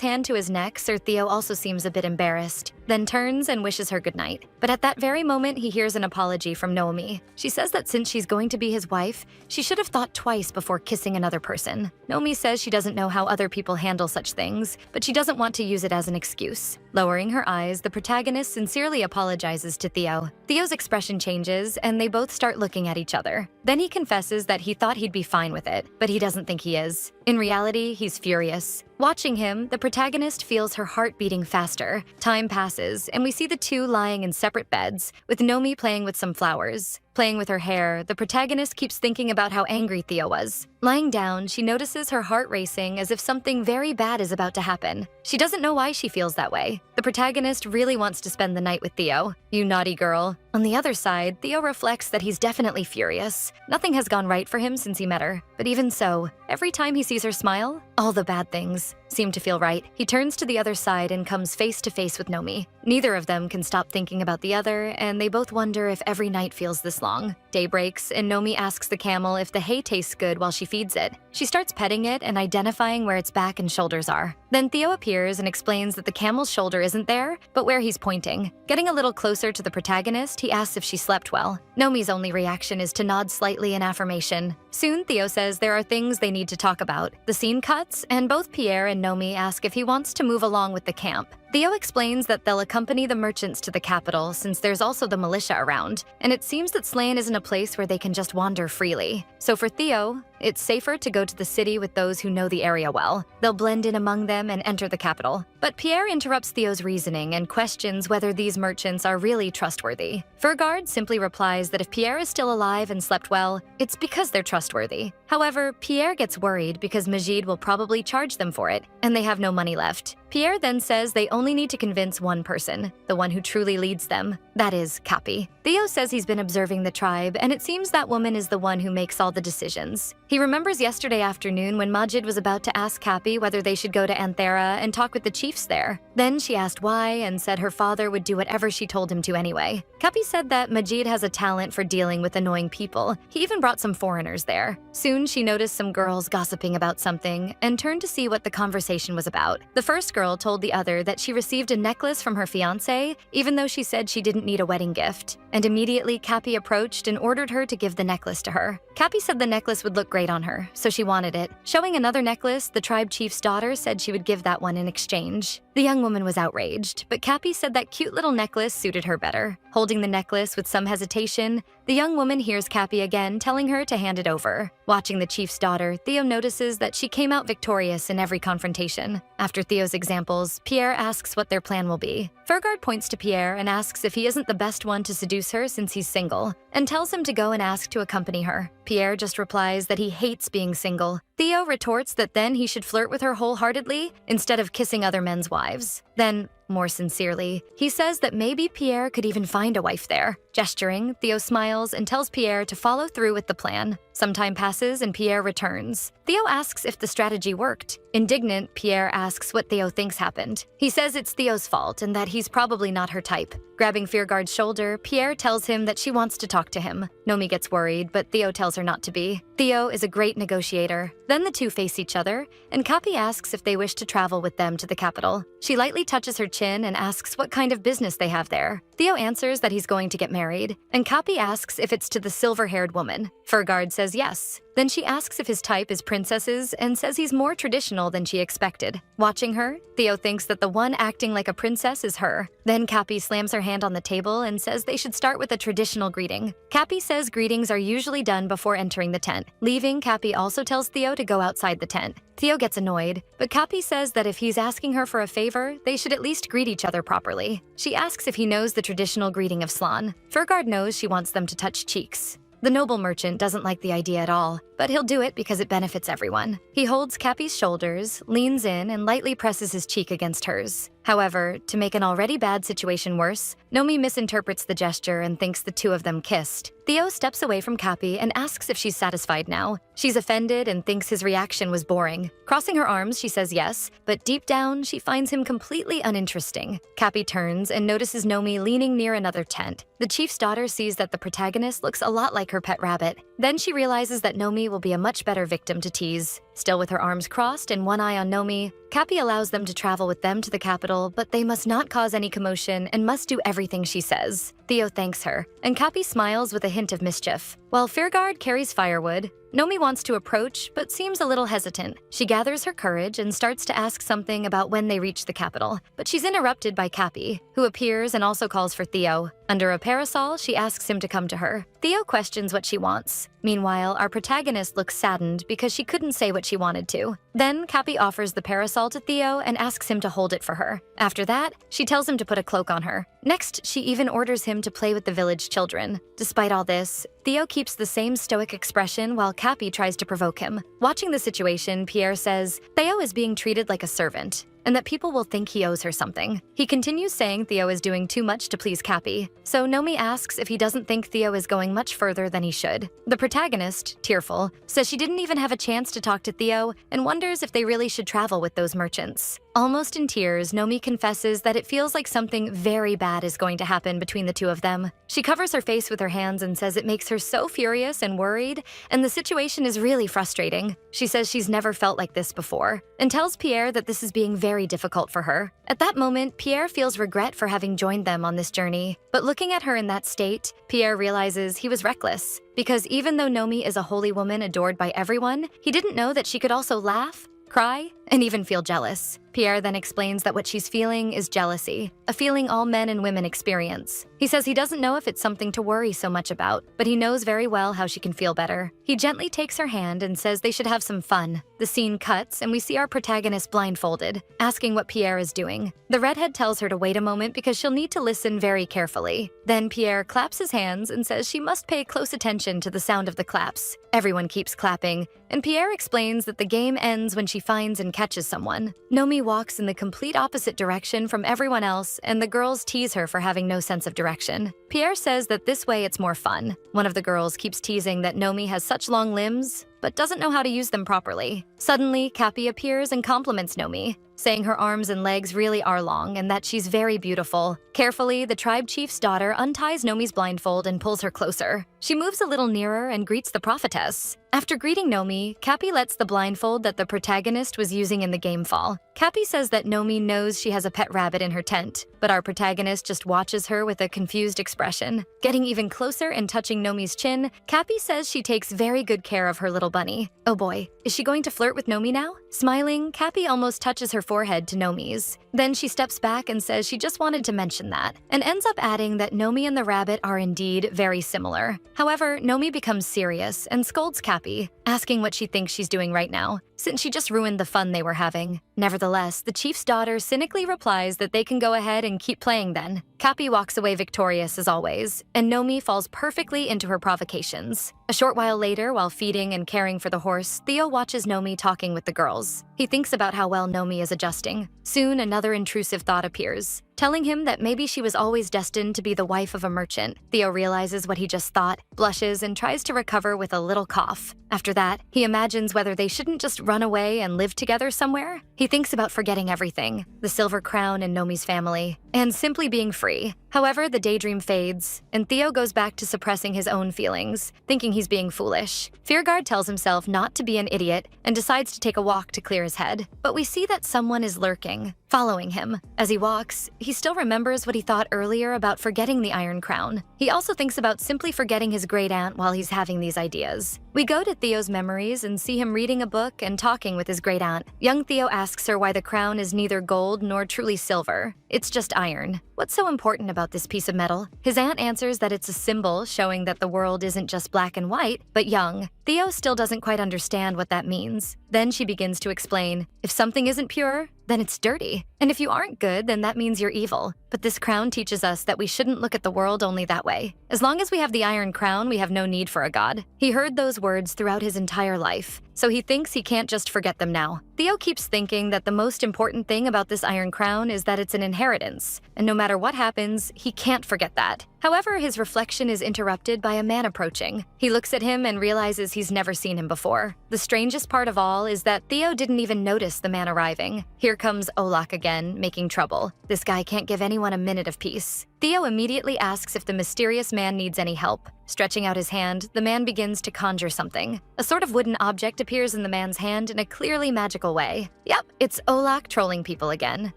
hand to his neck, Sir Theo also seems a bit embarrassed, then turns and wishes her goodnight. But at that very moment, he hears an apology from Nomi. She says that since she's going to be his wife, she should have thought twice before kissing another person. Nomi says she doesn't know how other people handle such things, but she doesn't want to use it as an excuse. Lowering her eyes, the protagonist sincerely apologizes to Theo. Theo's expression changes, and they both start looking at each other. Then he confesses that he thought he'd be fine with it, but he doesn't think he is. In reality, he's furious. Watching him, the protagonist feels her heart beating faster. Time passes, and we see the two lying in separate beds, with Nomi playing with some flowers. Playing with her hair, the protagonist keeps thinking about how angry Theo was. Lying down, she notices her heart racing as if something very bad is about to happen. She doesn't know why she feels that way. The protagonist really wants to spend the night with Theo. You naughty girl. On the other side, Theo reflects that he's definitely furious. Nothing has gone right for him since he met her. But even so, every time he sees her smile, all the bad things seem to feel right. He turns to the other side and comes face to face with Nomi. Neither of them can stop thinking about the other, and they both wonder if every night feels this long. Day breaks, and Nomi asks the camel if the hay tastes good while she feeds it. She starts petting it and identifying where its back and shoulders are. Then Theo appears and explains that the camel's shoulder isn't there, but where he's pointing. Getting a little closer to the protagonist, he asks if she slept well. Nomi's only reaction is to nod slightly in affirmation. Soon, Theo says there are things they need to talk about. The scene cuts, and both Pierre and Nomi ask if he wants to move along with the camp. Theo explains that they'll accompany the merchants to the capital since there's also the militia around, and it seems that Slayn isn't a place where they can just wander freely. So for Theo, it's safer to go to the city with those who know the area well. They'll blend in among them and enter the capital. But Pierre interrupts Theo's reasoning and questions whether these merchants are really trustworthy. Furgard simply replies that if Pierre is still alive and slept well, it's because they're trustworthy. However, Pierre gets worried because Majid will probably charge them for it, and they have no money left. Pierre then says they only need to convince one person, the one who truly leads them. That is Capi. Theo says he's been observing the tribe, and it seems that woman is the one who makes all the decisions. He remembers yesterday afternoon when Majid was about to ask Capi whether they should go to Anthera and talk with the chiefs there. Then she asked why and said her father would do whatever she told him to anyway. Capi said that Majid has a talent for dealing with annoying people. He even brought some foreigners there. Soon she noticed some girls gossiping about something and turned to see what the conversation was about. The first girl told the other that she received a necklace from her fiancé, even though she said she didn't need a wedding gift. And immediately Capi approached and ordered her to give the necklace to her. Capi said the necklace would look great on her, so she wanted it. Showing another necklace, the tribe chief's daughter said she would give that one in exchange. The young woman was outraged, but Capi said that cute little necklace suited her better. Holding the necklace with some hesitation, the young woman hears Capi again telling her to hand it over. Watching the chief's daughter, Theo notices that she came out victorious in every confrontation. After Theo's examples, Pierre asks what their plan will be. Furgard points to Pierre and asks if he isn't the best one to seduce her since he's single, and tells him to go and ask to accompany her. Pierre just replies that he hates being single. Theo retorts that then he should flirt with her wholeheartedly instead of kissing other men's wives. Then, more sincerely, he says that maybe Pierre could even find a wife there. Gesturing, Theo smiles and tells Pierre to follow through with the plan. Some time passes and Pierre returns. Theo asks if the strategy worked. Indignant, Pierre asks what Theo thinks happened. He says it's Theo's fault and that he's probably not her type. Grabbing Furgard's shoulder, Pierre tells him that she wants to talk to him. Nomi gets worried, but Theo tells her not to be. Theo is a great negotiator. Then the two face each other, and Capi asks if they wish to travel with them to the capital. She lightly touches her chin and asks what kind of business they have there. Theo answers that he's going to get married, and Capi asks if it's to the silver-haired woman. Furgard says yes. Then she asks if his type is princesses and says he's more traditional than she expected. Watching her, Theo thinks that the one acting like a princess is her. Then Capi slams her hand on the table and says they should start with a traditional greeting. Capi says greetings are usually done before entering the tent. Leaving, Capi also tells Theo to go outside the tent. Theo gets annoyed, but Capi says that if he's asking her for a favor, they should at least greet each other properly. She asks if he knows the traditional greeting of Slan. Furgard knows she wants them to touch cheeks. The noble merchant doesn't like the idea at all, but he'll do it because it benefits everyone. He holds Capi's shoulders, leans in, and lightly presses his cheek against hers. However, to make an already bad situation worse, Nomi misinterprets the gesture and thinks the two of them kissed. Theo steps away from Capi and asks if she's satisfied now. She's offended and thinks his reaction was boring. Crossing her arms, she says yes, but deep down, she finds him completely uninteresting. Capi turns and notices Nomi leaning near another tent. The chief's daughter sees that the protagonist looks a lot like her pet rabbit. Then she realizes that Nomi will be a much better victim to tease. Still with her arms crossed and one eye on Nomi, Capi allows them to travel with them to the capital, but they must not cause any commotion and must do everything she says. Theo thanks her, and Capi smiles with a hint of mischief. While Furgard carries firewood, Nomi wants to approach, but seems a little hesitant. She gathers her courage and starts to ask something about when they reach the capital, but she's interrupted by Cappy, who appears and also calls for Theo. Under a parasol, she asks him to come to her. Theo questions what she wants. Meanwhile, our protagonist looks saddened because she couldn't say what she wanted to. Then, Cappy offers the parasol to Theo and asks him to hold it for her. After that, she tells him to put a cloak on her. Next, she even orders him to play with the village children. Despite all this, Theo keeps the same stoic expression while Cappy tries to provoke him. Watching the situation, Pierre says Theo is being treated like a servant, and that people will think he owes her something. He continues saying Theo is doing too much to please Cappy, so Nomi asks if he doesn't think Theo is going much further than he should. The protagonist, tearful, says she didn't even have a chance to talk to Theo and wonders if they really should travel with those merchants. Almost in tears, Nomi confesses that it feels like something very bad is going to happen between the two of them. She covers her face with her hands and says it makes her so furious and worried, and the situation is really frustrating. She says she's never felt like this before, and tells Pierre that this is being very difficult for her. At that moment, Pierre feels regret for having joined them on this journey, but looking at her in that state, Pierre realizes he was reckless, because even though Nomi is a holy woman adored by everyone, he didn't know that she could also laugh, cry, and even feel jealous. Pierre then explains that what she's feeling is jealousy, a feeling all men and women experience. He says he doesn't know if it's something to worry so much about, but he knows very well how she can feel better. He gently takes her hand and says they should have some fun. The scene cuts, and we see our protagonist blindfolded, asking what Pierre is doing. The redhead tells her to wait a moment because she'll need to listen very carefully. Then Pierre claps his hands and says she must pay close attention to the sound of the claps. Everyone keeps clapping, and Pierre explains that the game ends when she finds and catches someone. Nomi walks in the complete opposite direction from everyone else, and the girls tease her for having no sense of direction. Pierre says that this way it's more fun. One of the girls keeps teasing that Nomi has such long limbs, but doesn't know how to use them properly. Suddenly, Cappy appears and compliments Nomi, saying her arms and legs really are long and that she's very beautiful. Carefully, the tribe chief's daughter unties Nomi's blindfold and pulls her closer. She moves a little nearer and greets the prophetess. After greeting Nomi, Cappy lets the blindfold that the protagonist was using in the game fall. Cappy says that Nomi knows she has a pet rabbit in her tent, but our protagonist just watches her with a confused expression. Getting even closer and touching Nomi's chin, Cappy says she takes very good care of her little bunny. Oh boy, is she going to flirt with Nomi now? Smiling, Cappy almost touches her forehead to Nomi's. Then she steps back and says she just wanted to mention that, and ends up adding that Nomi and the rabbit are indeed very similar. However, Nomi becomes serious and scolds Cappy, asking what she thinks she's doing right now, since she just ruined the fun they were having. Nevertheless, the chief's daughter cynically replies that they can go ahead and keep playing then. Cappy walks away victorious as always, and Nomi falls perfectly into her provocations. A short while later, while feeding and caring for the horse, Theo watches Nomi talking with the girls. He thinks about how well Nomi is adjusting. Soon, another intrusive thought appears, telling him that maybe she was always destined to be the wife of a merchant. Theo realizes what he just thought, blushes, and tries to recover with a little cough. After that, he imagines whether they shouldn't just run away and live together somewhere. He thinks about forgetting everything, the silver crown and Nomi's family, and simply being free. However, the daydream fades, and Theo goes back to suppressing his own feelings, thinking he's being foolish. Fearguard tells himself not to be an idiot and decides to take a walk to clear his head. But we see that someone is lurking, following him. As he walks, he still remembers what he thought earlier about forgetting the Iron Crown. He also thinks about simply forgetting his great aunt while he's having these ideas. We go to Theo's memories and see him reading a book and talking with his great aunt. Young Theo asks her why the crown is neither gold nor truly silver. It's just iron. What's so important about this piece of metal? His aunt answers that it's a symbol showing that the world isn't just black and white, but young. Theo still doesn't quite understand what that means. Then she begins to explain, if something isn't pure, then it's dirty. And if you aren't good, then that means you're evil. But this crown teaches us that we shouldn't look at the world only that way. As long as we have the Iron Crown, we have no need for a god. He heard those words throughout his entire life, so he thinks he can't just forget them now. Theo keeps thinking that the most important thing about this Iron Crown is that it's an inheritance, and no matter what happens, he can't forget that. However, his reflection is interrupted by a man approaching. He looks at him and realizes he's never seen him before. The strangest part of all is that Theo didn't even notice the man arriving. Here comes Olak again, making trouble. This guy can't give anyone a minute of peace. Theo immediately asks if the mysterious man needs any help. Stretching out his hand, the man begins to conjure something. A sort of wooden object appears in the man's hand in a clearly magical way. Yep, it's Olak trolling people again.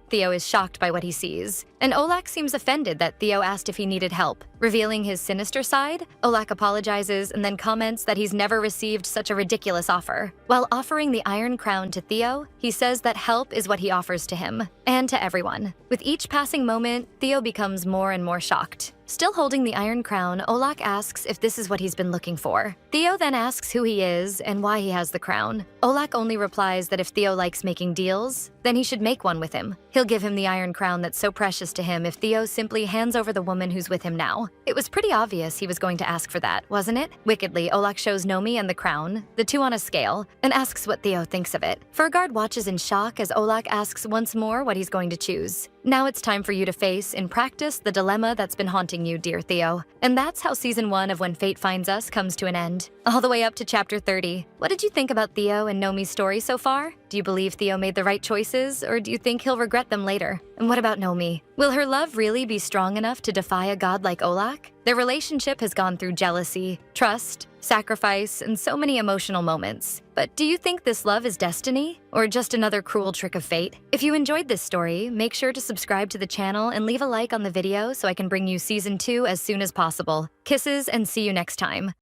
Theo is shocked by what he sees, and Olak seems offended that Theo asked if he needed help. Revealing his sinister side, Olak apologizes and then comments that he's never received such a ridiculous offer. While offering the Iron Crown to Theo, he says that help is what he offers to him, and to everyone. With each passing moment, Theo becomes more and more shocked. Still holding the Iron Crown, Olak asks if this is what he's been looking for. Theo then asks who he is and why he has the crown. Olak only replies that if Theo likes making deals, then he should make one with him. He'll give him the Iron Crown that's so precious to him if Theo simply hands over the woman who's with him now. It was pretty obvious he was going to ask for that, wasn't it? Wickedly, Olak shows Nomi and the crown, the two on a scale, and asks what Theo thinks of it. Furgard watches in shock as Olak asks once more what he's going to choose. Now it's time for you to face, in practice, the dilemma that's been haunting you, dear Theo. And that's how Season 1 of When Fate Finds Us comes to an end. All the way up to Chapter 30. What did you think about Theo and Nomi's story so far? Do you believe Theo made the right choices, or do you think he'll regret them later? And what about Nomi? Will her love really be strong enough to defy a god like Olak? Their relationship has gone through jealousy, trust, sacrifice, and so many emotional moments. But do you think this love is destiny, or just another cruel trick of fate? If you enjoyed this story, make sure to subscribe to the channel and leave a like on the video so I can bring you Season 2 as soon as possible. Kisses and see you next time.